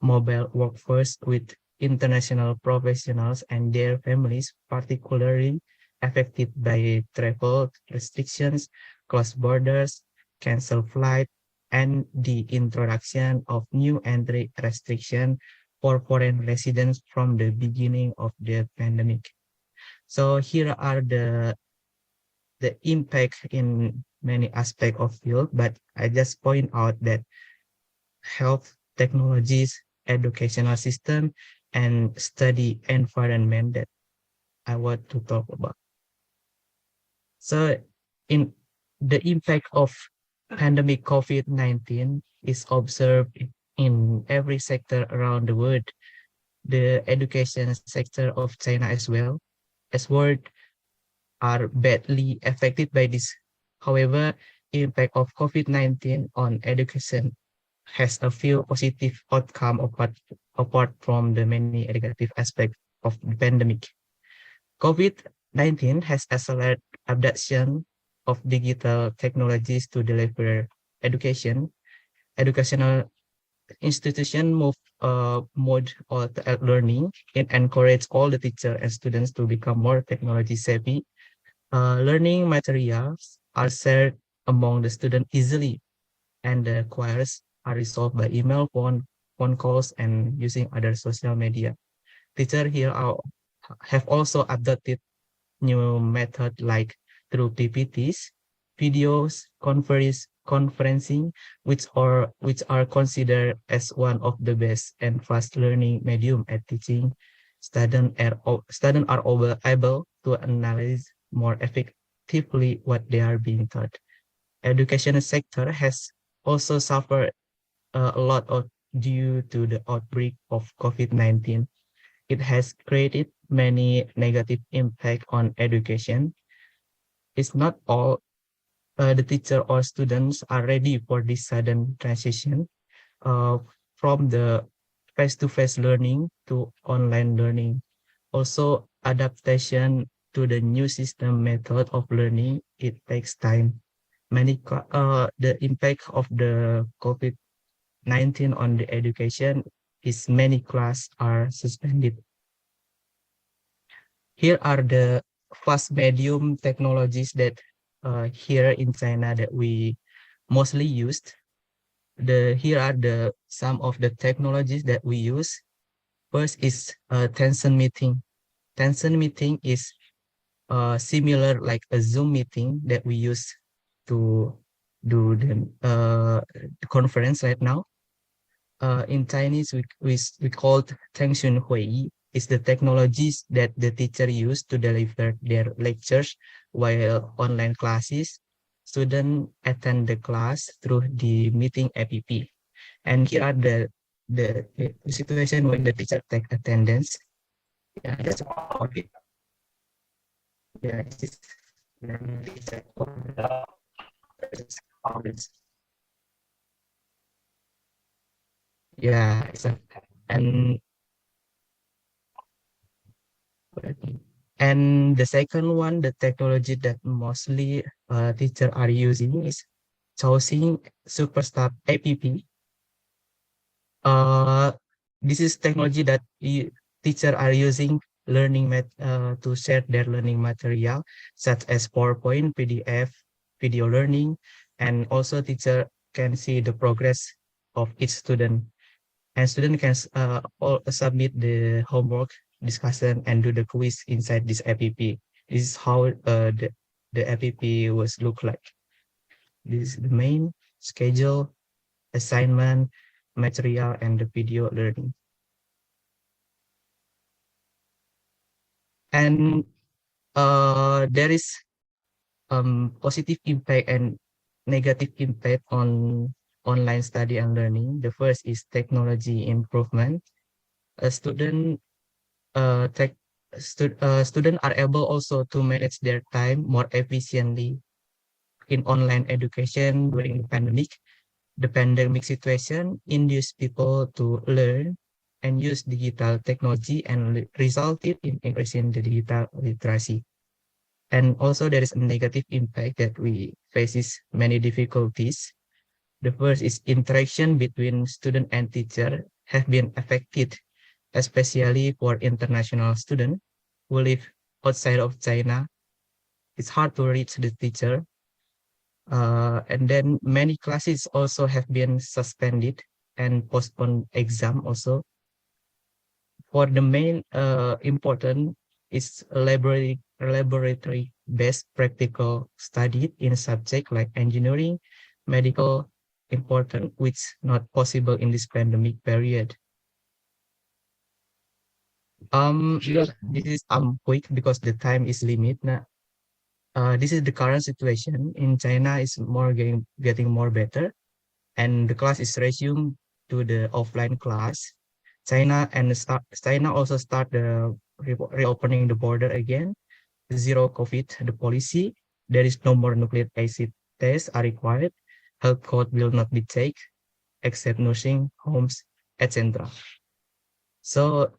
mobile workforce with international professionals and their families particularly affected by travel restrictions, closed borders, canceled flight, and the introduction of new entry restriction for foreign residents from the beginning of the pandemic. So here are the impact in many aspects of field, but I just point out that health technologies, educational system, and study environment that I want to talk about. So in the impact of pandemic COVID-19 is observed in every sector around the world, the education sector of China as well, as world are badly affected by this. However, impact of COVID-19 on education has a few positive outcome apart from the many negative aspects of the pandemic. COVID-19 has accelerated adoption of digital technologies to deliver education. Educational institution move mode or learning and encourage all the teachers and students to become more technology savvy. Learning materials are shared among the students easily, and the queries are resolved by email, phone calls, and using other social media. Teachers here have also adopted new method like through PPTs, videos, conferencing, which are considered as one of the best and fast learning medium at teaching. Students are able to analyze more effectively what they are being taught. Education sector has also suffered a lot of due to the outbreak of COVID-19. It has created many negative impact on education. It's not all the teacher or students are ready for this sudden transition uh, from the face-to-face learning to online learning. Also, adaptation to the new system method of learning, it takes time. The impact of the COVID-19 on the education is many classes are suspended. Here are the fast medium technologies that here in China that we mostly used. Here are some of the technologies that we use. First is Tencent meeting. Tencent meeting is similar like a Zoom meeting that we use to do the conference right now. In Chinese, we called Tengxun Hui is the technologies that the teacher use to deliver their lectures while online classes. Students attend the class through the meeting app. And here are the situation when the teacher take attendance. Yeah, that's about it. Yeah, this is when the teacher yeah, and and the second one, the technology that mostly teachers are using is choosing Superstar app. Uh, this is technology that teachers are using to share their learning material, such as PowerPoint, PDF, video learning, and also teacher can see the progress of each student. And student can submit the homework, discussion, and do the quiz inside this app. This is how the app was look like. This is the main schedule, assignment, material, and the video learning. And there is positive impact and negative impact on online study and learning. The first is technology improvement. A student students are able also to manage their time more efficiently in online education during the pandemic. The pandemic situation induced people to learn and use digital technology and resulted in increasing the digital literacy. And also there is a negative impact that we faces many difficulties. The first is interaction between student and teacher have been affected, especially for international students who live outside of China. It's hard to reach the teacher. And then many classes also have been suspended and postponed exam also. For the main important is laboratory based practical study in subject like engineering, medical, important, which not possible in this pandemic period. Yeah, this is quick because the time is limit. This is the current situation in China is getting more better, and the class is resumed to the offline class. China also start the reopening the border again. Zero COVID, the policy. There is no more nucleic acid tests are required. Health code will not be taken except nursing homes, etc. So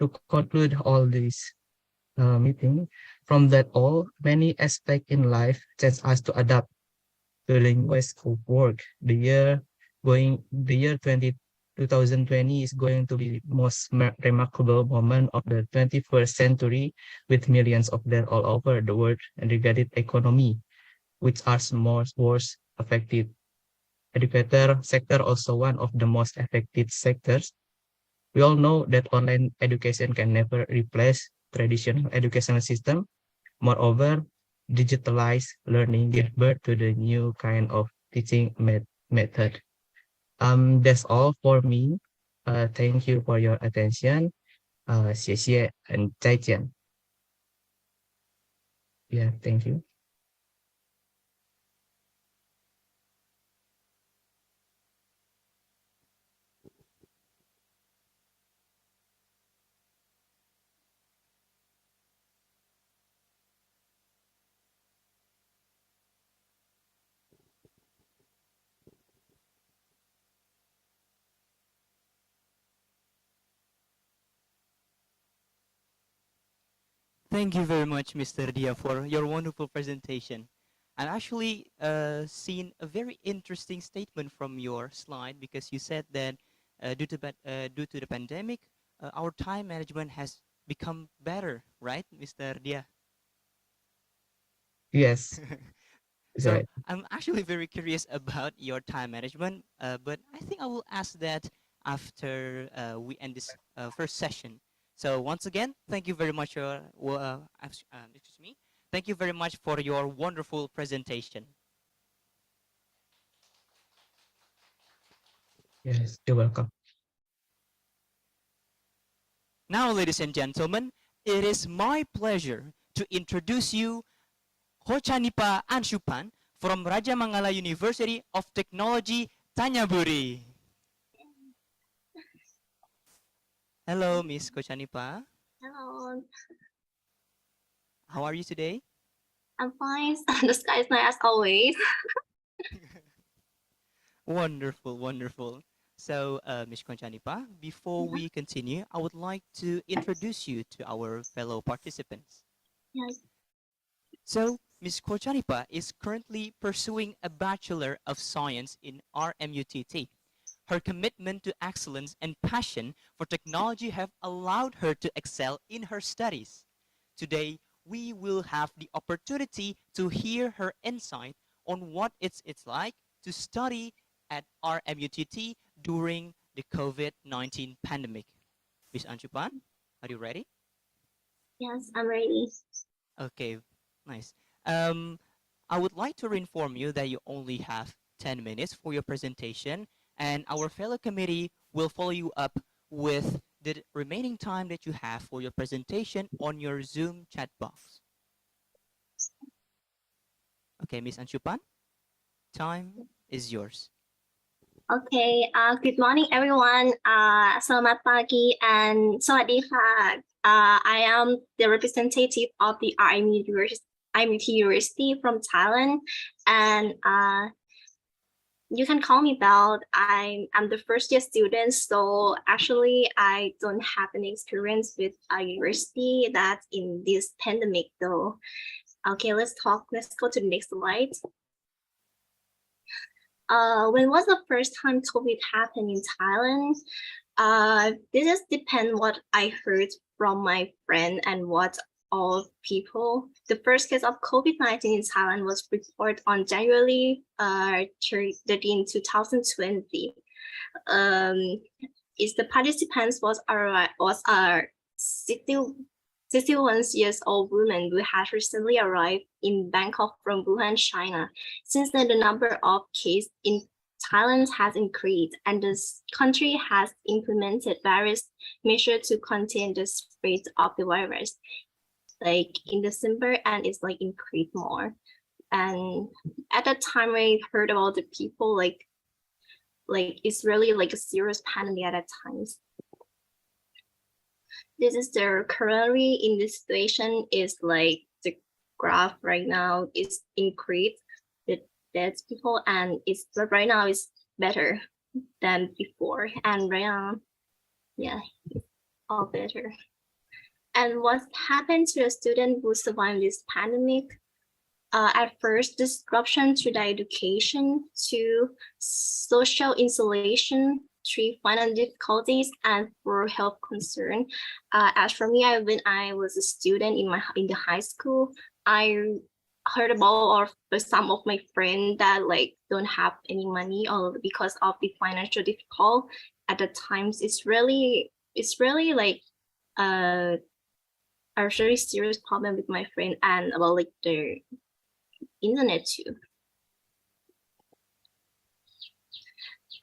to conclude all this meeting, from that all many aspects in life change us to adapt to the new ways of work. The year 2020 is going to be most remarkable moment of the 21st century with millions of deaths all over the world and regarded economy, which are most worst affected. Educator sector also one of the most affected sectors. We all know that online education can never replace traditional educational system. Moreover, digitalized learning gives birth to the new kind of teaching method. That's all for me. Thank you for your attention. 谢谢 and 再见. Yeah, thank you. Thank you very much, Mr. Dia, for your wonderful presentation. I'm actually seeing a very interesting statement from your slide because you said that due to the pandemic, our time management has become better, right, Mr. Dia? Yes, is So right. I'm actually very curious about your time management, but I think I will ask that after we end this first session. So once again, thank you very much. Excuse me. Thank you very much for your wonderful presentation. Yes, you're welcome. Now, ladies and gentlemen, it is my pleasure to introduce you Hochanipa Anshupan from Raja Mangala University of Technology, Tanyaburi. Hello, Miss Kochanipa. Hello, How are you today? I'm fine. The sky is nice as always. Wonderful, wonderful. So, Ms. Konchanipa, before we continue, I would like to introduce you to our fellow participants. Yes. So, Ms. Konchanipa is currently pursuing a Bachelor of Science in RMUTT. Her commitment to excellence and passion for technology have allowed her to excel in her studies. Today, we will have the opportunity to hear her insight on what it's like to study at RMUTT during the COVID-19 pandemic. Ms. Anshupan, are you ready? Yes, I'm ready. Okay, nice. I would like to inform you that you only have 10 minutes for your presentation, and our fellow committee will follow you up with the remaining time that you have for your presentation on your Zoom chat box. Okay, Ms. Anshupan, time is yours. Okay, good morning everyone. Selamat pagi and sawadee ka. I am the representative of the RMUT University from Thailand, and you can call me Belle. I'm the first year student, so actually I don't have any experience with a university that's in this pandemic though. Okay, let's go to the next slide. When was the first time COVID happened in Thailand? This just depends what I heard from my friend and what all people. The first case of COVID-19 in Thailand was reported on January 13, 2020. Is the participants was 61 years old woman who has recently arrived in Bangkok from Wuhan, China. Since then, the number of cases in Thailand has increased, and this country has implemented various measures to contain the spread of the virus. Like in December, and it's like increased more. And at that time, I heard about the people like it's really like a serious pandemic at that times. This is the currently in this situation is like the graph right now is increased the dead people, and it's but right now it's better than before, and right now, yeah, it's all better. And what happened to the student who survived this pandemic? At first, disruption to their education, to social isolation, to financial difficulties, and for health concern. As for me, when I was a student in the high school, I heard about or some of my friends that like don't have any money or because of the financial difficult. At the times, it's really like a very serious problem with my friend and about like the internet too.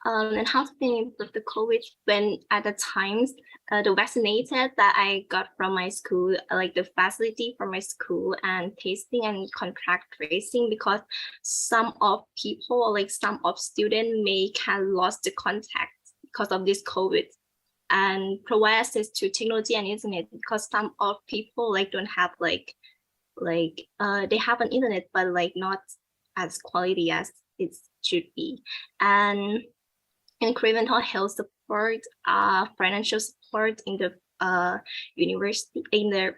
And how to deal with the COVID when at the times the vaccinated that I got from my school, like the facility from my school and testing and contact tracing, because some of people, like some of students may have lost the contact because of this COVID, and provide access to technology and internet because some of people like don't have like they have an internet but like not as quality as it should be, and incremental health support, financial support in the university in the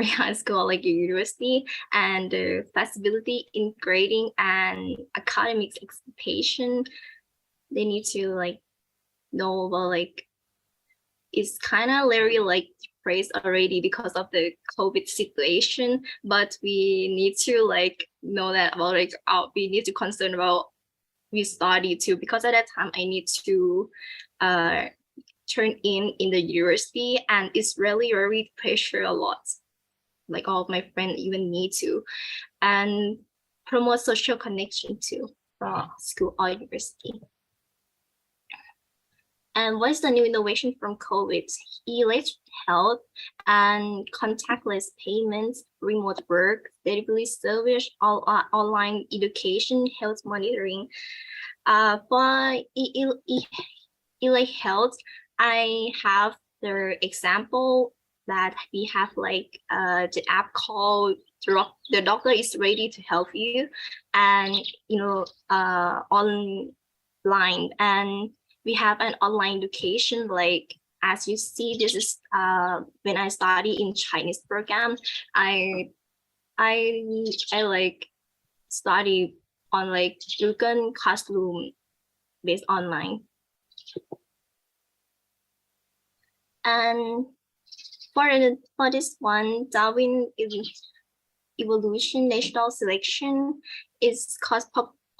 high school like university, and flexibility in grading and academic expectation. They need to like know about like it's kind of very like depressed already because of the COVID situation, but we need to like know that about like we need to concern about we study too, because at that time I need to turn in the university, and it's really very pressure a lot, like all of my friends even need to, and promote social connection too from school or university. And what is the new innovation from COVID? Health and contactless payments, remote work, delivery service, online education, health monitoring. For health, I have the example that we have like the app called the doctor is ready to help you, and online, and we have an online education. Like as you see, this is when I study in Chinese program, I like study on like Google Classroom based online. And for this one, Darwin evolution natural selection is cause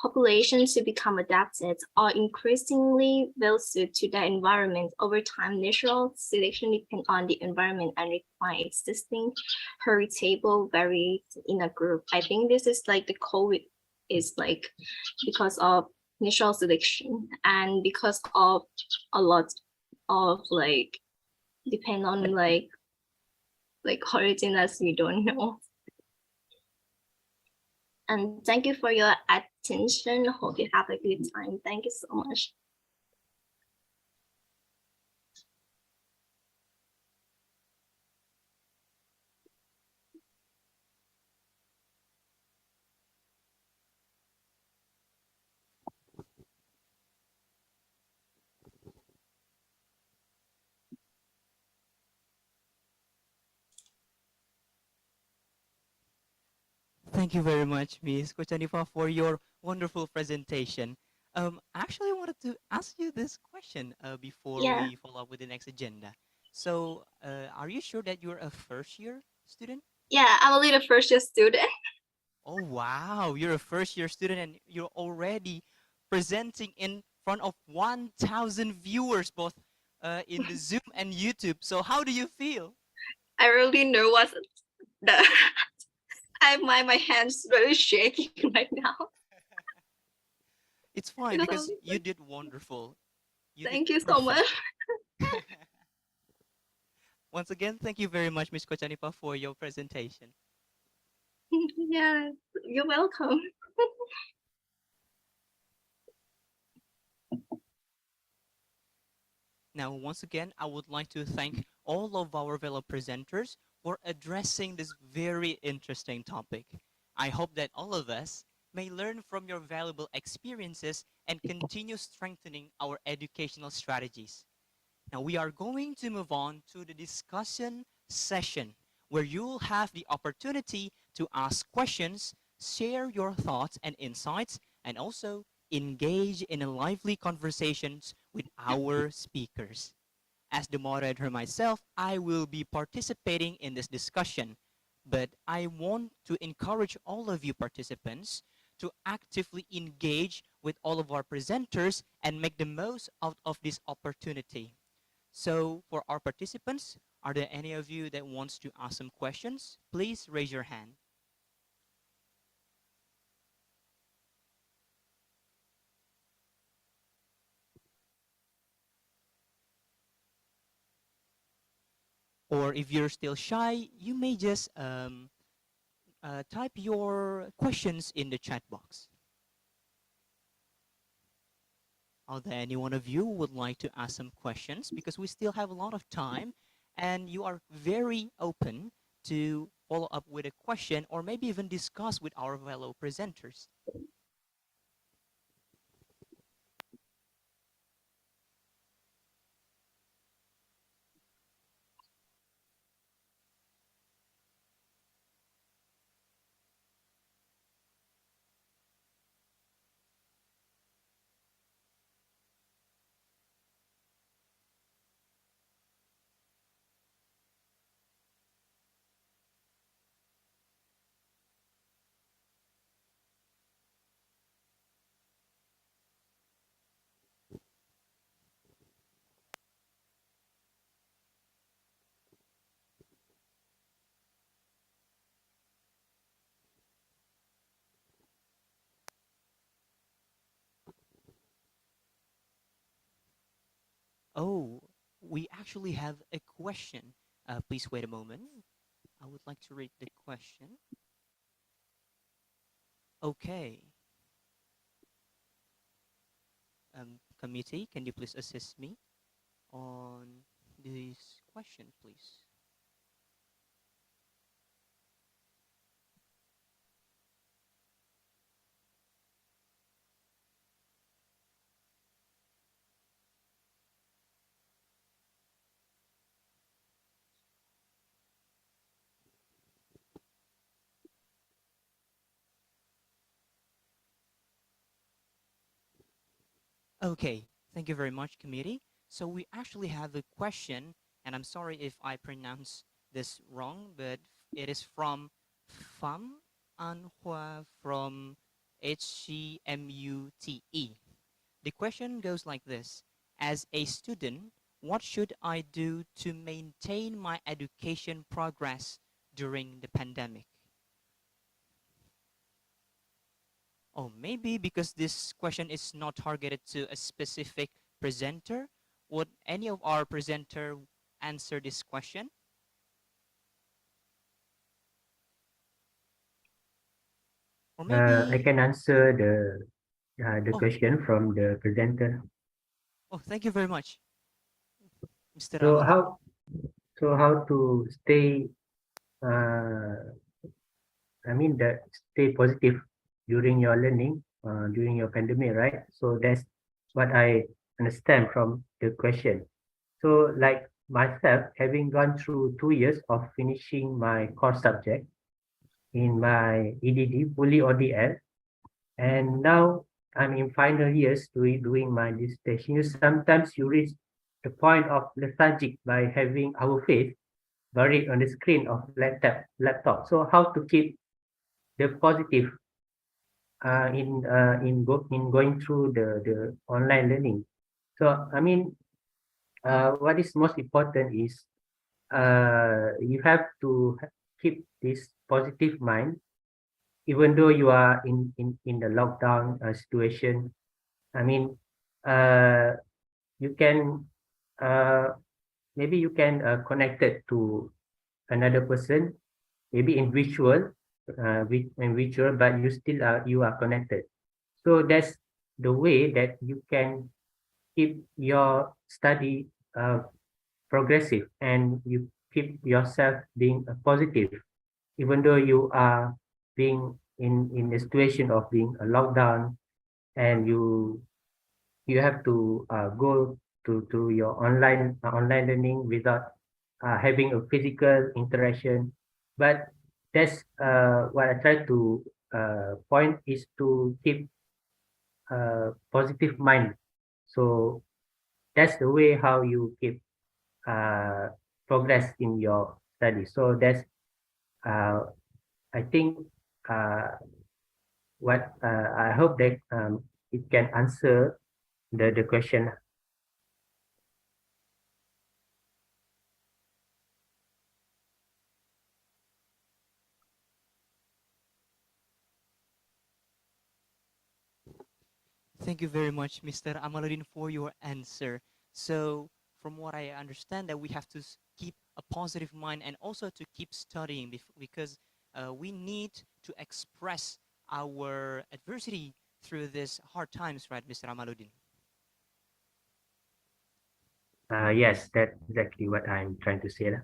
populations to become adapted or increasingly well suited to the environment. Over time, natural selection depends on the environment and require existing heritable variants in a group. I think this is like the COVID is like because of natural selection and because of a lot of like depend on like origin as we don't know. And thank you for your attention. Hope you have a good time. Thank you so much. Thank you very much, Ms. Kochanifa, for your wonderful presentation. I actually wanted to ask you this question before Yeah. we follow up with the next agenda. So, are you sure that you're a first year student? Yeah, I'm a little first year student. Oh, wow. You're a first year student and you're already presenting in front of 1,000 viewers, both in the Zoom and YouTube. So, how do you feel? I really know what's the my hands really shaking right now. It's fine because you did wonderful. Thank you so much. Once again, thank you very much, Ms. Kochanipa, for your presentation. Yeah, you're welcome. Now, once again, I would like to thank all of our fellow presenters for addressing this very interesting topic. I hope that all of us may learn from your valuable experiences and continue strengthening our educational strategies. Now, we are going to move on to the discussion session where you'll have the opportunity to ask questions, share your thoughts and insights, and also engage in a lively conversations with our speakers. As the moderator myself, I will be participating in this discussion, but I want to encourage all of you participants to actively engage with all of our presenters and make the most out of this opportunity. So for our participants, are there any of you that wants to ask some questions? Please raise your hand. Or if you're still shy, you may just type your questions in the chat box. Are there any one of you who would like to ask some questions? Because we still have a lot of time and you are very open to follow up with a question or maybe even discuss with our fellow presenters. Oh, we actually have a question. Please wait a moment. I would like to read the question. Okay. Committee, can you please assist me on this question, please? Okay, thank you very much, committee. So we actually have a question, and I'm sorry if I pronounce this wrong, but it is from Pham Anhua from HCMUTE. The question goes like this. As a student, what should I do to maintain my education progress during the pandemic? Oh, maybe because this question is not targeted to a specific presenter. Would any of our presenter answer this question? Or maybe... I can answer the Oh. question from the presenter. Oh, thank you very much, Mr. So Rahman. how to stay I mean that stay positive during your learning during your pandemic, right? So that's what I understand from the question. So like myself, having gone through 2 years of finishing my core subject in my EDD, fully ODL, and now I'm in final years doing my dissertation. Sometimes you reach the point of lethargic by having our face buried on the screen of laptop. So how to keep the positive in going through the online learning? So I mean, what is most important is you have to keep this positive mind even though you are in the lockdown situation. I mean, you can maybe you can connect it to another person, maybe in virtual, but you are connected. So that's the way that you can keep your study progressive, and you keep yourself being positive, even though you are being in a situation of being a lockdown, and you have to go to your online learning without having a physical interaction. But that's what I try to point is to keep positive mind. So that's the way how you keep uh, progress in your study. So that's uh, I think what I hope that it can answer the question. Thank you very much, Mr. Amaluddin, for your answer. So, from what I understand, that we have to keep a positive mind and also to keep studying because we need to express our adversity through these hard times, right, Mr. Amaluddin? Yes, that's exactly what I'm trying to say.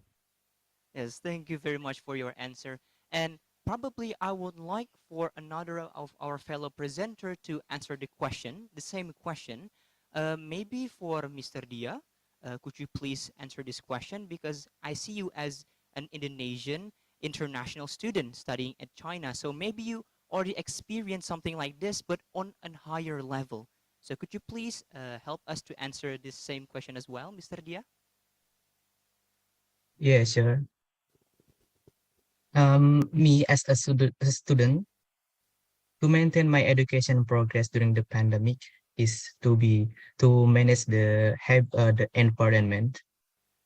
Yes, thank you very much for your answer. And probably I would like for another of our fellow presenter to answer the question, the same question. Maybe for Mr. Dia, could you please answer this question? Because I see you as an Indonesian international student studying at China. So maybe you already experienced something like this, but on a higher level. So could you please help us to answer this same question as well, Mr. Dia? Yeah, sure. Me as a student, to maintain my education progress during the pandemic is to manage the environment.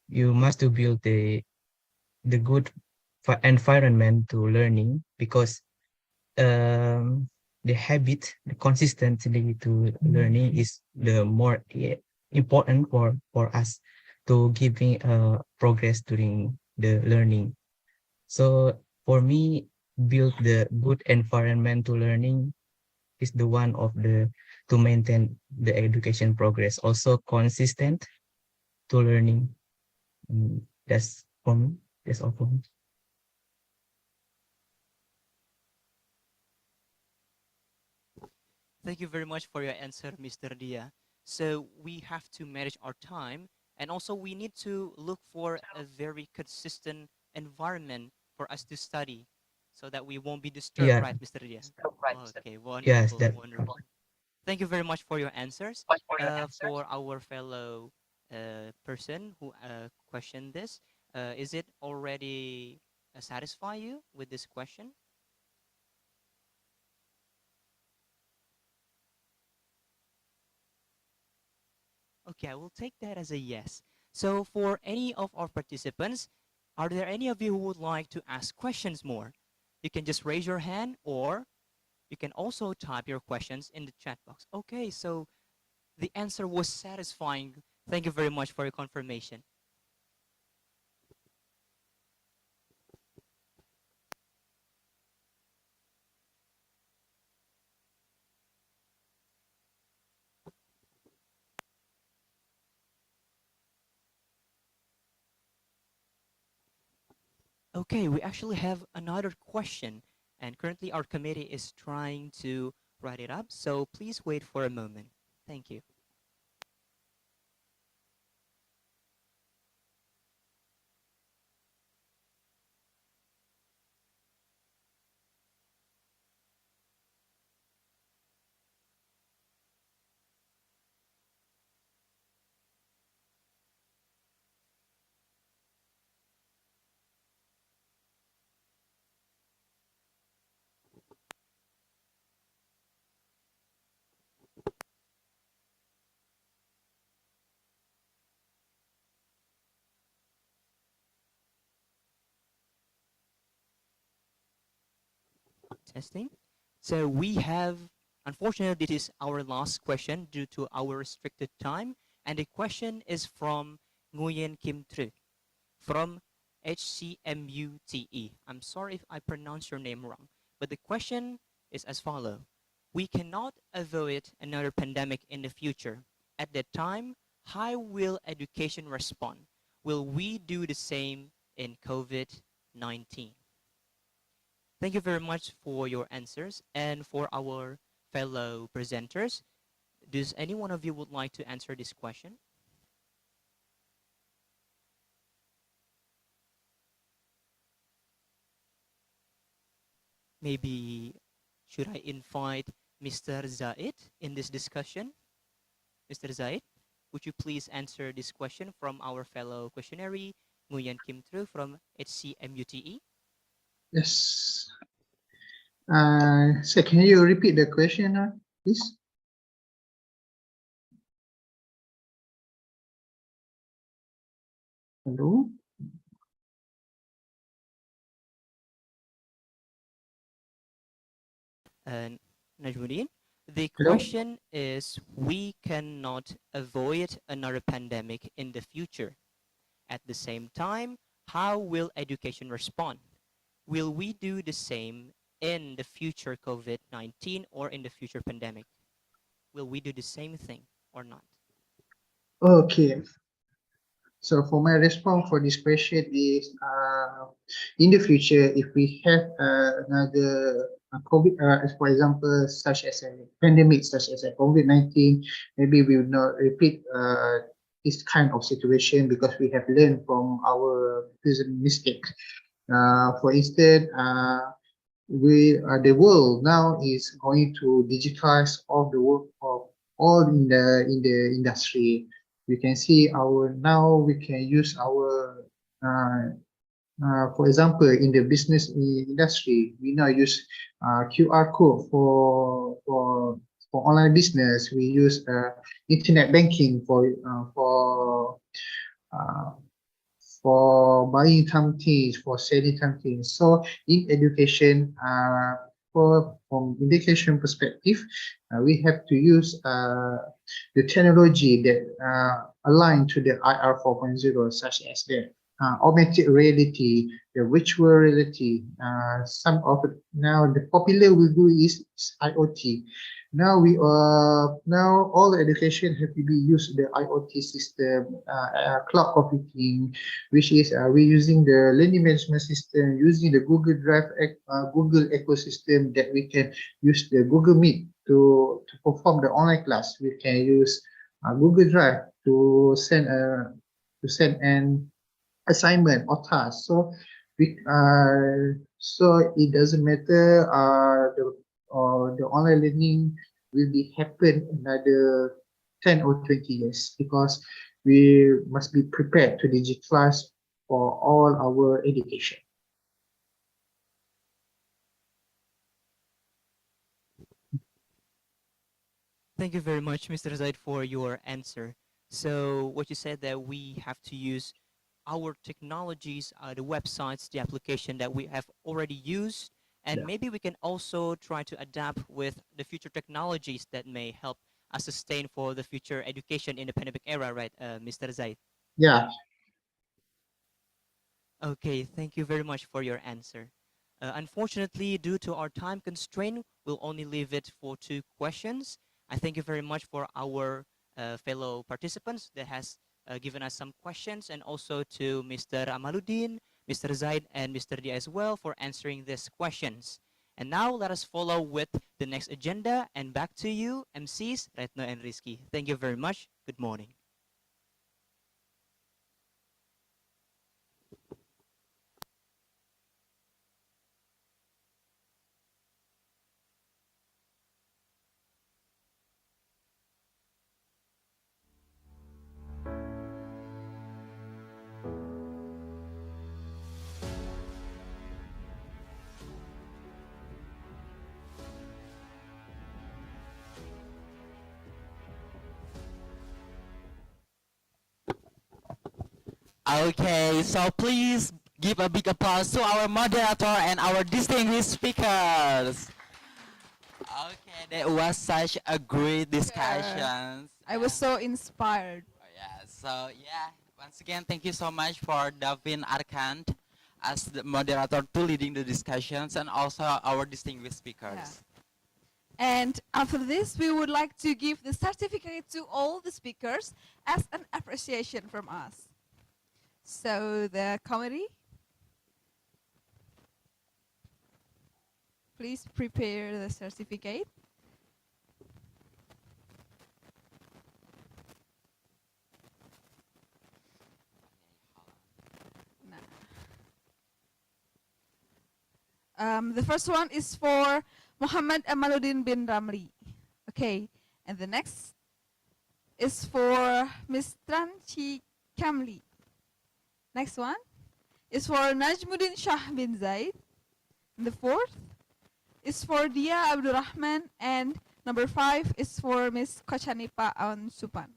You must to build the good environment to learning, because the habit, the consistency to learning is the more important for us to giving progress during the learning. So for me, build the good environment to learning is the one of the to maintain the education progress. Also consistent to learning. That's for me. That's all for me. Thank you very much for your answer, Mr. Dia. So we have to manage our time, and also we need to look for a very consistent environment for us to study so that we won't be disturbed, Yeah. right, Mr. Dia? Okay, Yes, wonderful, that. wonderful. Thank you very much for your answers. For our fellow person who questioned this, is it already satisfy you with this question? Okay, I will take that as a yes. So for any of our participants, are there any of you who would like to ask questions more? You can just raise your hand, or you can also type your questions in the chat box. Okay, so the answer was satisfying. Thank you very much for your confirmation. Okay, we actually have another question, and currently our committee is trying to write it up, so please wait for a moment. Thank you. Testing. So we have Unfortunately, this is our last question due to our restricted time, and the question is from Nguyen Kim Tru from HCMUTE. I'm sorry if I pronounce your name wrong, but the question is as follows. We cannot avoid another pandemic in the future. At that time, how will education respond? Will we do the same in COVID-19? Thank you very much for your answers. And for our fellow presenters, does any one of you would like to answer this question? Maybe should I invite Mr. Zaid in this discussion? Mr. Zaid, would you please answer this question from our fellow questionnaire, Nguyen Kim Tru from HCMUTE? Yes. So can you repeat the question, please? Hello? And Najmuddin, the Hello? question is, we cannot avoid another pandemic in the future. At the same time, how will education respond? Will we do the same in the future COVID-19 or in the future pandemic? Will we do the same thing or not? Okay. So for my response for this question is, in the future, if we have another COVID, for example, such as a pandemic, such as a COVID-19, maybe we will not repeat this kind of situation because we have learned from our present mistakes. For instance, the world now is going to digitize all the work of all in the industry. We can see we can use our for example, in the business industry, we now use QR code for online business. We use internet banking uh, for buying some things, for selling some things. So in education, from education perspective, we have to use the technology that align to the IR 4.0, such as the augmented reality, the virtual reality. Some of it now the popular will do is IoT. Now now all the education have to be used the IoT system, cloud computing, which is we're using the learning management system, using the Google Drive, Google ecosystem, that we can use the Google Meet to perform the online class. We can use Google Drive to send an assignment or task. So it doesn't matter the online learning will be happen another 10 or 20 years, because we must be prepared to digitalize for all our education. Thank you very much, Mr. Zaid, for your answer. So what you said, that we have to use our technologies, the websites, the application that we have already used, and maybe we can also try to adapt with the future technologies that may help us sustain for the future education in the pandemic era, right, Mr. Zaid? Yeah. Okay, thank you very much for your answer. Unfortunately, due to our time constraint, we'll only leave it for 2 questions. I thank you very much for our fellow participants that has given us some questions, and also to Mr. Amaluddin, Mr. Zaid, and Mr. Dia as well for answering these questions. And now let us follow with the next agenda, and back to you, MCs Retno and Rizky. Thank you very much. Good morning. Okay, so please give a big applause to our moderator and our distinguished speakers. Okay, That was such a great discussion. I was so inspired. Yeah, so yeah, once again, thank you so much for Davin Arkant as the moderator to leading the discussions and also our distinguished speakers. And after this, we would like to give the certificate to all the speakers as an appreciation from us. So the committee, please prepare the certificate. The first one is for Muhammad Amaluddin bin Ramli. Okay, and the next is for Miss Tranchi Kamli. Next one is for Najmuddin Shah bin Zaid. And the fourth is for Dia Abdurrahman, and number 5 is for Miss Kochanipa Aun Supan.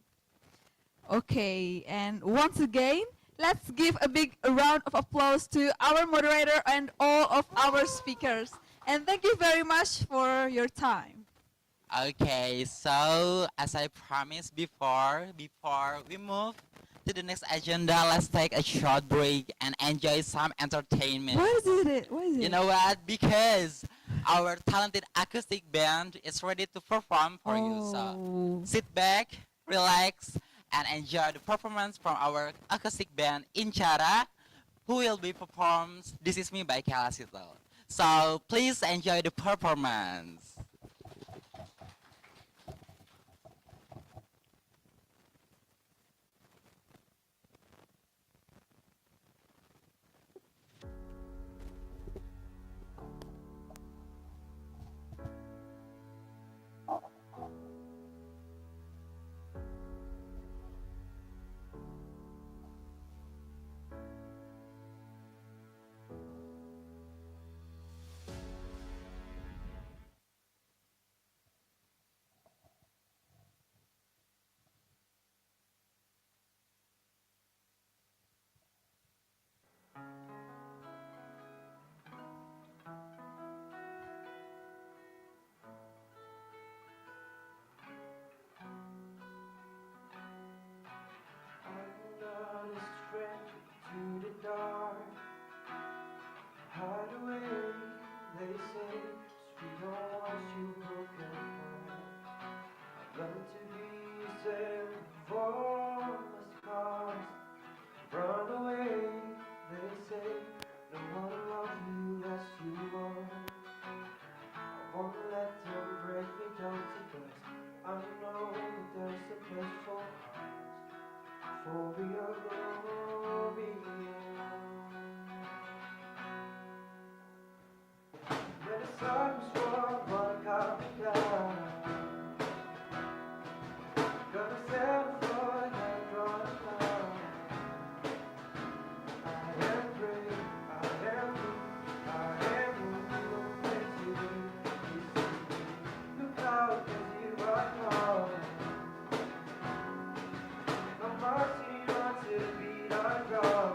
Okay, and once again, let's give a big round of applause to our moderator and all of our speakers. And thank you very much for your time. Okay, so as I promised before we move to the next agenda, let's take a short break and enjoy some entertainment. What is it? What is it? You know what? Because our talented acoustic band is ready to perform for you. So sit back, relax, and enjoy the performance from our acoustic band Incara, who will be performed This Is Me by Kalasito. So please enjoy the performance. I'm not a stranger to the dark. Hide away, they say, 'cause we don't want you broken heart. I'd love to be safe before my scars. Run away, they say, no one will love you as you are. I won't let them break me down because I know that there's a place for us, for we are glorious. When the sun was wrong, wanna calm me down. Gonna set a foot and draw the line. I am brave, I am weak, I am who you are meant to be. You see me, look out, 'cause you are calling. No mercy, run to the beat I drum.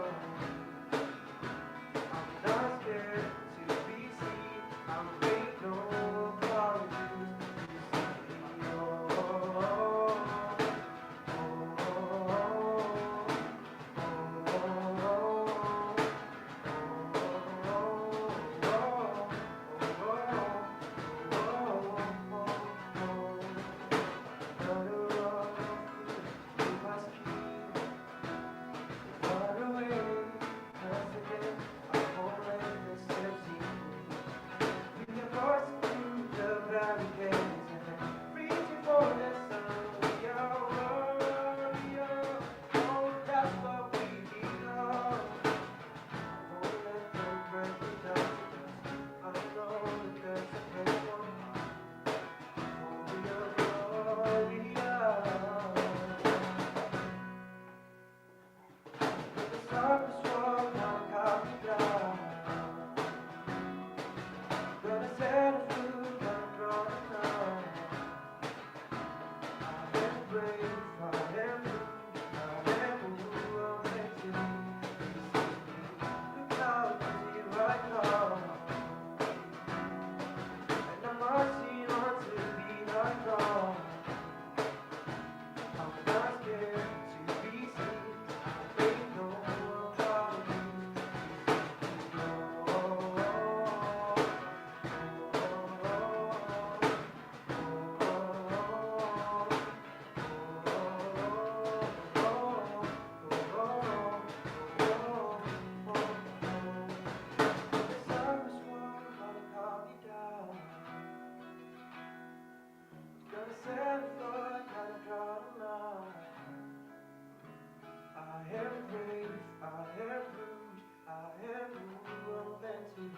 Look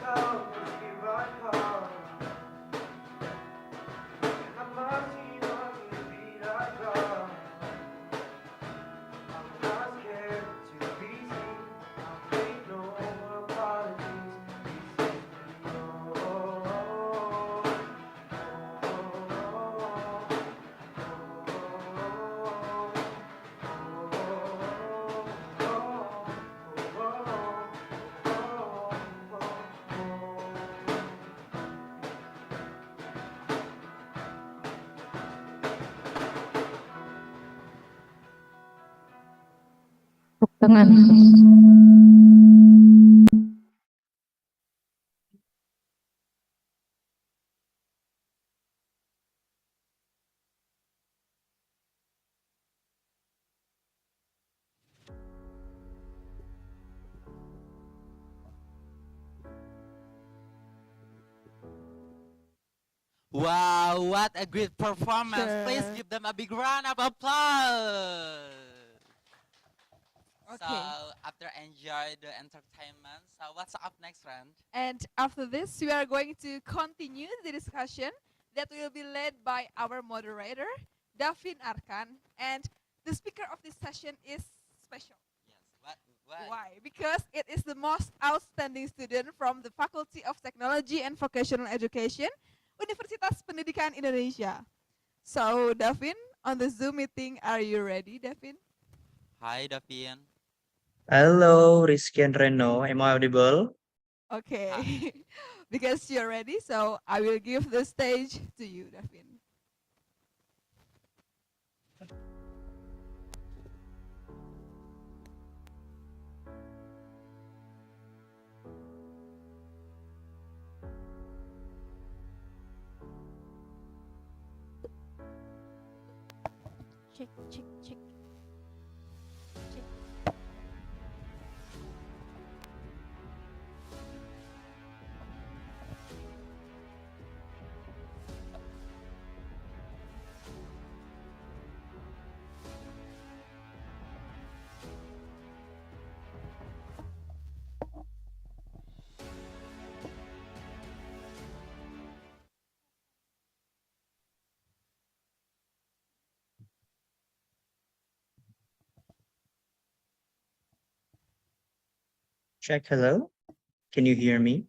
out, let's give our call. I'm marching on the beat I draw. I'm not scared to be seen. I'll make no apologies. This is me, Tangan. Wow, what a great performance. Please Sure. give them a big round of applause. So, Okay. after enjoy the entertainment, so what's up next, friend? And after this, we are going to continue the discussion that will be led by our moderator, Davin Arkan. And the speaker of this session is special. Yes, why? Why? Because it is the most outstanding student from the Faculty of Technology and Vocational Education, Universitas Pendidikan Indonesia. So, Davin, on the Zoom meeting, are you ready, Davin? Hi, Davin. Hello, Rizky and Reno. Am I audible? Okay. Because you're ready, so I will give the stage to you, Davin. Check, check, check. Check. Check, hello. Can you hear me?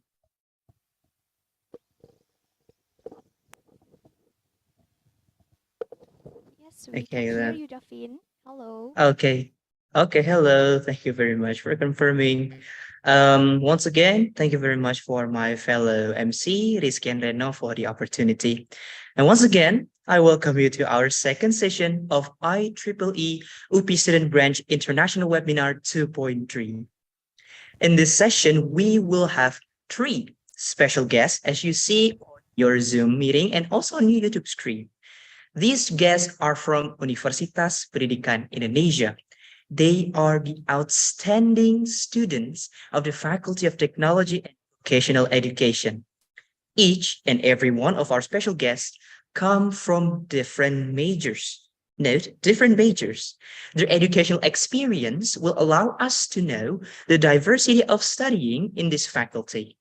Yes, we can Okay, hear then. you, Davin. Hello. Okay. Okay, hello. Thank you very much for confirming. Once again, thank you very much for my fellow MC, Rizky and Reno, for the opportunity. And once again, I welcome you to our second session of IEEE UPI Student Branch International Webinar 2.3. In this session, we will have three special guests, as you see on your Zoom meeting and also on your YouTube screen. These guests are from Universitas Pendidikan Indonesia. They are the outstanding students of the Faculty of Technology and Vocational Education. Each and every one of our special guests come from different majors. Note, different majors. Their educational experience will allow us to know the diversity of studying in this faculty.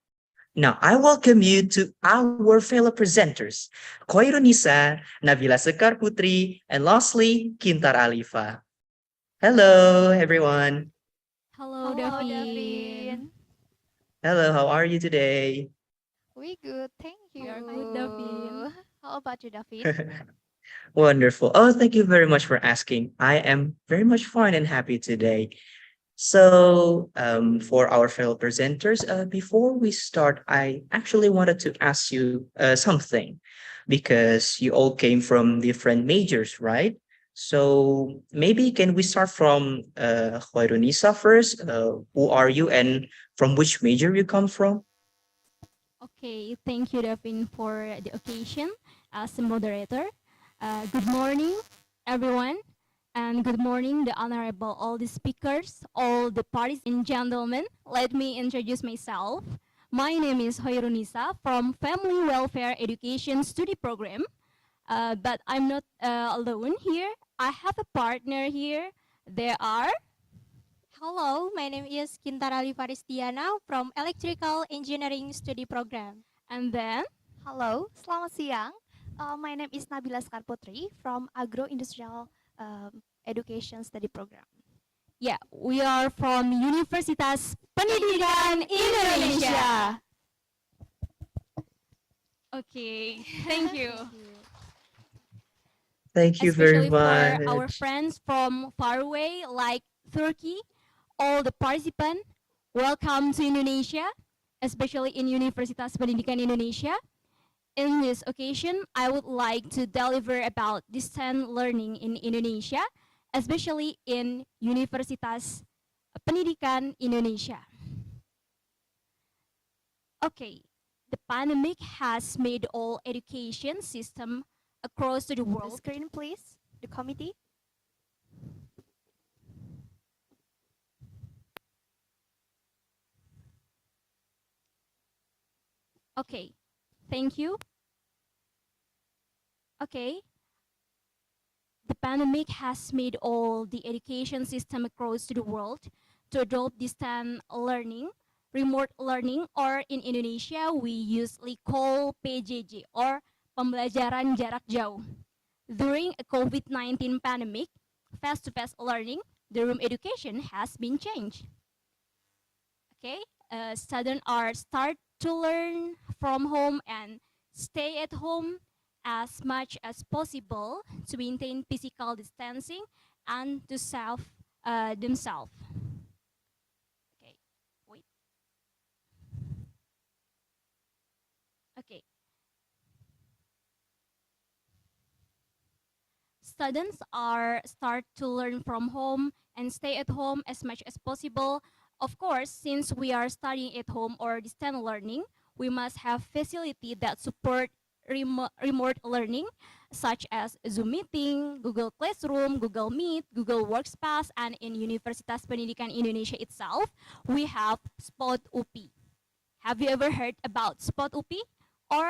Now, I welcome you to our fellow presenters, Khoirunisa, Nabila Sekar Putri, and lastly, Kintar Alifa. Hello, everyone. Hello, Hello, Davin. Hello, how are you today? We good, thank you. We are good, Davin. How about you, Davin? Wonderful. Oh, thank you very much for asking. I am very much fine and happy today. So, for our fellow presenters, before we start, I actually wanted to ask you something because you all came from different majors, right? So maybe can we start from Khoirunisa first? Who are you and from which major you come from? Okay, thank you, Davin, for the occasion as a moderator. Good morning, everyone, and good morning, the honorable all the speakers, all the parties and gentlemen. Let me introduce myself. My name is Hoirunisa from Family Welfare Education Study Program. But I'm not alone here. I have a partner here. There are Hello, my name is Kintara Livaristiana from Electrical Engineering Study Program. And then, Halo, selamat siang. My name is Nabila Skarputri from Agro-Industrial Education Study Program. yeah, we are from Universitas Pendidikan Indonesia. Okay, thank you. Thank you very Especially for our much. friends from far away, like Turkey, all the participants, welcome to Indonesia, especially in Universitas Pendidikan Indonesia. In this occasion, I would like to deliver about distance learning in Indonesia, especially in Universitas Pendidikan Indonesia. Okay, the pandemic has made all education system across the The world. screen, please. The committee. Okay, thank you. Okay, the pandemic has made all the education system across the world to adopt distance learning, remote learning, or in Indonesia we usually call PJJ or pembelajaran jarak jauh. During a COVID-19 pandemic, face-to-face learning, the room education has been changed. Okay, students are start to learn from home and stay at home as much as possible to maintain physical distancing and to self themselves. Okay, wait. Okay. Students are start to learn from home and stay at home as much as possible. Of course, since we are studying at home or distance learning, we must have facility that support remote learning, such as Zoom meeting, Google Classroom, Google Meet, Google Workspace, and in Universitas Pendidikan Indonesia itself, we have Spot UPI. Have you ever heard about Spot UPI or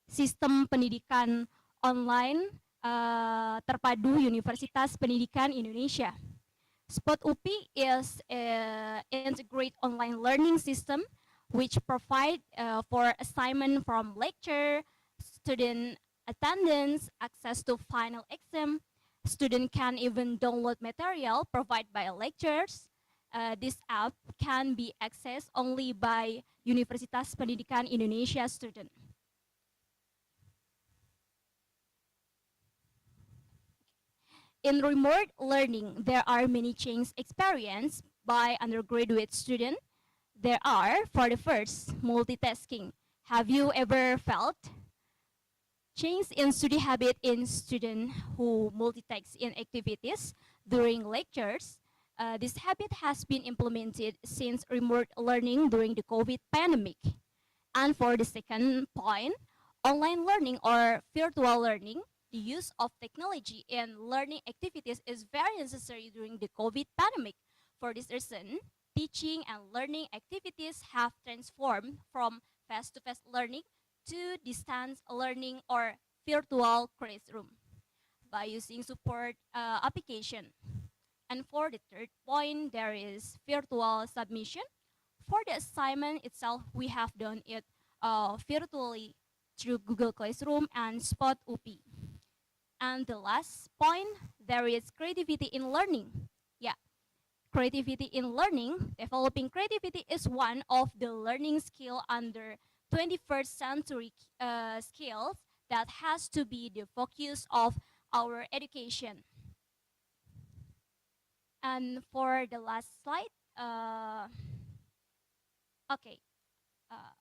sistem pendidikan online terpadu Universitas Pendidikan Indonesia? Spot UPI is an integrated online learning system which provide for assignment from lecture, student attendance, access to final exam. Student can even download material provided by lectures. This app can be accessed only by Universitas Pendidikan Indonesia student. In remote learning, there are many changes experienced by undergraduate students. There are, for the first, multitasking. Have you ever felt change in study habit in students who multitask in activities during lectures? This habit has been implemented since remote learning during the COVID pandemic. And for the second point, online learning or virtual learning, the use of technology in learning activities is very necessary during the COVID pandemic. For this reason, teaching and learning activities have transformed from face-to-face learning to distance learning or virtual classroom by using support application. And for the third point, there is virtual submission. For the assignment itself, we have done it virtually through Google Classroom and Spot UPI. And the last point, there is creativity in learning. Yeah, creativity in learning. Developing creativity is one of the learning skill under 21st century skills that has to be the focus of our education. And for the last slide, okay, uh,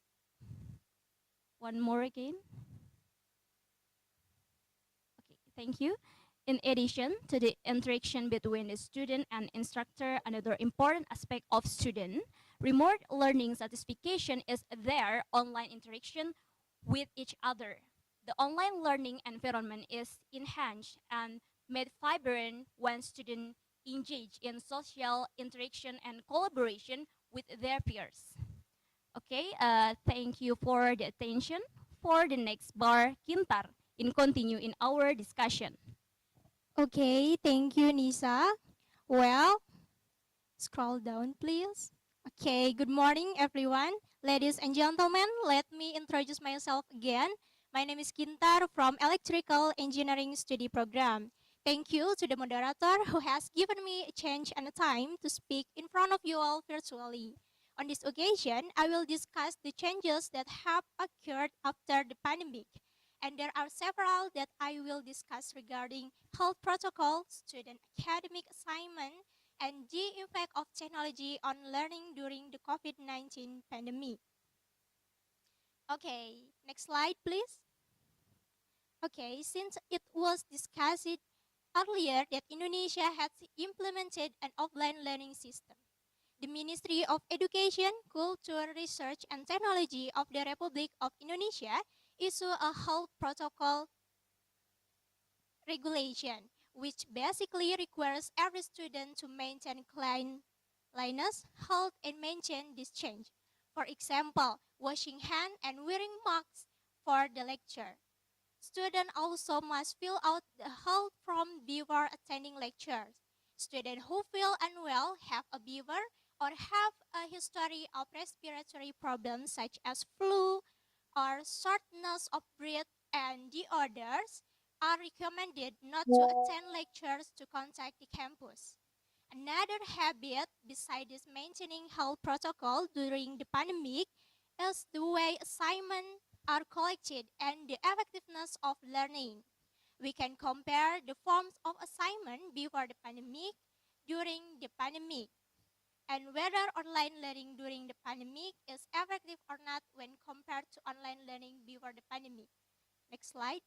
one more again. Okay, thank you. In addition to the interaction between the student and instructor, another important aspect of student remote learning satisfaction is their online interaction with each other. The online learning environment is enhanced and made vibrant when students engage in social interaction and collaboration with their peers. Okay, thank you for the attention. For the next bar, Kintar, in continue in our discussion. Okay, thank you, Nisa. Well, Scroll down, please. Okay, good morning, everyone. Ladies and gentlemen, let me introduce myself again. My name is Kintar from Electrical Engineering Study Program. Thank you to the moderator who has given me a chance and a time to speak in front of you all virtually. On this occasion, I will discuss the changes that have occurred after the pandemic. And there are several that I will discuss regarding health protocol, student academic assignment, and the impact of technology on learning during the COVID-19 pandemic. Okay, next slide, please. Okay, since it was discussed earlier that Indonesia has implemented an offline learning system, the Ministry of Education, Culture, Research, and Technology of the Republic of Indonesia issued a health protocol regulation, which basically requires every student to maintain cleanliness, health, and maintain this change. For example, washing hands and wearing masks for the lecture. Students also must fill out the health form before attending lectures. Students who feel unwell, have a fever, or have a history of respiratory problems such as flu or shortness of breath and the others are recommended not to attend lectures to contact the campus. Another habit besides maintaining health protocol during the pandemic is the way assignments are collected and the effectiveness of learning. We can compare the forms of assignment before the pandemic, during the pandemic, and whether online learning during the pandemic is effective or not when compared to online learning before the pandemic. Next slide,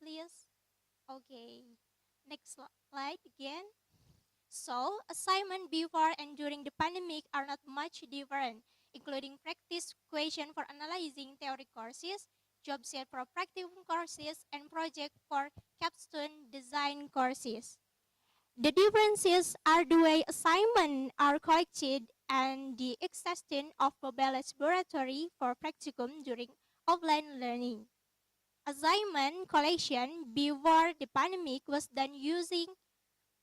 please. Okay, next slide again. So, assignment before and during the pandemic are not much different, including practice question for analyzing theory courses, job set for practicum courses, and project for capstone design courses. The differences are the way assignments are collected and the extent of mobile laboratory for practicum during offline learning. Assignment collection before the pandemic was done using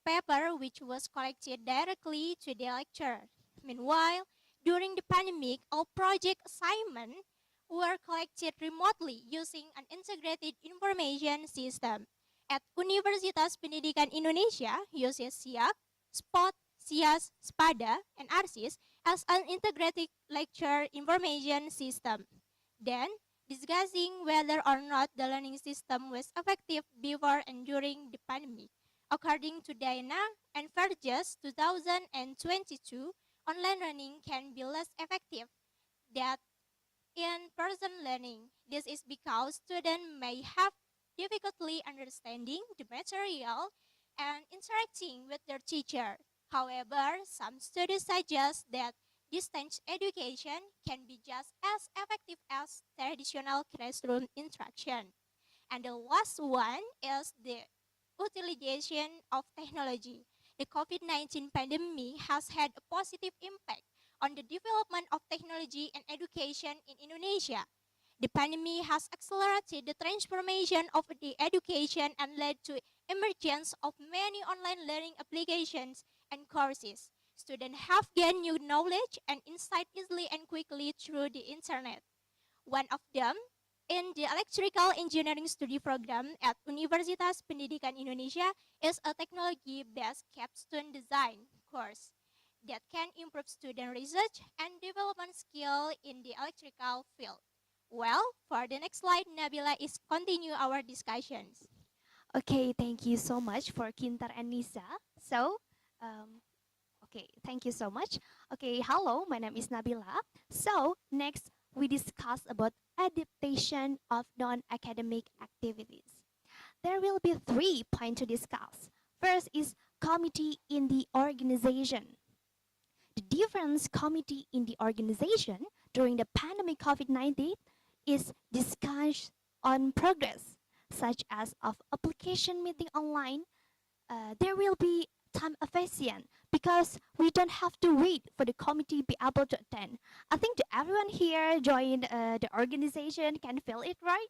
paper which was collected directly to the lecturer. Meanwhile, during the pandemic, all project assignments were collected remotely using an integrated information system. At Universitas Pendidikan Indonesia uses SIAK, SPOT, SIAS, SPADA, and ARSIS as an integrated lecture information system. Then, discussing whether or not the learning system was effective before and during the pandemic. According to Diana and Fergus 2022, online learning can be less effective than in-person learning. This is because students may have difficulty understanding the material and interacting with their teacher. However, some studies suggest that distance education can be just as effective as traditional classroom interaction. And the last one is the utilization of technology. The COVID-19 pandemic has had a positive impact on the development of technology and education in Indonesia. The pandemic has accelerated the transformation of the education and led to emergence of many online learning applications and courses. Students have gained new knowledge and insight easily and quickly through the internet. One of them in the Electrical Engineering Study Program at Universitas Pendidikan Indonesia is a technology-based capstone design course that can improve student research and development skill in the electrical field. Well, for the next slide, Nabila is continue our discussions. Okay, thank you so much for Kintar and Nisa. So, um, okay, thank you so much. Okay, hello, my name is Nabila. So, next we discuss about adaptation of non-academic activities. There will be 3 points to discuss. First is committee in the organization. The difference committee in the organization during the pandemic COVID-19 is discussed on progress, such as of application meeting online. There will be time efficient because we don't have to wait for the committee be able to attend. I think that everyone here join the organization can feel it, right?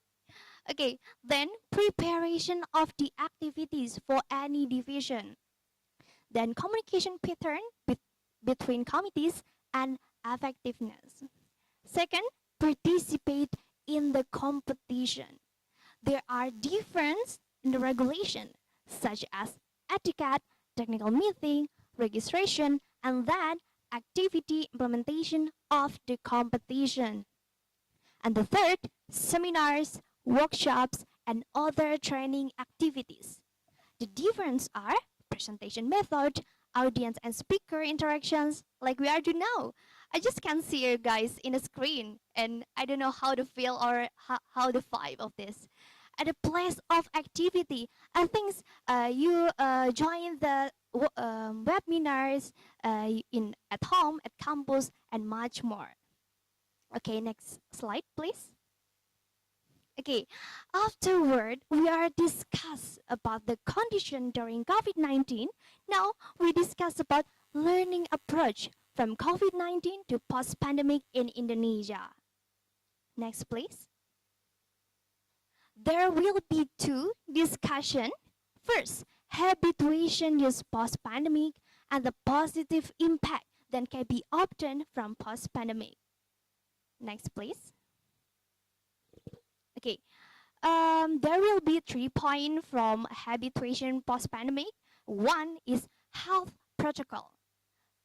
Okay, then preparation of the activities for any division. then communication pattern between committees, and effectiveness. Second, participate in the competition. There are differences in the regulation, such as etiquette, technical meeting, registration, and then activity implementation of the competition. And the third, seminars, workshops, and other training activities. The difference are presentation method, audience and speaker interactions, like we are doing now. I just can't see you guys in a screen, and I don't know how to feel or how the vibe of this. At the place of activity, I think you join the webinars in at home, at campus, and much more. Okay, next slide, please. Okay, afterward, we are discuss about the condition during COVID-19. Now, we discuss about learning approach from COVID-19 to post-pandemic in Indonesia. Next, please. There will be two discussion. First, habituation use post-pandemic and the positive impact that can be obtained from post-pandemic. Next, please. Okay, there will be 3 points from habituation post-pandemic. One is health protocol.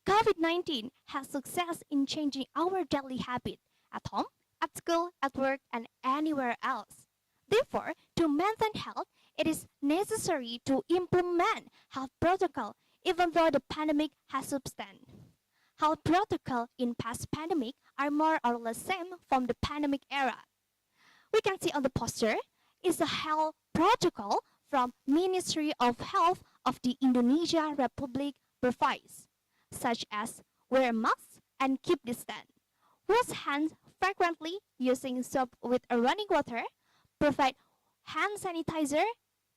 COVID-19 has success in changing our daily habit at home, at school, at work, and anywhere else. Therefore, to maintain health, it is necessary to implement health protocol even though the pandemic has substance. Health protocol in past pandemic are more or less same from the pandemic era. We can see on the poster is a health protocol from Ministry of Health of the Indonesia Republic provides, such as wear masks and keep distance, wash hands frequently using soap with running water, provide hand sanitizer,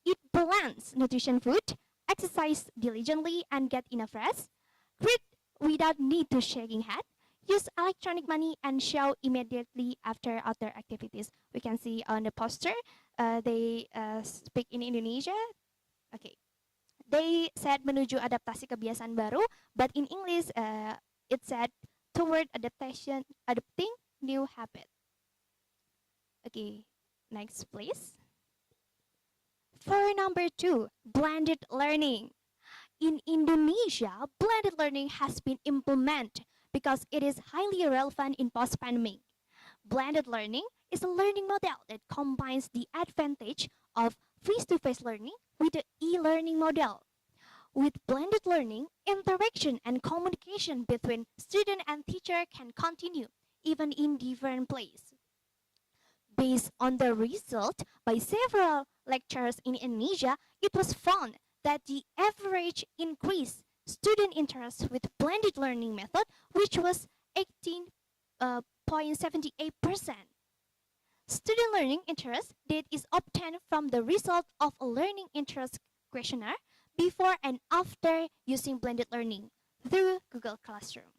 eat balanced nutrition food, exercise diligently and get enough rest, read without need to shaking hand, use electronic money and show immediately after other activities. We can see on the poster, they speak in Indonesia. Okay, they said menuju adaptasi kebiasaan baru, but in English, it said toward adapting new habit. Okay, next please. For number 2, blended learning. In Indonesia, blended learning has been implemented because it is highly relevant in post-pandemic. Blended learning is a learning model that combines the advantage of face-to-face learning with the e-learning model. With blended learning, interaction and communication between student and teacher can continue even in different places. Based on the result by several lecturers in Indonesia, it was found that the average increase student interest with blended learning method, which was 18.78%. Student learning interest that is obtained from the result of a learning interest questionnaire before and after using blended learning through Google Classroom.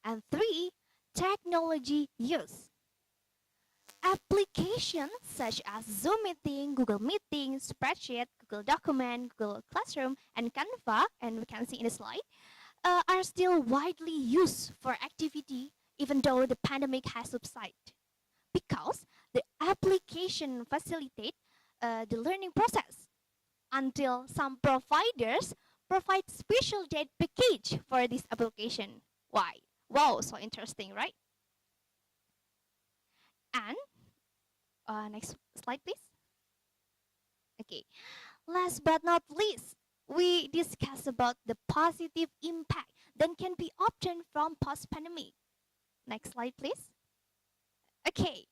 And 3, technology use. Applications such as Zoom Meeting, Google Meeting, Spreadsheet, Google Document, Google Classroom, and Canva, and we can see in the slide, are still widely used for activity even though the pandemic has subsided. Because the application facilitate the learning process until some providers provide special data package for this application. Why? Wow, so interesting, right? And next slide, please. Okay, last but not least, we discuss about the positive impact that can be obtained from post-pandemic. Next slide, please. Okay,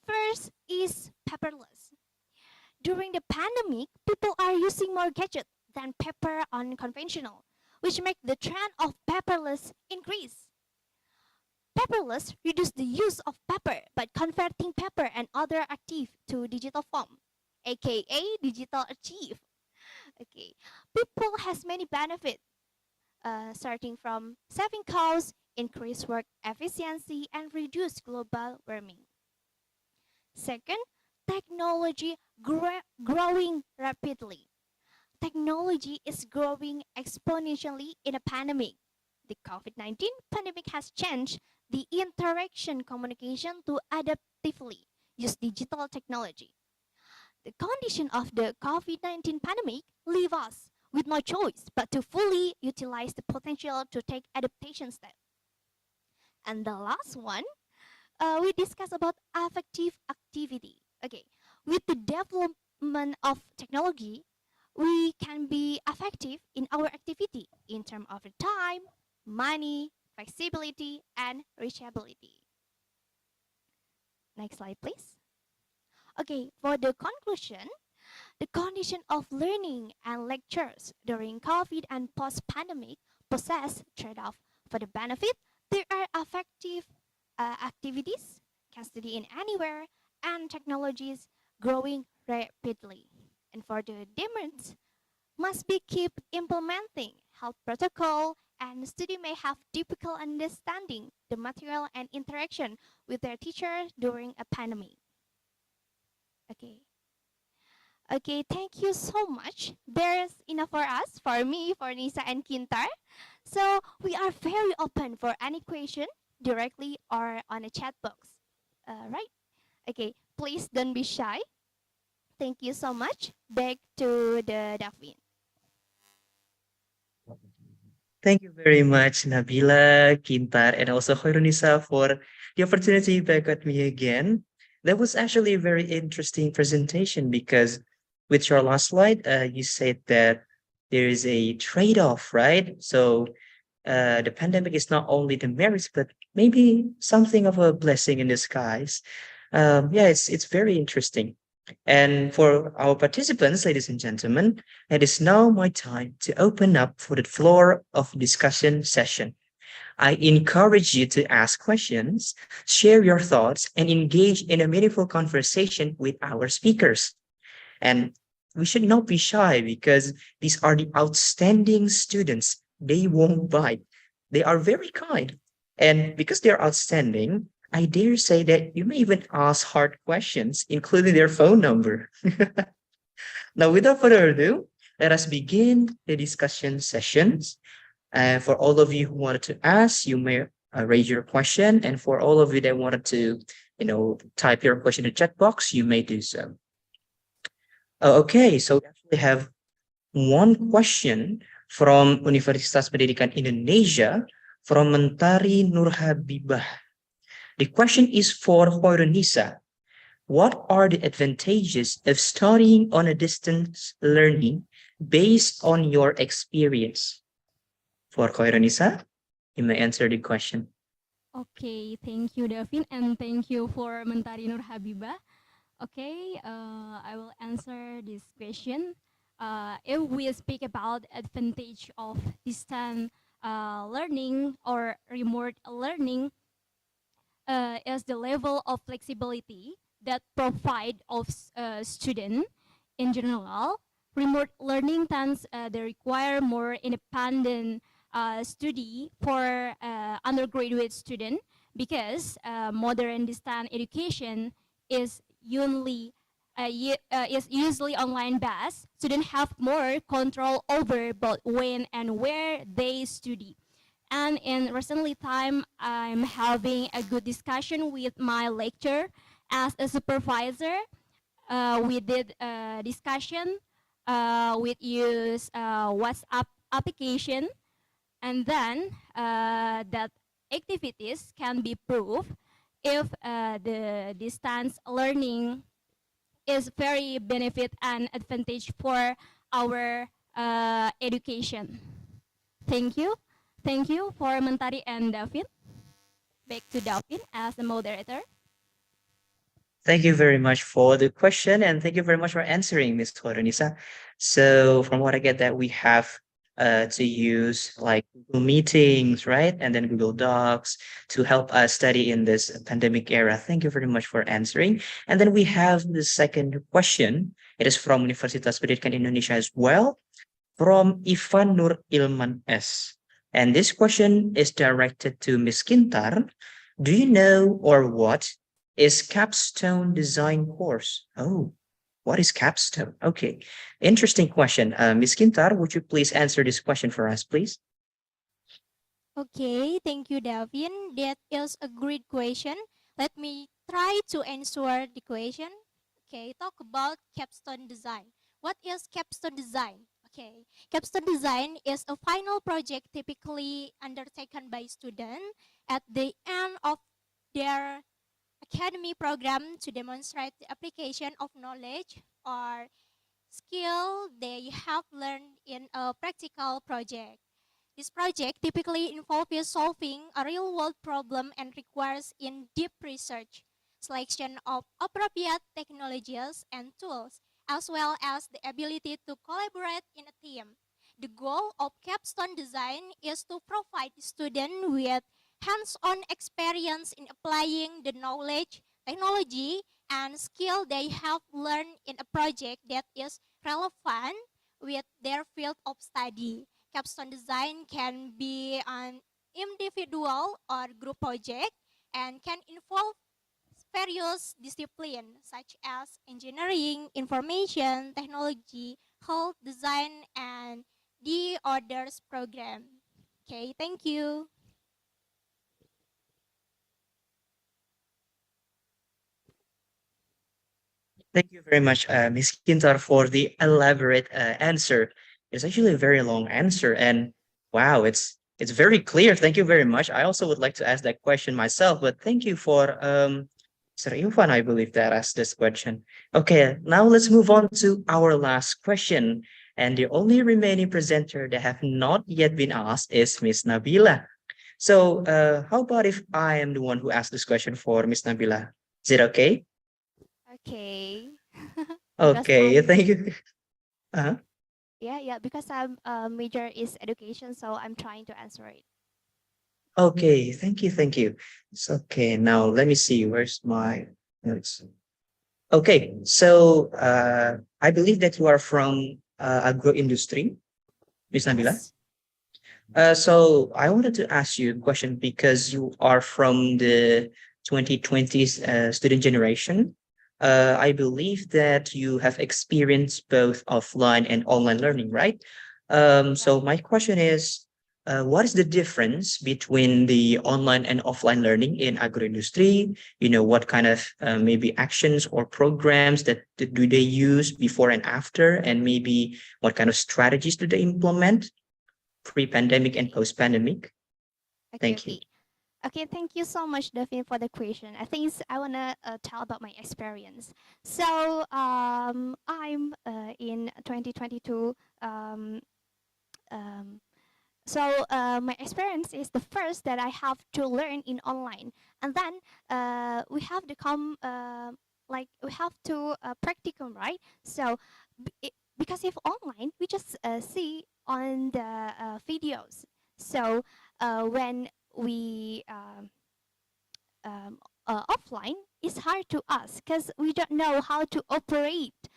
first is paperless. During the pandemic, people are using more gadgets than paper on conventional, which make the trend of paperless increase. Paperless reduce the use of paper by converting paper and other active to digital form, aka digital archive. Okay, people has many benefits, starting from saving costs, increase work efficiency, and reduce global warming. Second, technology growing rapidly. technology is growing exponentially in a pandemic. The COVID-19 pandemic has changed the interaction communication to adaptively use digital technology. The condition of the COVID-19 pandemic leave us with no choice but to fully utilize the potential to take adaptation steps. And the last one, we discuss about affective activity. Okay, with the development of technology, we can be effective in our activity in terms of time, money, flexibility, and reachability. Next slide, please. Okay, for the conclusion, the condition of learning and lectures during COVID and post-pandemic possess trade-off. For the benefit, there are effective activities, can study in anywhere, and technologies growing rapidly. And for the demerits, must be keep implementing health protocol and student may have difficult understanding the material and interaction with their teacher during a pandemic. Okay. Okay, thank you so much. There's enough for us, for me, for Nisa and Kintar. So we are very open for any question directly or on a chat box. Right? Okay, please don't be shy. Thank you so much. Back to the Davin. Thank you very much, Nabila, Kintar, and also Khairunisa for the opportunity back at me again. That was actually a very interesting presentation because with your last slide, you said that there is a trade-off, right? So the pandemic is not only the merits, but maybe something of a blessing in disguise. Yeah, it's very interesting. And for our participants, ladies and gentlemen, it is now my time to open up for the floor of discussion session. I encourage you to ask questions, share your thoughts, and engage in a meaningful conversation with our speakers. And we should not be shy because these are the outstanding students. They won't bite. They are very kind. And because they're outstanding, I dare say that you may even ask hard questions, including their phone number. Now, without further ado, let us begin the discussion sessions. For all of you who wanted to ask, you may raise your question. And for all of you that wanted to, type your question in the chat box, you may do so. Okay, so we actually have one question from Universitas Pendidikan Indonesia from Mentari Nurhabibah. The question is for Hoironisa. What are the advantages of studying on a distance learning based on your experience? For Hoironisa, you may answer the question. Okay, thank you, Davin, and thank you for Mentari Nur Habibah. Okay, I will answer this question. If we speak about advantage of distance learning or remote learning, is the level of flexibility that provide of student in general. Remote learning tends they require more independent study for undergraduate student because modern distance education is is usually online based. Students have more control over both when and where they study. And in recently time, I'm having a good discussion with my lecturer as a supervisor. We did a discussion with use WhatsApp application, and then that activities can be proved if the distance learning is very benefit and advantage for our education. Thank you. Thank you for Mentari and Davin. Back to Davin as the moderator. Thank you very much for the question, and thank you very much for answering, Ms. Horonisa. So from what I get that we have to use like Google Meetings, right? And then Google Docs to help us study in this pandemic era. Thank you very much for answering. And then we have the second question. It is from Universitas Pendidikan Indonesia as well, from Ivan Nur Ilman S. And this question is directed to Ms. Kintar. Do you know or what is capstone design course? Oh, What is capstone? Okay, interesting question. Ms. Kintar, would you please answer this question for us, please? Okay, thank you, Davin. That is a great question. Let me try to answer the question. Okay, talk about capstone design. What is capstone design? Okay, capstone design is a final project typically undertaken by students at the end of their academy program to demonstrate the application of knowledge or skill they have learned in a practical project. This project typically involves solving a real-world problem and requires in-depth research, selection of appropriate technologies and tools, as well as the ability to collaborate in a team. The goal of capstone design is to provide students with hands-on experience in applying the knowledge, technology, and skill they have learned in a project that is relevant with their field of study. Capstone design can be an individual or group project and can involve various disciplines such as engineering, information, technology, health, design, and the others program. Okay, thank you. Thank you very much, Ms. Kintar, for the elaborate answer. It's actually a very long answer, and wow, it's very clear. Thank you very much. I also would like to ask that question myself, but thank you for Sir Irfan, I believe, that asked this question. Okay, now let's move on to our last question. And the only remaining presenter that have not yet been asked is Miss Nabila. So, how about if I am the one who asked this question for Miss Nabila? Is it okay? Okay. Because Okay, I'm thank you. Uh-huh. yeah, because I'm major is education, so I'm trying to answer it. Okay, thank you. It's okay. Now let me see. Where's my notes? Okay, so I believe that you are from agro industry, Miss Nabila. Yes. So I wanted to ask you a question because you are from the 2020s student generation. I believe that you have experienced both offline and online learning, right? So my question is, what is the difference between the online and offline learning in agro-industry? You know, what kind of maybe actions or programs that do they use before and after, and maybe what kind of strategies do they implement? Pre-pandemic and post-pandemic? Okay, Thank you. okay. Okay, thank you so much, Devin, for the question. I think I wanna tell about my experience. So, I'm in 2022. Um, my experience is the first that I have to learn in online, and then we have to come like we have to practicum, right? So, because if online, we just see on the videos. So when we offline, it's hard to us because we don't know how to operate.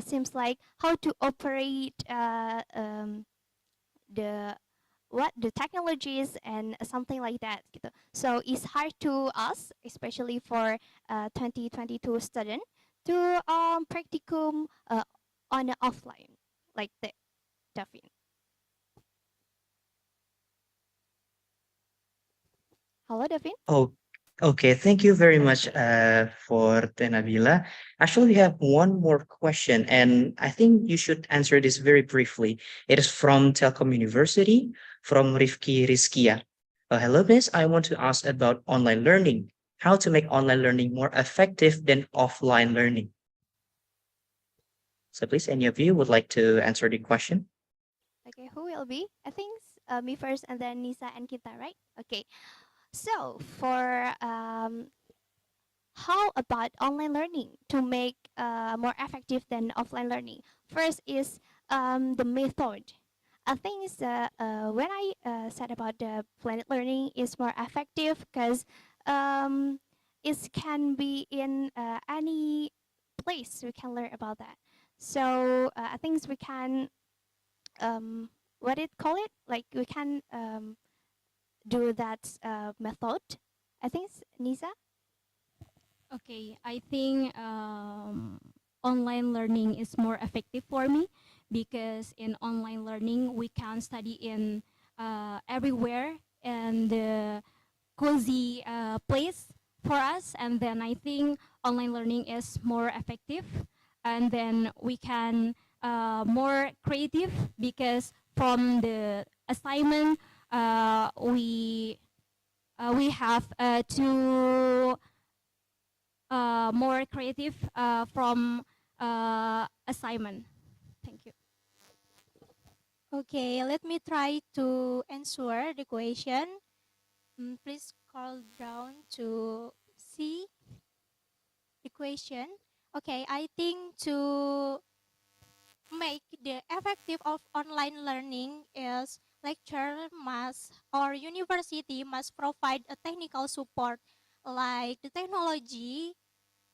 Seems like how to operate the what the technologies and something like that gitu. So it's hard to us, especially for 2022 student, to practicum on the offline like that, Davin. Hello, Davin. Oh, okay. Thank you very much for Tenabila. Actually, we have one more question, and I think you should answer this very briefly. It is from Telkom University, from Rifki Rizkia. Hello, Miss. I want to ask about online learning. How to make online learning more effective than offline learning? So please, any of you would like to answer the question? Okay, who will be? I think me first, and then Nisa and Kita, right? Okay. So for how about online learning to make more effective than offline learning? First is the method. I think when I said about the blended learning is more effective because it can be in any place we can learn about that. So I think we can what it call it like we can do that method. I think Nisa. Okay, I think online learning is more effective for me, because in online learning we can study in everywhere and the cozy place for us, and then I think online learning is more effective, and then we can more creative, because from the assignment we have to more creative from assignment. Thank you. Okay, let me try to answer the question. Please scroll down to see the question. Okay, I think to make the effective of online learning is lecturer must or university must provide a technical support like the technology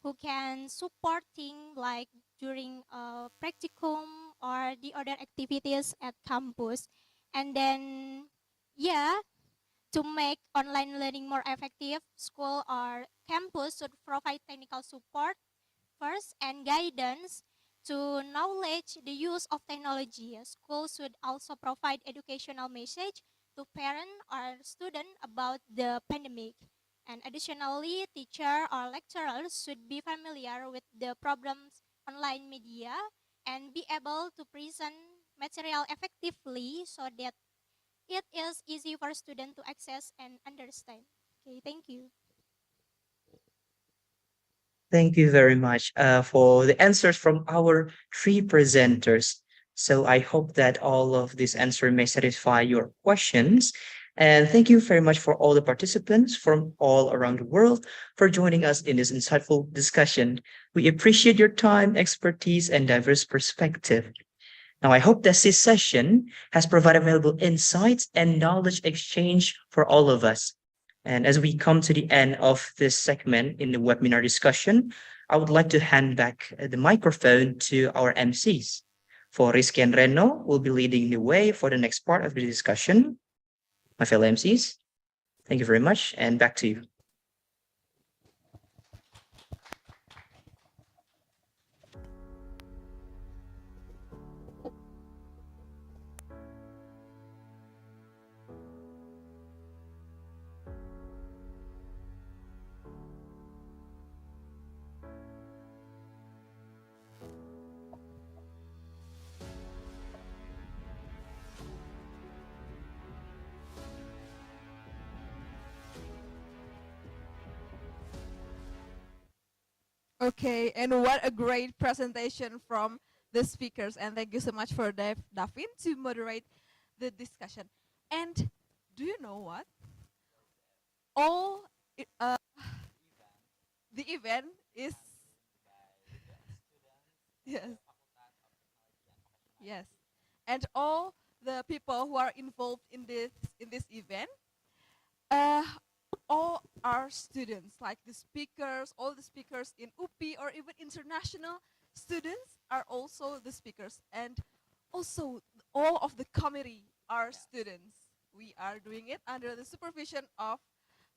who can supporting like during a practicum or the other activities at campus. And then yeah, to make online learning more effective, school or campus should provide technical support first and guidance to knowledge the use of technology. School should also provide educational message to parent or student about the pandemic. And additionally, teacher or lecturers should be familiar with the problems online media and be able to present material effectively so that it is easy for students to access and understand. Okay, thank you. Thank you very much for the answers from our three presenters. So I hope that all of these answers may satisfy your questions. And thank you very much for all the participants from all around the world for joining us in this insightful discussion. We appreciate your time, expertise, and diverse perspective. Now, I hope that this session has provided valuable insights and knowledge exchange for all of us. And as we come to the end of this segment in the webinar discussion, I would like to hand back the microphone to our MCs. For Rizky and Reno, will be leading the way for the next part of the discussion. My fellow MCs, thank you very much, and back to you. Okay, and what a great presentation from the speakers. And thank you so much for Davin to moderate the discussion. And do you know what? All the event is yes, yes, and all the people who are involved in this event uh, all our students, like the speakers, all the speakers in UPI or even international students are also the speakers. And also all of the committee are students. We are doing it under the supervision of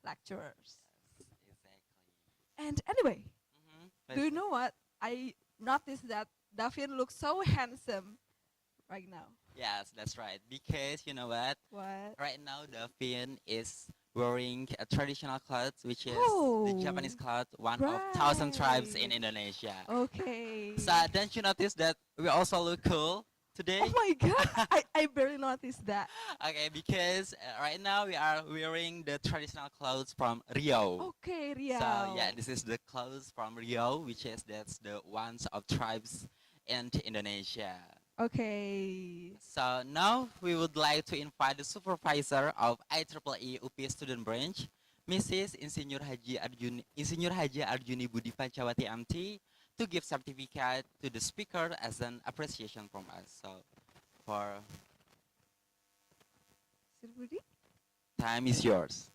lecturers. And anyway, do you know what? I noticed that Davin looks so handsome right now. Yes, that's right. Because you know what? What? Right now, Delphine is wearing a traditional clothes, which is the Japanese cloth, one of 1,000 tribes in Indonesia. Okay. So don't you notice that we also look cool today? Oh my god, I barely noticed that. Okay, because right now we are wearing the traditional clothes from Rio. Okay, Rio. So yeah, this is the clothes from Rio, which is that's the ones of tribes in Indonesia. Okay. So now we would like to invite the supervisor of IEEE UPI student branch, Mrs. Insinyur Haji Arjuni Budi Pancawati MT, to give certificate to the speaker as an appreciation from us. So for time is yours.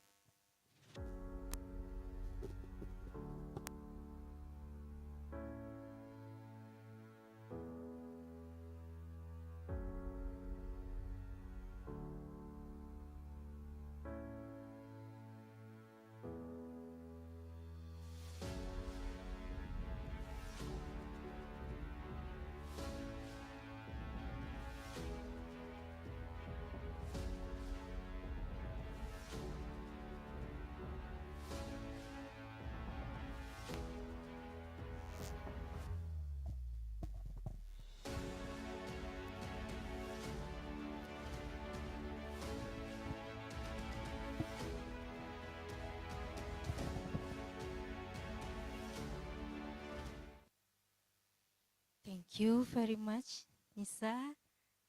Thank you very much, Nisa,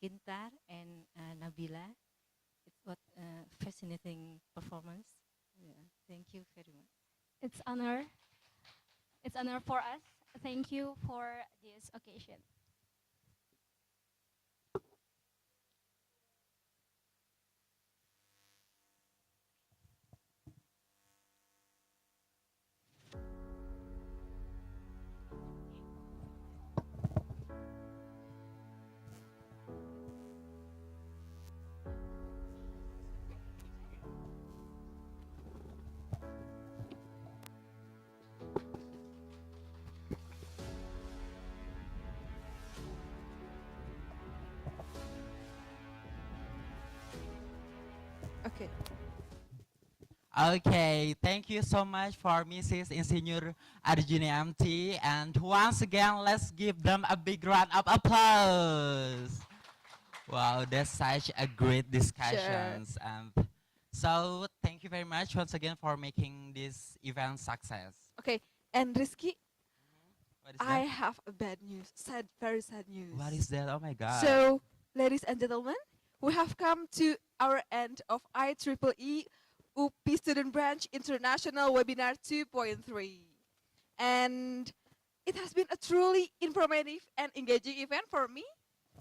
Gintar, and Nabila. It was a fascinating performance. Yeah, thank you very much. It's honor. It's honor for us. Thank you for this occasion. Okay. Okay, thank you so much for Mrs. Insinyur Arjuni MT. And once again, let's give them a big round of applause. Wow, that's such a great discussions. And so thank you very much once again for making this event success. Okay, and Rizky, What is I that? have a bad news. Very sad news. What is that? Oh my God. So, ladies and gentlemen, we have come to our end of IEEE UPI Student Branch International Webinar 2.3. And it has been a truly informative and engaging event for me,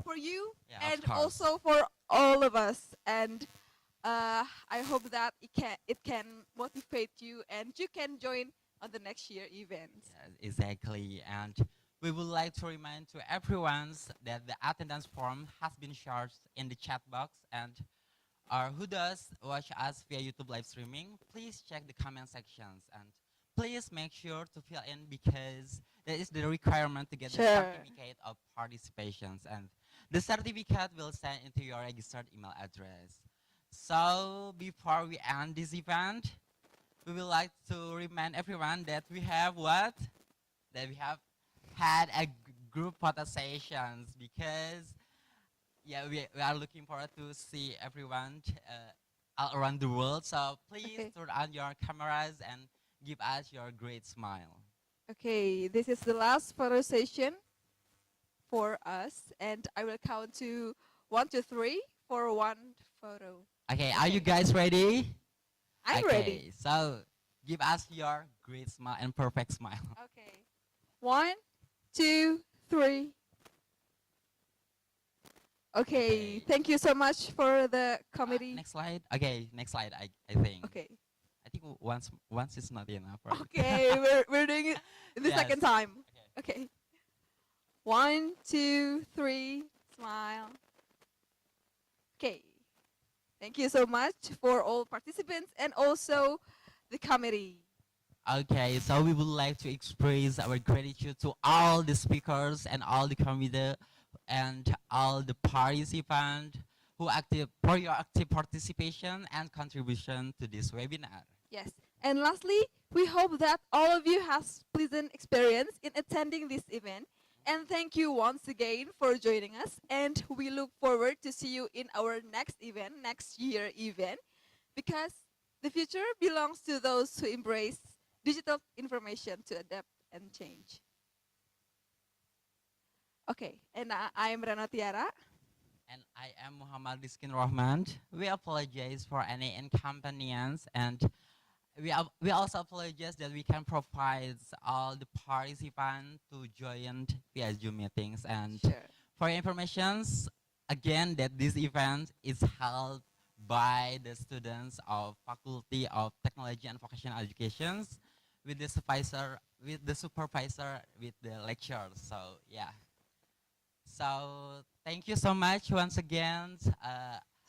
for you, Yeah, of and course. also for all of us. And I hope that it can motivate you and you can join on the next year event. Exactly. And we would like to remind to everyone that the attendance form has been shared in the chat box. And who does watch us via YouTube live streaming, please check the comment sections. And please make sure to fill in because that is the requirement to get the Sure. certificate of participations. And the certificate will send into your registered email address. So before we end this event, we would like to remind everyone that we have what? That we have had a group photo sessions because we are looking forward to see everyone all around the world. So please turn on your cameras and give us your great smile. Okay, this is the last photo session for us, and I will count to 1, 2, 3 for one photo. Okay, are you guys ready? I'm ready. So give us your great smile and perfect smile. Okay. 1, 2, 3. Okay, thank you so much for the comedy. Next slide. Okay, next slide. I think. Okay. I think once is not enough. Right? Okay, we're doing it in the Yes. second time. Okay. 1, 2, 3, smile. Okay. Thank you so much for all participants and also the committee. Okay, so we would like to express our gratitude to all the speakers and all the committee and all the participants who active for your active participation and contribution to this webinar. Yes. And lastly, we hope that all of you has pleasant experience in attending this event. And thank you once again for joining us. And we look forward to see you in our next event, next year event, because the future belongs to those who embrace digital information to adapt and change. Okay, and I'm Rana Tiara. And I am Muhammad Rizkin Rahman. We apologize for any inconvenience and we also apologize that we can provide all the participants to join via Zoom meetings. And for your informations, again, that this event is held by the students of Faculty of Technology and Vocational Education with the supervisor, with the lecturers. So yeah. So thank you so much once again.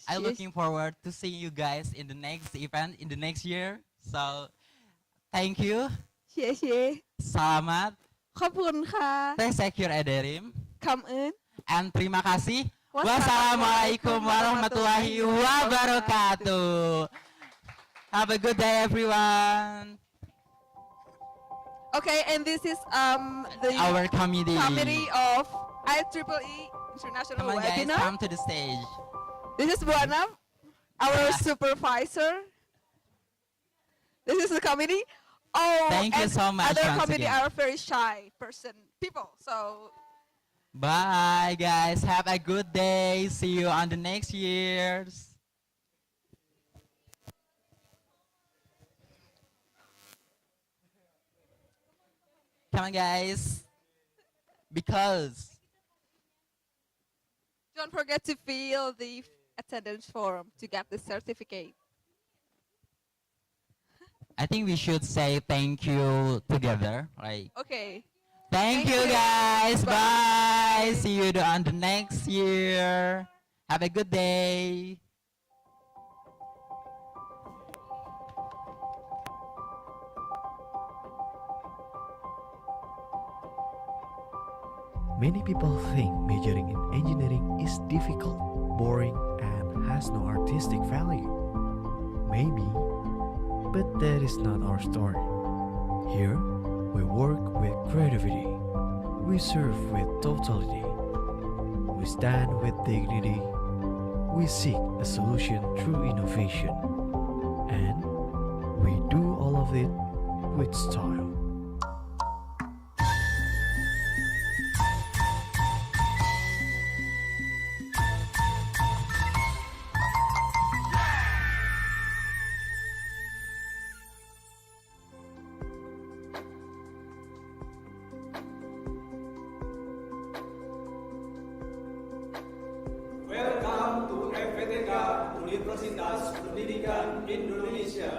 I'm looking forward to seeing you guys in the next event in the next year. So thank you. 谢谢 Selamat. ขอบคุณค่ะ Teşekkür ederim. คำอื่น And terima kasih. Wassalamualaikum warahmatullahi wabarakatuh. Have a good day, everyone. Okay, and this is Our committee. of IEEE International Come on, guys, Webinar. come to the stage. This is Bu Anam, our supervisor. This is the committee. Oh, Thank you and so much other once committee again. are very shy people. So Bye, guys. Have a good day. See you on the next years. Come on, guys. Because Don't forget to fill the attendance form to get the certificate. I think we should say thank you together. Like, Okay. thank you, guys. Bye. See you on the next year. Have a good day. Many people think majoring in engineering is difficult, boring, and has no artistic value. Maybe, but that is not our story. Here, we work with creativity, we serve with totality, we stand with dignity, we seek a solution through innovation, and we do all of it with style. Welcome to FPTK Universitas Pendidikan Indonesia.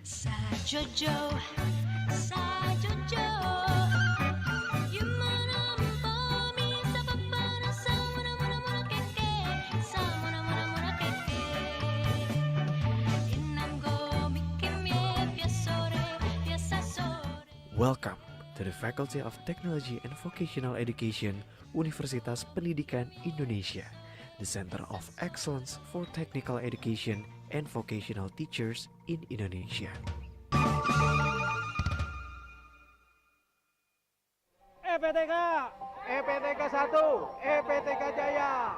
Jojo, sa Jojo, Yumana mami sa papara sa muna muna muna keke, sa muna muna muna keke. Inanggo mikimye piasa sore. Welcome to the Faculty of Technology and Vocational Education, Universitas Pendidikan Indonesia, the Center of Excellence for Technical Education and Vocational Teachers in Indonesia. EPTK 1, EPTK Jaya.